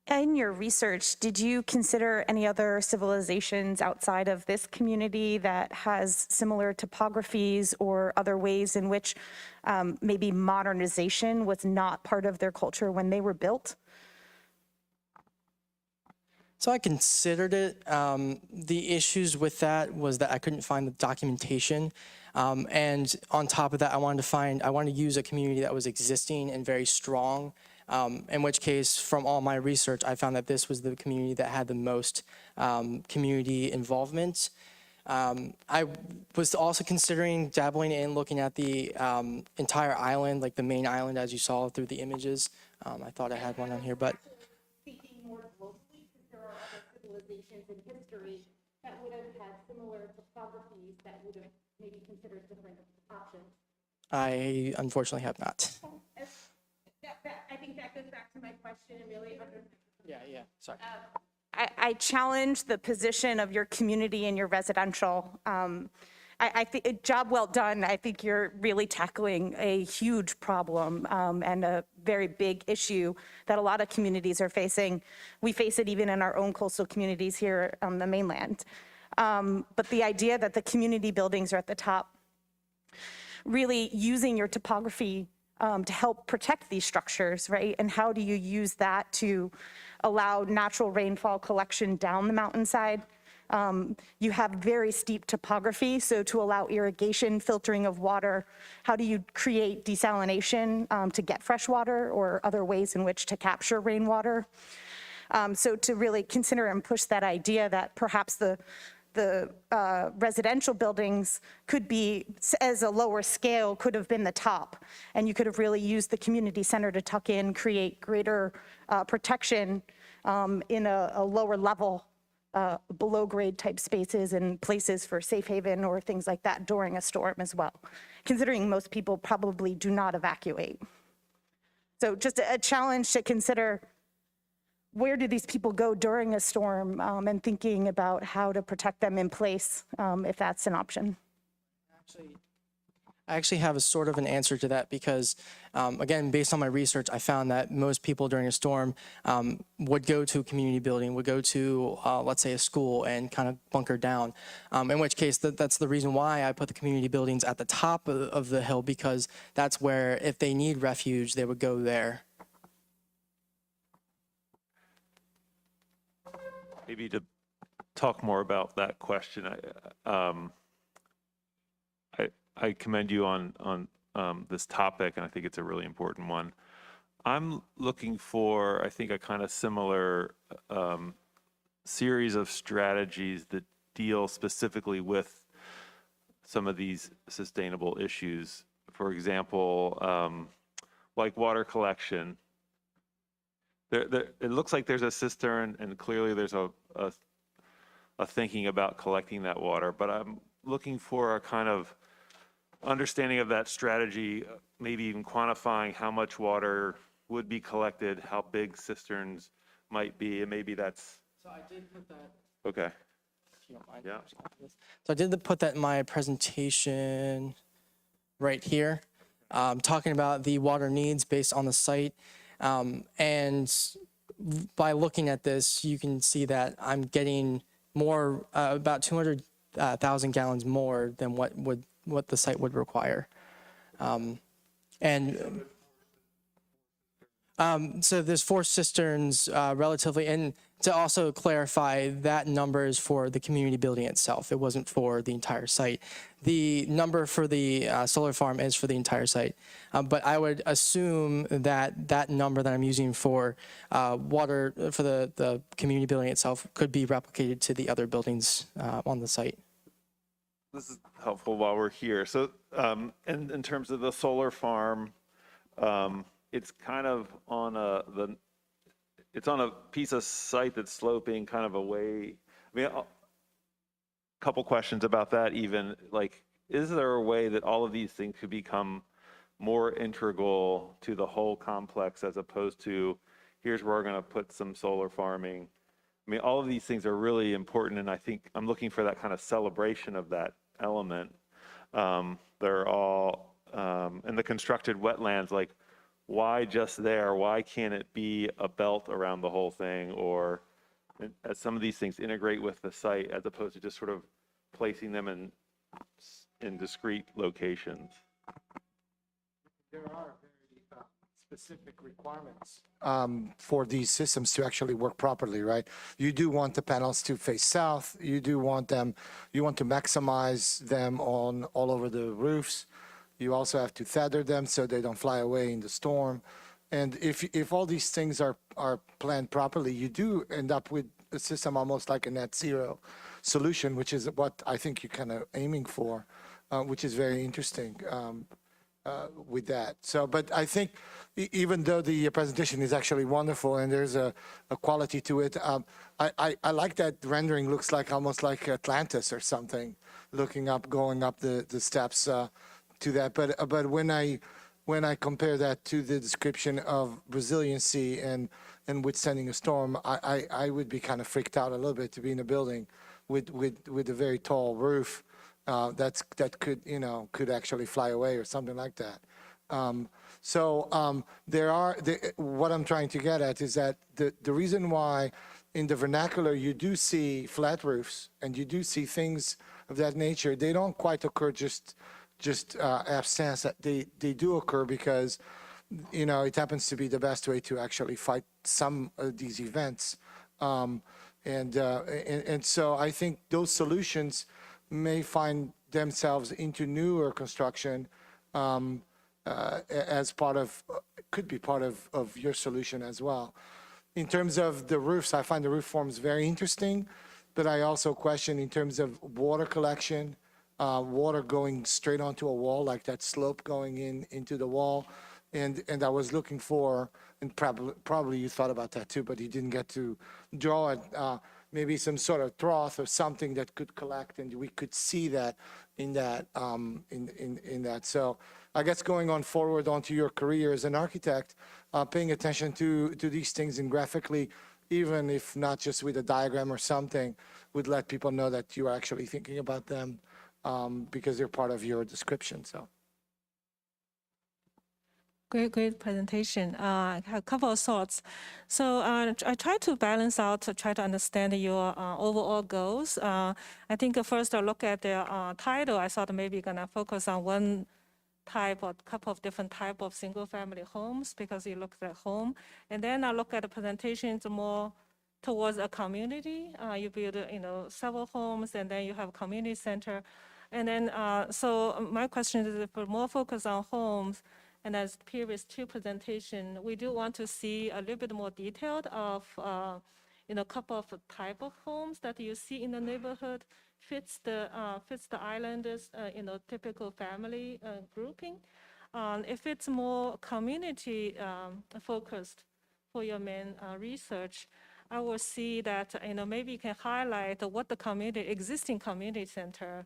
In your research, did you consider any other civilizations outside of this community that has similar topographies or other ways in which maybe modernization was not part of their culture when they were built? So I considered it. The issues with that was that I couldn't find the documentation. And on top of that, I wanted to use a community that was existing and very strong. In which case, from all my research, I found that this was the community that had the most community involvement. I was also considering dabbling in looking at the entire island, like the main island as you saw through the images. I thought I had one on here, but Thinking more globally, because there are other civilizations in history that would have had similar topographies that would have maybe considered different options. I unfortunately have not. I think that goes back to my question and really. Yeah, sorry. I challenge the position of your community and your residential. I think job well done. I think you're really tackling a huge problem and a very big issue that a lot of communities are facing. We face it even in our own coastal communities here on the mainland. But the idea that the community buildings are at the top, really using your topography to help protect these structures, right? And how do you use that to allow natural rainfall collection down the mountainside? You have very steep topography, so to allow irrigation, filtering of water, how do you create desalination to get fresh water or other ways in which to capture rainwater? So to really consider and push that idea that perhaps the residential buildings could be, as a lower scale, could have been the top. And you could have really used the community center to tuck in, create greater protection in a lower level, below grade type spaces and places for safe haven or things like that during a storm as well, considering most people probably do not evacuate. So just a challenge to consider, where do these people go during a storm, and thinking about how to protect them in place, if that's an option. I actually have a sort of an answer to that because, again, based on my research, I found that most people during a storm would go to a community building, would go to, let's say, a school and kind of bunker down, in which case that's the reason why I put the community buildings at the top of the hill, because that's where, if they need refuge, they would go there. Maybe to talk more about that question, I commend you on this topic, and I think it's a really important one. I'm looking for, I think, a kind of similar series of strategies that deal specifically with some of these sustainable issues. For example, like water collection. It looks like there's a cistern, and clearly there's a thinking about collecting that water, but I'm looking for a kind of understanding of that strategy, maybe even quantifying how much water would be collected, how big cisterns might be, and maybe that's... So I did put that... Okay. If you don't mind. Yeah. So I did put that in my presentation right here, talking about the water needs based on the site. And by looking at this, you can see that I'm getting more, about 200,000 gallons more than what the site would require. So there's 4 cisterns relatively, and to also clarify, that number is for the community building itself. It wasn't for the entire site. The number for the solar farm is for the entire site, but I would assume that that number that I'm using for water for the community building itself could be replicated to the other buildings on the site. This is helpful while we're here. So in terms of the solar farm, it's kind of on it's on a piece of site that's sloping kind of away. I mean, a couple questions about that even. Like, is there a way that all of these things could become more integral to the whole complex as opposed to, here's where we're going to put some solar farming? I mean, all of these things are really important, and I think I'm looking for that kind of celebration of that element. They're all, in the constructed wetlands, like, why just there? Why can't it be a belt around the whole thing? Or as some of these things integrate with the site as opposed to just sort of placing them in discrete locations? There are very specific requirements for these systems to actually work properly, right? You do want the panels to face south. You do want them, you want to maximize them on all over the roofs. You also have to feather them so they don't fly away in the storm. And if all these things are planned properly, you do end up with a system almost like a net zero solution, which is what I think you're kind of aiming for, which is very interesting with that. So, but I think even though the presentation is actually wonderful and there's a quality to it, I like that rendering. Looks like almost like Atlantis or something, looking up, going up the steps to that. But when I compare that to the description of resiliency and withstanding a storm, I would be kind of freaked out a little bit to be in a building with a very tall roof that could actually fly away or something like that. What I'm trying to get at is that the reason why in the vernacular you do see flat roofs and you do see things of that nature, they don't quite occur just absence. They do occur because it happens to be the best way to actually fight some of these events. And so I think those solutions may find themselves into newer construction as could be part of your solution as well. In terms of the roofs, I find the roof forms very interesting, but I also question in terms of water collection, water going straight onto a wall, like that slope going into the wall. And I was looking for, and probably you thought about that too, but you didn't get to draw it, maybe some sort of trough or something that could collect, and we could see that in that. So I guess going on forward onto your career as an architect, paying attention to these things and graphically, even if not just with a diagram or something, would let people know that you are actually thinking about them because they're part of your description. So. Great presentation. I have a couple of thoughts. So I try to balance out to try to understand your overall goals. I think first I look at the title. I thought maybe gonna focus on one type or couple of different type of single-family homes because you look at home, and then I look at the presentations more towards a community. You build several homes, and then you have a community center, and then so my question is if we're more focused on homes. And as previous two presentation, we do want to see a little bit more detailed of, a couple of type of homes that you see in the neighborhood fits the islanders, typical family grouping. If it's more community focused for your main research, I will see that maybe you can highlight what the existing community center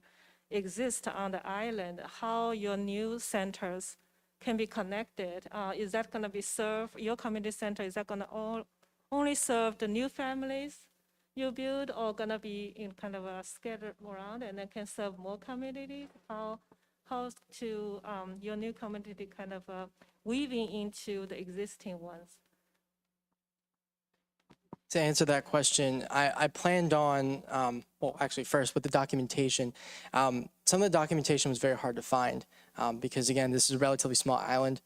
exists on the island, how your new centers can be connected. Is that going to be served, your community center, is that going to only serve the new families you build or going to be in kind of a scattered around and then can serve more communities? How to your new community kind of weaving into the existing ones? To answer that question, I planned on, well, actually first with the documentation. Some of the documentation was very hard to find because again, this is a relatively small island.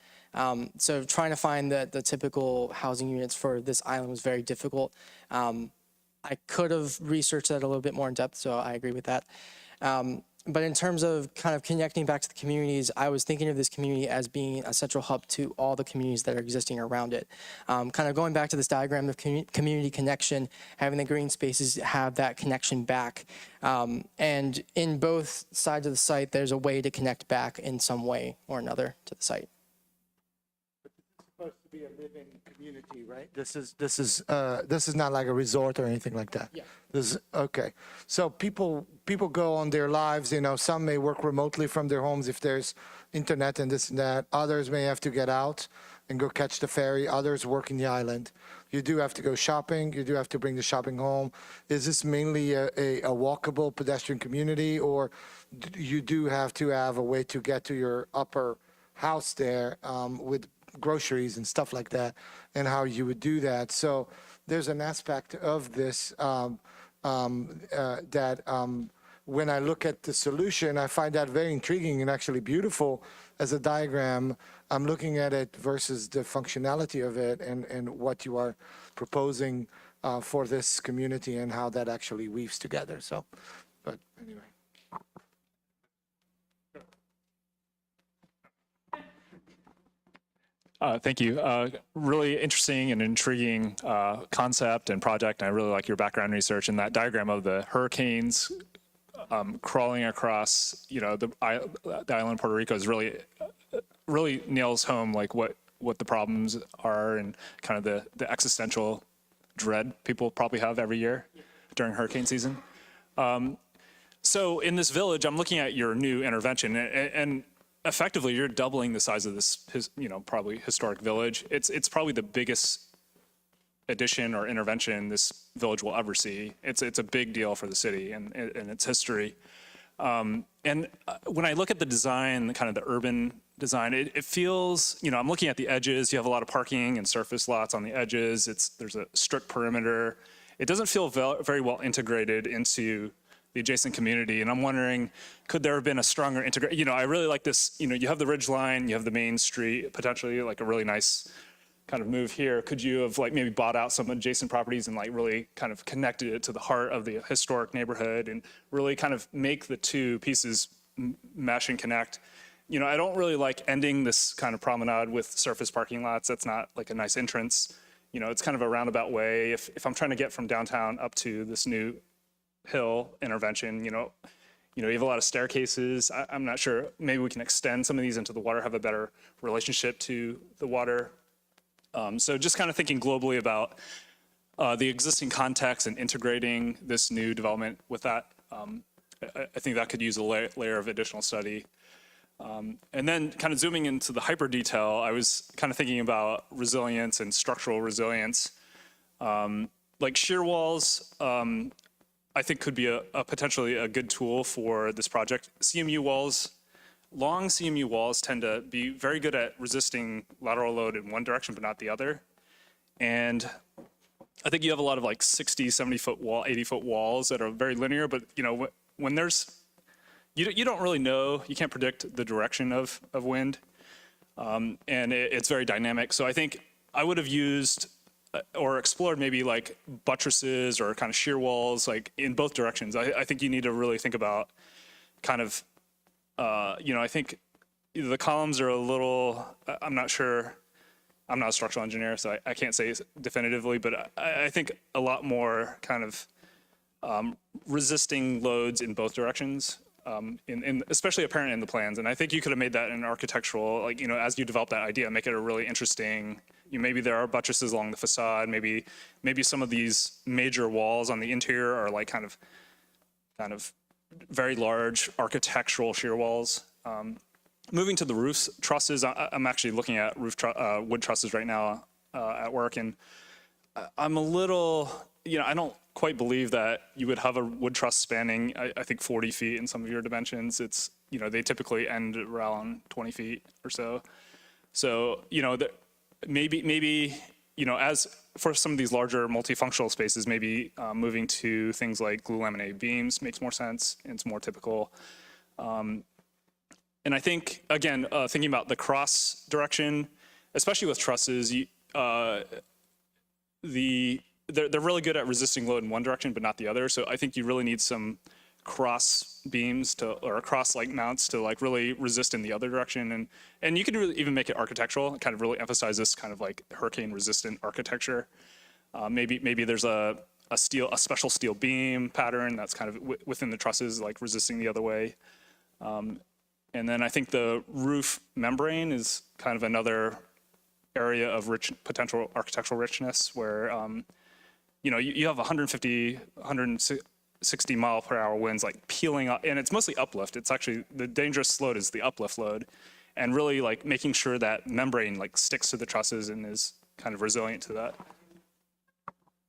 So trying to find the typical housing units for this island was very difficult. I could have researched that a little bit more in depth, so I agree with that. But in terms of kind of connecting back to the communities, I was thinking of this community as being a central hub to all the communities that are existing around it. Kind of going back to this diagram of community connection, having the green spaces have that connection back. And in both sides of the site, there's a way to connect back in some way or another to the site. Supposed to be a living community, right? This is not like a resort or anything like that. Yeah. This is okay. So people go on their lives. Some may work remotely from their homes if there's internet and this and that. Others may have to get out and go catch the ferry. Others work in the island. You do have to go shopping. You do have to bring the shopping home. Is this mainly a walkable pedestrian community, or you do have to have a way to get to your upper house there with groceries and stuff like that, and how you would do that. So there's an aspect of this that when I look at the solution, I find that very intriguing and actually beautiful as a diagram. I'm looking at it versus the functionality of it and what you are proposing for this community and how that actually weaves together. So, but anyway. Thank you. Really interesting and intriguing concept and project. And I really like your background research and that diagram of the hurricanes crawling across, the island of Puerto Rico is really nails home like what the problems are and kind of the existential dread people probably have every year during hurricane season. So in this village, I'm looking at your new intervention and effectively, you're doubling the size of this, probably historic village. It's probably the biggest addition or intervention this village will ever see. It's a big deal for the city and its history. And when I look at the design, kind of the urban design, it feels, I'm looking at the edges. You have a lot of parking and surface lots on the edges. There's a strict perimeter. It doesn't feel very well integrated into the adjacent community. And I'm wondering, could there have been a stronger integration? I really like this, you have the ridge line, you have the main street, potentially like a really nice kind of move here. Could you have maybe bought out some adjacent properties and really kind of connected it to the heart of the historic neighborhood and really kind of make the two pieces mesh and connect? I don't really like ending this kind of promenade with surface parking lots. That's not like a nice entrance. It's kind of a roundabout way. If I'm trying to get from downtown up to this new hill intervention, you have a lot of staircases. I'm not sure, maybe we can extend some of these into the water, have a better relationship to the water. So just kind of thinking globally about the existing context and integrating this new development with that. I think that could use a layer of additional study. And then kind of zooming into the hyper detail, I was kind of thinking about resilience and structural resilience. Like shear walls, I think could be a potentially a good tool for this project. CMU walls, long CMU walls tend to be very good at resisting lateral load in one direction, but not the other. And I think you have a lot of 60, 70 foot wall, 80 foot walls that are very linear, but when there's, you don't really know, you can't predict the direction of wind. And it's very dynamic. So I think I would have used or explored maybe buttresses or kind of shear walls in both directions. I think you need to really think about kind of, I think the columns are a little, I'm not sure, I'm not a structural engineer, so I can't say definitively, but I think a lot more kind of resisting loads in both directions, especially apparent in the plans. And I think you could have made that in architectural, as you develop that idea, make it a really interesting, maybe there are buttresses along the facade, maybe some of these major walls on the interior are kind of very large architectural shear walls. Moving to the roofs, trusses, I'm actually looking at wood trusses right now at work, and I'm a little, I don't quite believe that you would have a wood truss spanning, I think 40 feet in some of your dimensions. It's, they typically end around 20 feet or so. So, maybe, as for some of these larger multifunctional spaces, maybe moving to things like glue laminated beams makes more sense. It's more typical. And I think, again, thinking about the cross direction, especially with trusses, they're really good at resisting load in one direction, but not the other. So I think you really need some cross beams or cross mounts to really resist in the other direction. And you could really even make it architectural, kind of really emphasize this kind of hurricane resistant architecture. Maybe there's a special steel beam pattern that's kind of within the trusses, resisting the other way. And then I think the roof membrane is kind of another area of potential architectural richness where, you have 150, 160 mile per hour winds peeling up, and it's mostly uplift. It's actually, the dangerous load is the uplift load, and really making sure that membrane sticks to the trusses and is kind of resilient to that.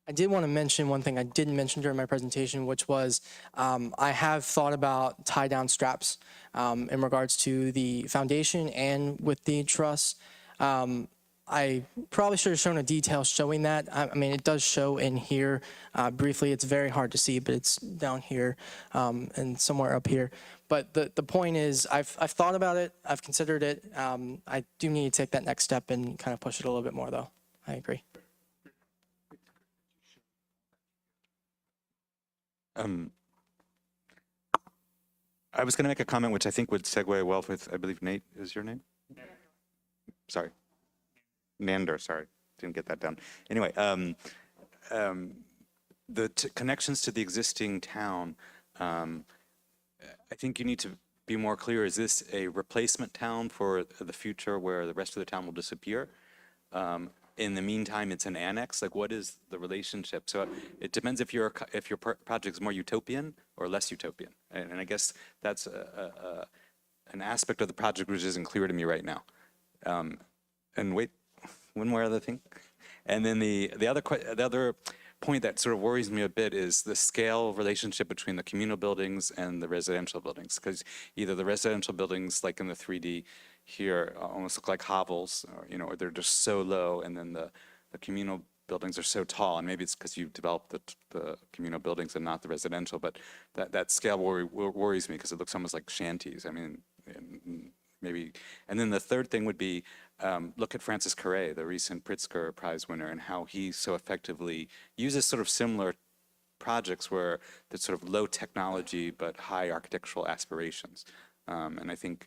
I did want to mention one thing I didn't mention during my presentation, which was I have thought about tie-down straps in regards to the foundation and with the truss. I probably should have shown a detail showing that. I mean, it does show in here briefly. It's very hard to see, but it's down here and somewhere up here. But the point is, I've thought about it. I've considered it. I do need to take that next step and kind of push it a little bit more, though. I agree. I was going to make a comment which I think would segue well with, I believe Nate is your name? Sorry. Nander, sorry. Didn't get that down. Anyway, the connections to the existing town, I think you need to be more clear. Is this a replacement town for the future where the rest of the town will disappear? In the meantime, it's an annex. Like, what is the relationship? So it depends if your project is more utopian or less utopian. And I guess that's an aspect of the project which isn't clear to me right now. And wait, one more other thing. And then the other point that sort of worries me a bit is the scale relationship between the communal buildings and the residential buildings. Because either the residential buildings, like in the 3D here, almost look like hovels, or they're just so low, and then the communal buildings are so tall. And maybe it's because you've developed the communal buildings and not the residential, but that scale worries me because it looks almost like shanties. I mean, maybe. And then the third thing would be, look at Francis Carré, the recent Pritzker Prize winner, and how he so effectively uses sort of similar projects where there's sort of low technology but high architectural aspirations. And I think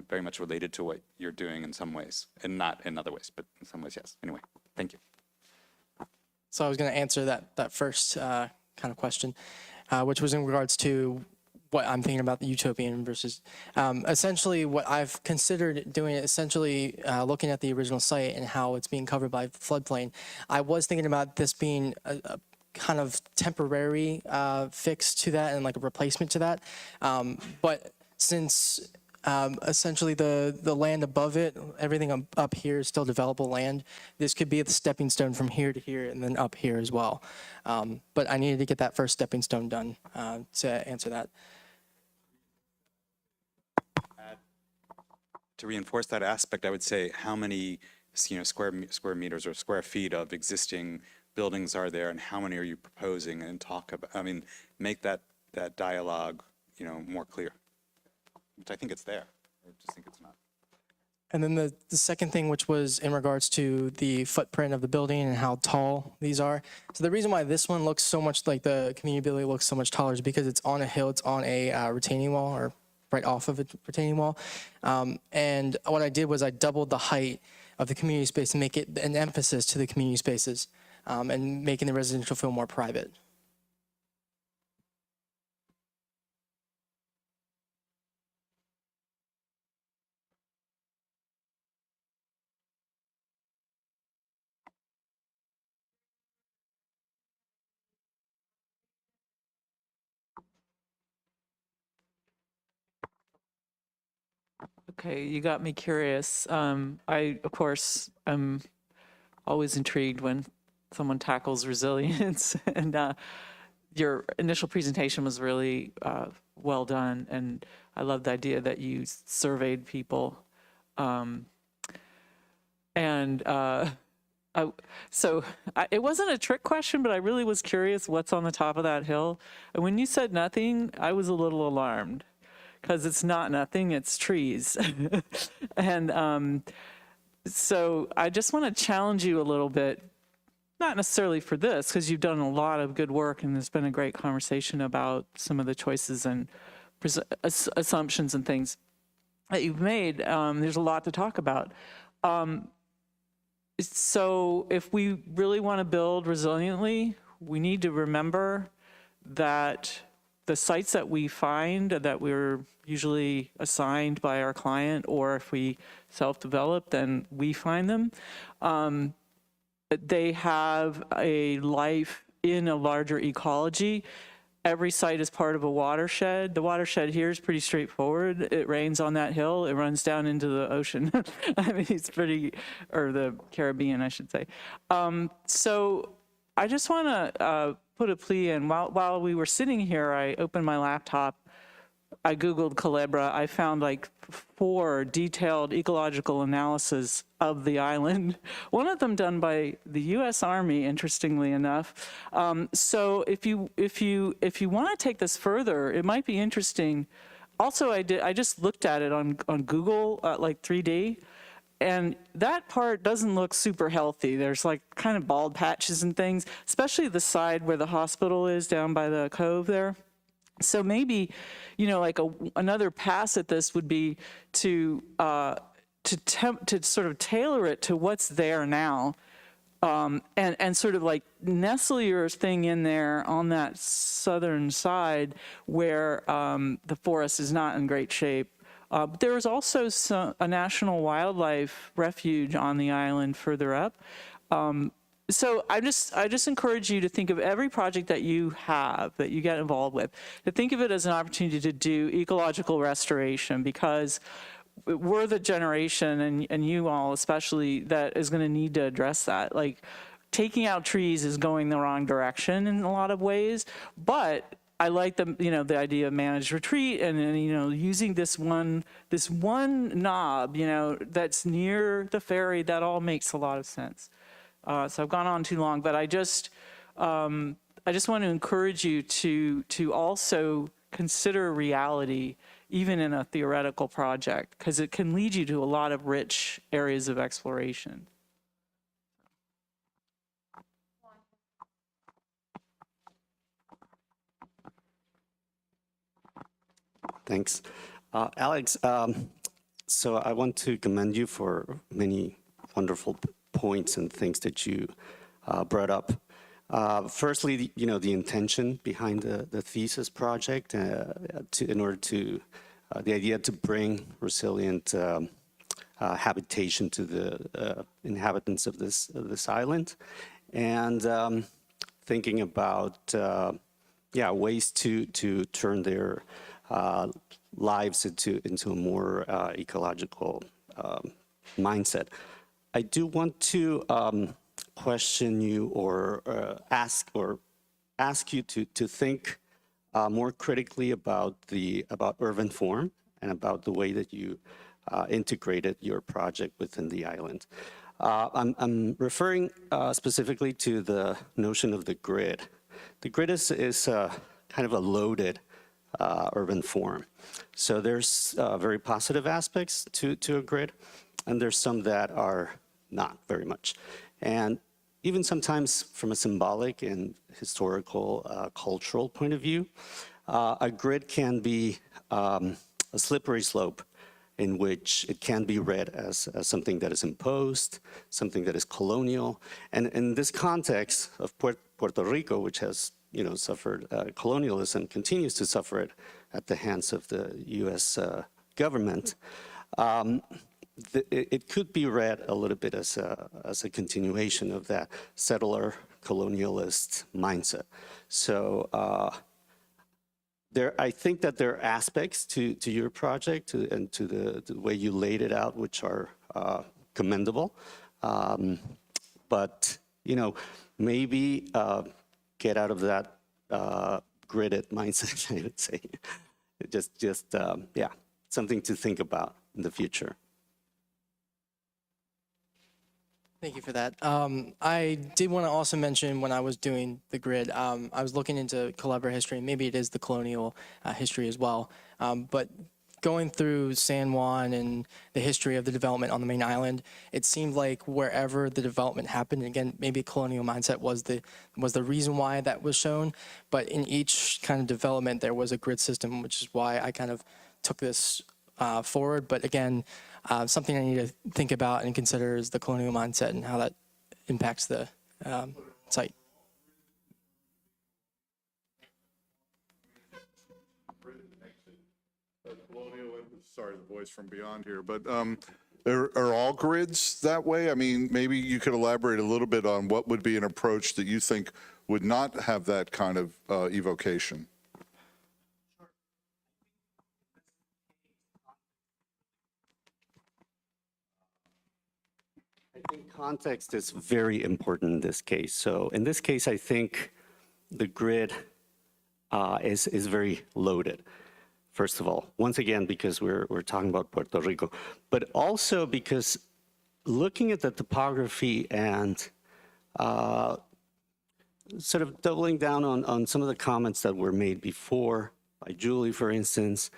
very much related to what you're doing in some ways, and not in other ways, but in some ways, yes. Anyway, thank you. So I was going to answer that first kind of question, which was in regards to what I'm thinking about the utopian versus, essentially what I've considered doing, essentially looking at the original site and how it's being covered by floodplain. I was thinking about this being a kind of temporary fix to that and like a replacement to that. But since essentially the land above it, everything up here is still developable land, this could be the stepping stone from here to here and then up here as well. But I needed to get that first stepping stone done to answer that. To reinforce that aspect, I would say how many square meters or square feet of existing buildings are there, and how many are you proposing, and talk about, I mean, make that dialogue more clear, which I think it's there. I just think it's not. And then the second thing, which was in regards to the footprint of the building and how tall these are. So the reason why this one looks so much like the community building looks so much taller is because it's on a hill, it's on a retaining wall, or right off of a retaining wall. And what I did was I doubled the height of the community space to make it an emphasis to the community spaces and making the residential feel more private. Okay, you got me curious. I, of course, am always intrigued when someone tackles resilience, and your initial presentation was really well done, and I love the idea that you surveyed people. It wasn't a trick question, but I really was curious what's on the top of that hill. And when you said nothing, I was a little alarmed, because it's not nothing, it's trees. And so I just want to challenge you a little bit, not necessarily for this, because you've done a lot of good work and there's been a great conversation about some of the choices and assumptions and things that you've made. There's a lot to talk about. So if we really want to build resiliently, we need to remember that the sites that we find that we're usually assigned by our client, or if we self-develop, then we find them, they have a life in a larger ecology. Every site is part of a watershed. The watershed here is pretty straightforward. It rains on that hill, it runs down into the ocean. I mean, it's pretty, or the Caribbean, I should say. So I just want to put a plea in. While we were sitting here, I opened my laptop I Googled Culebra, I found like 4 detailed ecological analyses of the island. One of them done by the U.S. Army, interestingly enough. So if you want to take this further, it might be interesting. Also, I just looked at it on Google, like 3D. And that part doesn't look super healthy. There's like kind of bald patches and things, especially the side where the hospital is down by the cove there. So maybe, you know, like another pass at this would be to sort of tailor it to what's there now, and sort of like nestle your thing in there on that southern side where the forest is not in great shape. There is also a national wildlife refuge on the island further up. So I just encourage you to think of every project that you have, that you get involved with, to think of it as an opportunity to do ecological restoration, because we're the generation, and you all especially, that is going to need to address that. Like, taking out trees is going the wrong direction in a lot of ways, but I like the idea of managed retreat and using this one knob, that's near the ferry. That all makes a lot of sense. So I've gone on too long, but I just want to encourage you to also consider reality, even in a theoretical project, because it can lead you to a lot of rich areas of exploration. Thanks. Alex, so I want to commend you for many wonderful points and things that you brought up. Firstly, the intention behind the thesis project, in order to, the idea to bring resilient habitation to the inhabitants of this island, and thinking about ways to turn their lives into a more ecological mindset. I do want to question you or ask you to think more critically about urban form and about the way that you integrated your project within the island. I'm referring specifically to the notion of the grid. The grid is kind of a loaded urban form. So there's very positive aspects to a grid, and there's some that are not very much. And even sometimes from a symbolic and historical, cultural point of view, a grid can be a slippery slope in which it can be read as something that is imposed, something that is colonial. And in this context of Puerto Rico, which has suffered colonialism, continues to suffer it at the hands of the U.S. government, it could be read a little bit as a continuation of that settler colonialist mindset. So I think that there are aspects to your project and to the way you laid it out, which are commendable. But maybe get out of that gridded mindset, I would say. Just something to think about in the future. Thank you for that. I did want to also mention, when I was doing the grid, I was looking into Culebra history. Maybe it is the colonial history as well. But going through San Juan and the history of the development on the main island, it seemed like wherever the development happened, again, maybe colonial mindset was the reason why that was shown. But in each kind of development, there was a grid system, which is why I kind of took this forward. But again, something I need to think about and consider is the colonial mindset and how that impacts the site. Sorry, the voice from beyond here, but are all grids that way? I mean, maybe you could elaborate a little bit on what would be an approach that you think would not have that kind of evocation. I think context is very important in this case. So in this case, I think the grid is very loaded. first of all. Once again, because we're talking about Puerto Rico, but also because looking at the topography and sort of doubling down on some of the comments that were made before by Julie, for instance,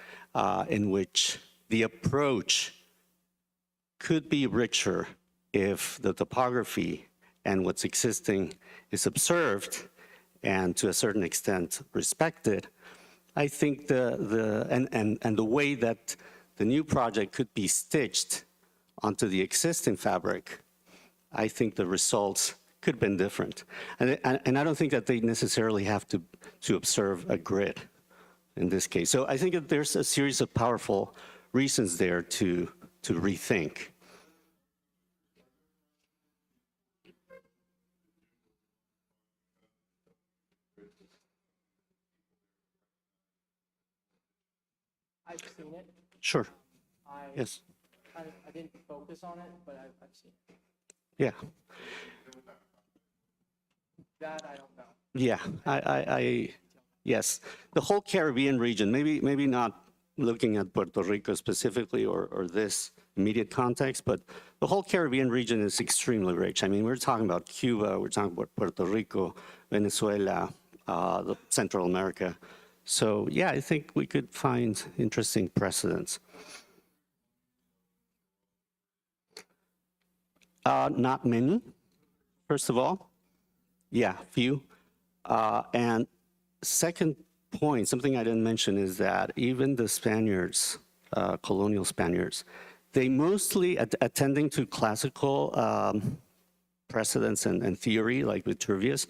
in which the approach could be richer if the topography and what's existing is observed and to a certain extent respected. I think the way that the new project could be stitched onto the existing fabric, I think the results could have been different. And I don't think that they necessarily have to observe a grid in this case. So I think that there's a series of powerful reasons there to rethink. I've seen it. Sure. Yes. I didn't focus on it, but I've seen it. Yeah. That I don't know. Yeah. Yes. The whole Caribbean region, maybe not looking at Puerto Rico specifically or this immediate context, but the whole Caribbean region is extremely rich. I mean, we're talking about Cuba, we're talking about Puerto Rico, Venezuela, Central America. So yeah, I think we could find interesting precedents. Not many, first of all. Yeah, few. And second point, something I didn't mention is that even the Spaniards, colonial Spaniards, they mostly, attending to classical precedents and theory, like Vitruvius,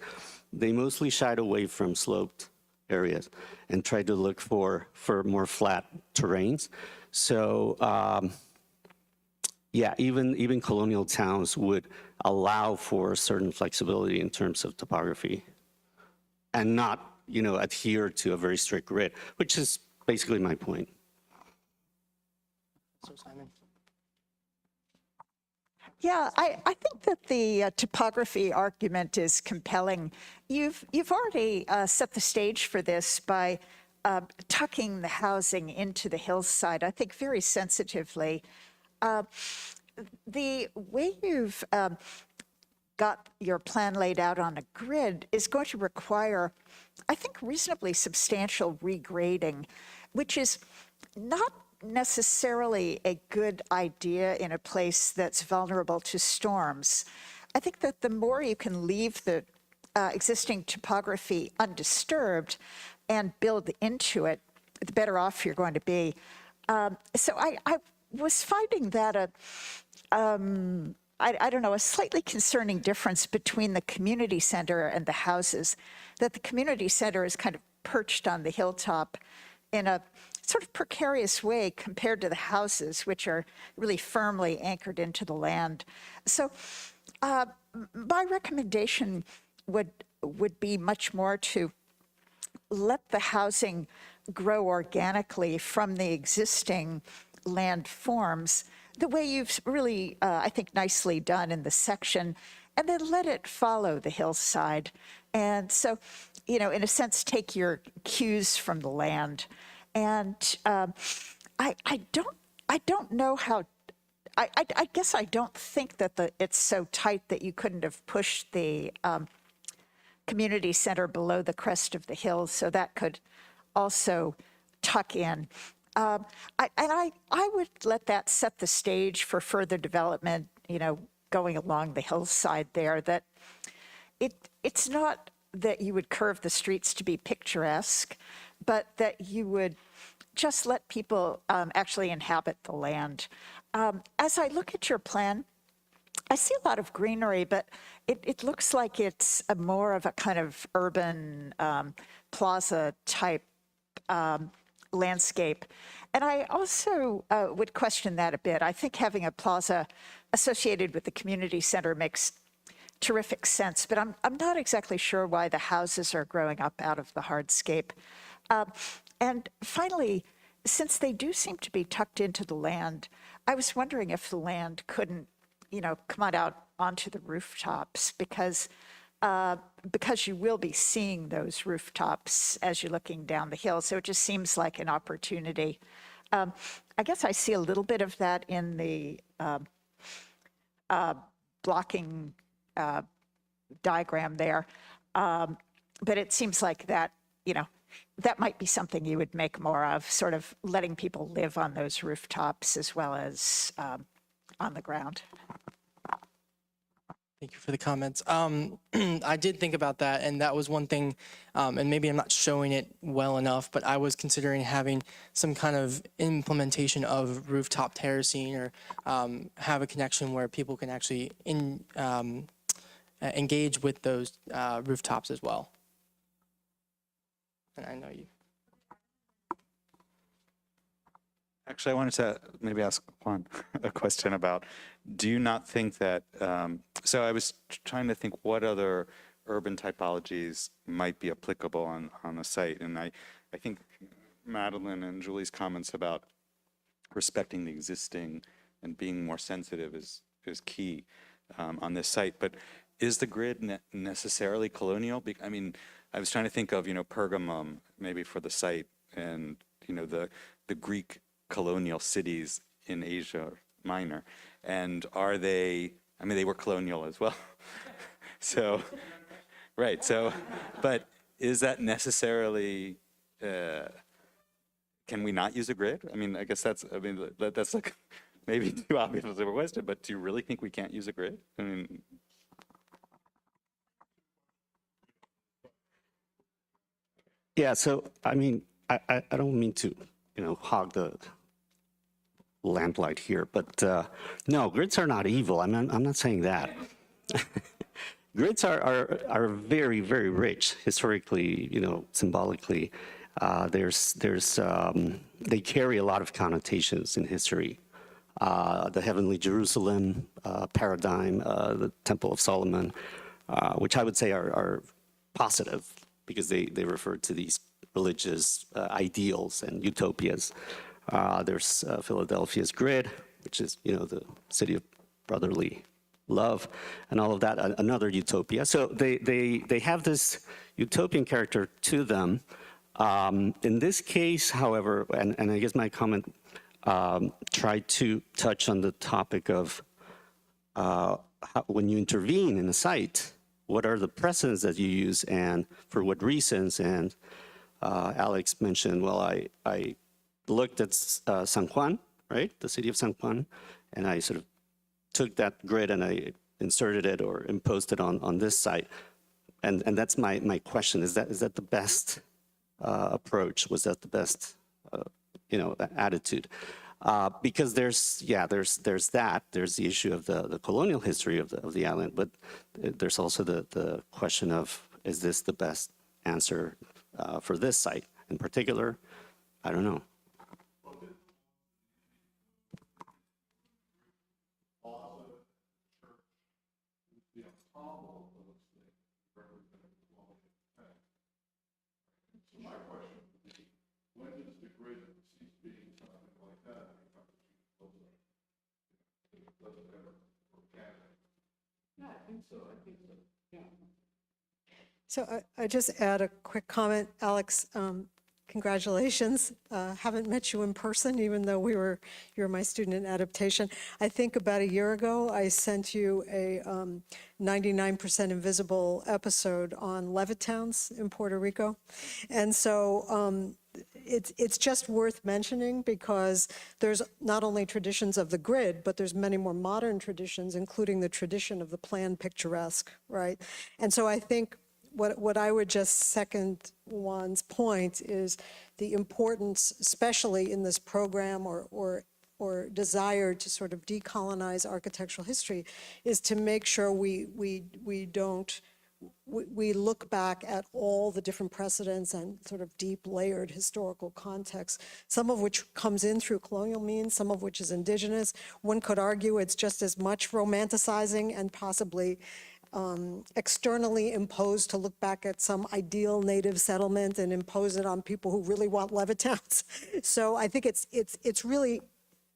they mostly shied away from sloped areas and tried to look for more flat terrains. So yeah, even colonial towns would allow for certain flexibility in terms of topography and not, adhere to a very strict grid, which is basically my point. So Simon. Yeah, I think that the topography argument is compelling. You've already set the stage for this by tucking the housing into the hillside, I think very sensitively. The way you've got your plan laid out on a grid is going to require, I think, reasonably substantial regrading, which is not necessarily a good idea in a place that's vulnerable to storms. I think that the more you can leave the existing topography undisturbed and build into it, the better off you're going to be. So I was finding that I don't know, a slightly concerning difference between the community center and the houses, that the community center is kind of perched on the hilltop in a sort of precarious way compared to the houses, which are really firmly anchored into the land. So my recommendation would be much more to let the housing grow organically from the existing land forms, the way you've really, I think, nicely done in the section, and then let it follow the hillside. And so, in a sense, take your cues from the land. And I don't know how, I guess I don't think that it's so tight that you couldn't have pushed the community center below the crest of the hill, so that could also tuck in. I would let that set the stage for further development, going along the hillside there, that it's not that you would curve the streets to be picturesque, but that you would just let people actually inhabit the land. As I look at your plan, I see a lot of greenery, but it looks like it's more of a kind of urban plaza type landscape. And I also would question that a bit. I think having a plaza associated with the community center makes terrific sense, but I'm not exactly sure why the houses are growing up out of the hardscape. And finally, since they do seem to be tucked into the land, I was wondering if the land couldn't, come out onto the rooftops, because because you will be seeing those rooftops as you're looking down the hill. So it just seems like an opportunity. I guess I see a little bit of that in the blocking diagram there. But it seems like that, that might be something you would make more of, sort of letting people live on those rooftops as well as on the ground. Thank you for the comments. I did think about that, and that was one thing, and maybe I'm not showing it well enough, but I was considering having some kind of implementation of rooftop terracing or have a connection where people can actually engage with those rooftops as well. And I know you. Actually, I wanted to maybe ask Juan a question about, do you not think that, so I was trying to think what other urban typologies might be applicable on the site. And I think Madeline and Julie's comments about respecting the existing and being more sensitive is key on this site. But is the grid necessarily colonial? I mean, I was trying to think of, Pergamum maybe for the site and, the Greek colonial cities in Asia Minor. And are they, I mean, they were colonial as well. So, right. So, but is that necessarily, can we not use a grid? I mean, I guess that's like maybe too obvious of a question, but do you really think we can't use a grid? I mean, Yeah, so I mean, I don't mean to, hog the lamplight here, but no, grids are not evil. I'm not saying that. Grids are very, very rich historically, symbolically. They carry a lot of connotations in history. The heavenly Jerusalem paradigm, the Temple of Solomon, which I would say are positive, because they refer to these religious ideals and utopias. There's Philadelphia's grid, which is, the city of brotherly love and all of that, another utopia. So they have this utopian character to them. In this case, however, and I guess my comment tried to touch on the topic of when you intervene in a site, what are the precedents that you use and for what reasons? And Alex mentioned, well, I looked at San Juan, right? The city of San Juan, and I sort of took that grid and I inserted it or imposed it on this site. And that's my question. Is that the best approach? Was that the best, attitude? Because there's that. There's the issue of the colonial history of the island, but there's also the question of, is this the best answer for this site in particular? I don't know. So I just add a quick comment, Alex. Congratulations. Haven't met you in person, even though you're my student in adaptation. I think about a year ago, I sent you a 99% Invisible episode on Levittowns in Puerto Rico. And so it's just worth mentioning because there's not only traditions of the grid, but there's many more modern traditions, including the tradition of the planned picturesque, right? And so I think what I would just second Juan's point is the importance, especially in this program or desire to sort of decolonize architectural history, is to make sure we look back at all the different precedents and sort of deep layered historical context, some of which comes in through colonial means, some of which is indigenous. One could argue it's just as much romanticizing and possibly externally imposed to look back at some ideal native settlement and impose it on people who really want Levittowns. So I think it's really,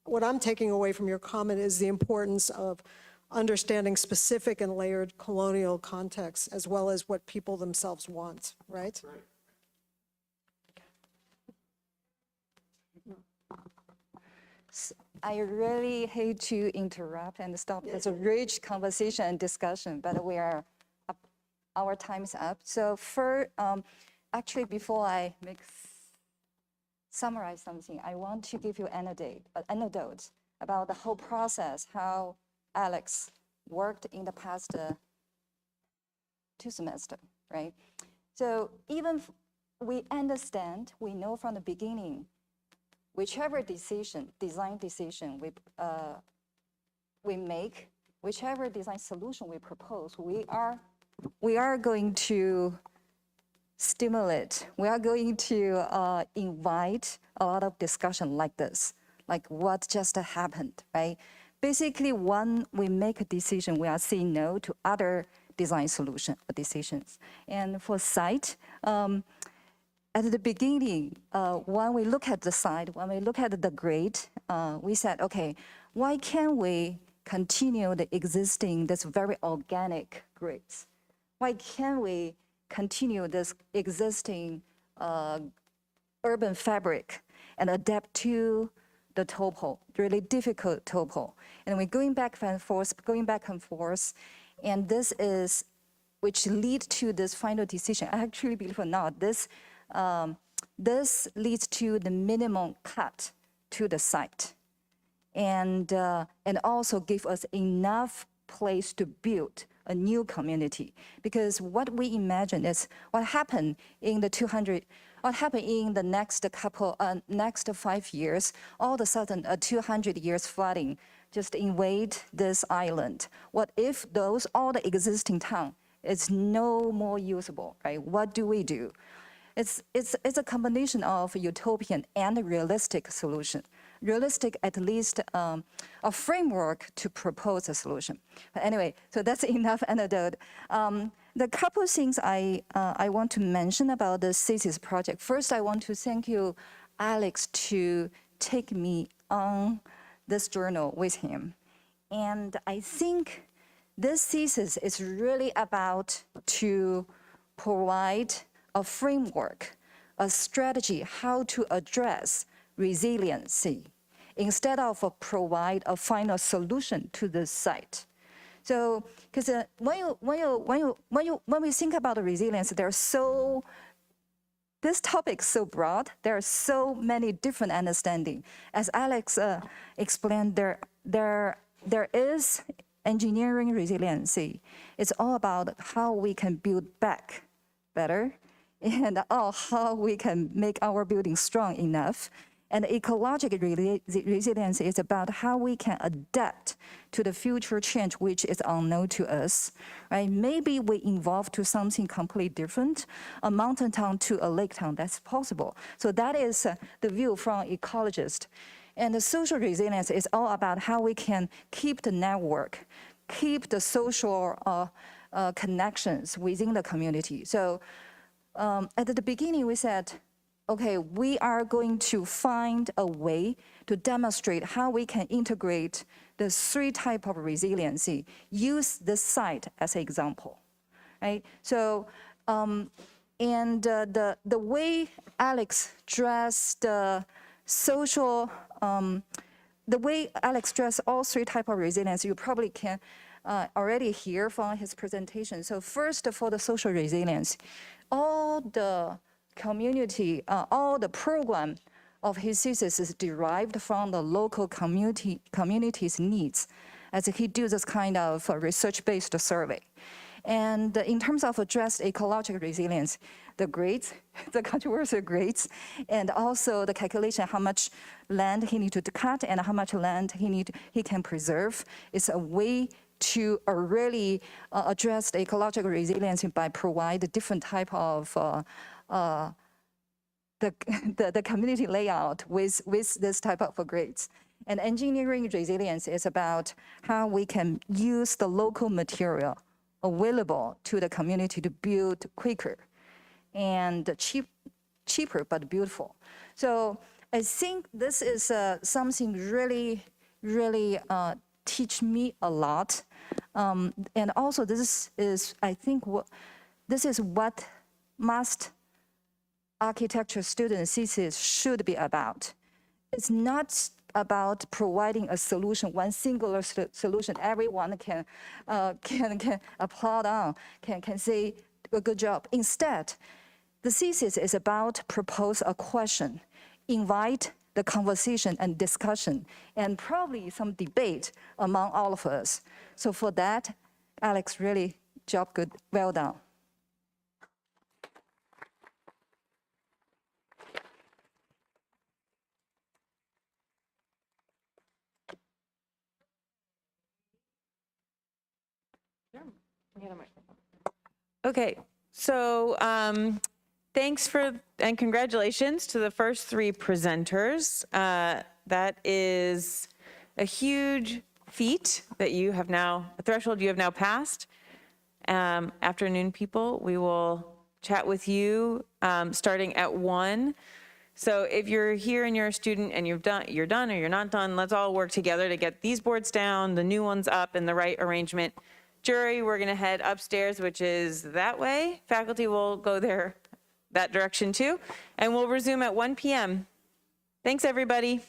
what I'm taking away from your comment is the importance of understanding specific and layered colonial contexts as well as what people themselves want, right? I really hate to interrupt and stop this rich conversation and discussion, but our time is up. So actually, before I summarize something, I want to give you an anecdote about the whole process, how Alex worked in the past 2 semesters, right? So even we understand, we know from the beginning, whichever design decision we make, whichever design solution we propose, we are going to stimulate, we are going to invite a lot of discussion like this, like what just happened, right? Basically, when we make a decision, we are saying no to other design decisions. And for site, at the beginning, when we look at the site, when we look at the grade, we said, okay, why can't we continue the existing, this very organic grades? Why can't we continue this existing urban fabric and adapt to the topo, really difficult topo? And we're going back and forth, and this is, which lead to this final decision. I actually believe it or not, this leads to the minimum cut to the site, and also give us enough place to build a new community. Because what we imagine is what happened in the next 5 years. All of a sudden, a 200 years flooding just invade this island. What if all the existing town is no more usable, right? What do we do? It's a combination of utopian and realistic solution. Realistic, at least a framework to propose a solution. But anyway, so that's enough anecdote. The couple of things I want to mention about the thesis project. First, I want to thank you, Alex, to take me on this journal with him. And I think this thesis is really about to provide a framework, a strategy, how to address resiliency, instead of provide a final solution to the site. So, because when we think about the resilience, this topic is so broad. There are so many different understandings. As Alex explained, there is engineering resiliency. It's all about how we can build back better, and how we can make our building strong enough. And ecological resilience is about how we can adapt to the future change, which is unknown to us, right? Maybe we evolve to something completely different, a mountain town to a lake town, that's possible. So that is the view from ecologists. And the social resilience is all about how we can keep the network, keep the social connections within the community. So at the beginning, we said, okay, we are going to find a way to demonstrate how we can integrate the 3 types of resiliency. Use this site as an example, right? So, the way Alex dressed the social, the way Alex dressed all 3 types of resilience, you probably can already hear from his presentation. So first, for the social resilience, all the community, all the program of his thesis is derived from the local community's needs, as he does this kind of research-based survey. And in terms of address ecological resilience, the grades, the controversial grades, and also the calculation how much land he needs to cut and how much land he can preserve is a way to really address the ecological resilience by provide different type of the community layout with this type of grades. And engineering resilience is about how we can use the local material available to the community to build quicker and cheaper but beautiful. So I think this is something really teach me a lot. And also this is, I think, this is what most architecture student thesis should be about. It's not about providing a solution, one singular solution everyone can applaud on, can say a good job. Instead, the thesis is about propose a question, invite the conversation and discussion, and probably some debate among all of us. So for that, Alex, really job good, well done. Okay, so thanks and congratulations to the first 3 presenters. That is a huge feat that you have now, a threshold you have now passed. Afternoon, people, we will chat with you starting at 1. So if you're here and you're a student and you're done or you're not done, let's all work together to get these boards down, the new ones up in the right arrangement. Jury, we're going to head upstairs, which is that way. Faculty will go that direction too. And we'll resume at 1 p.m. Thanks, everybody.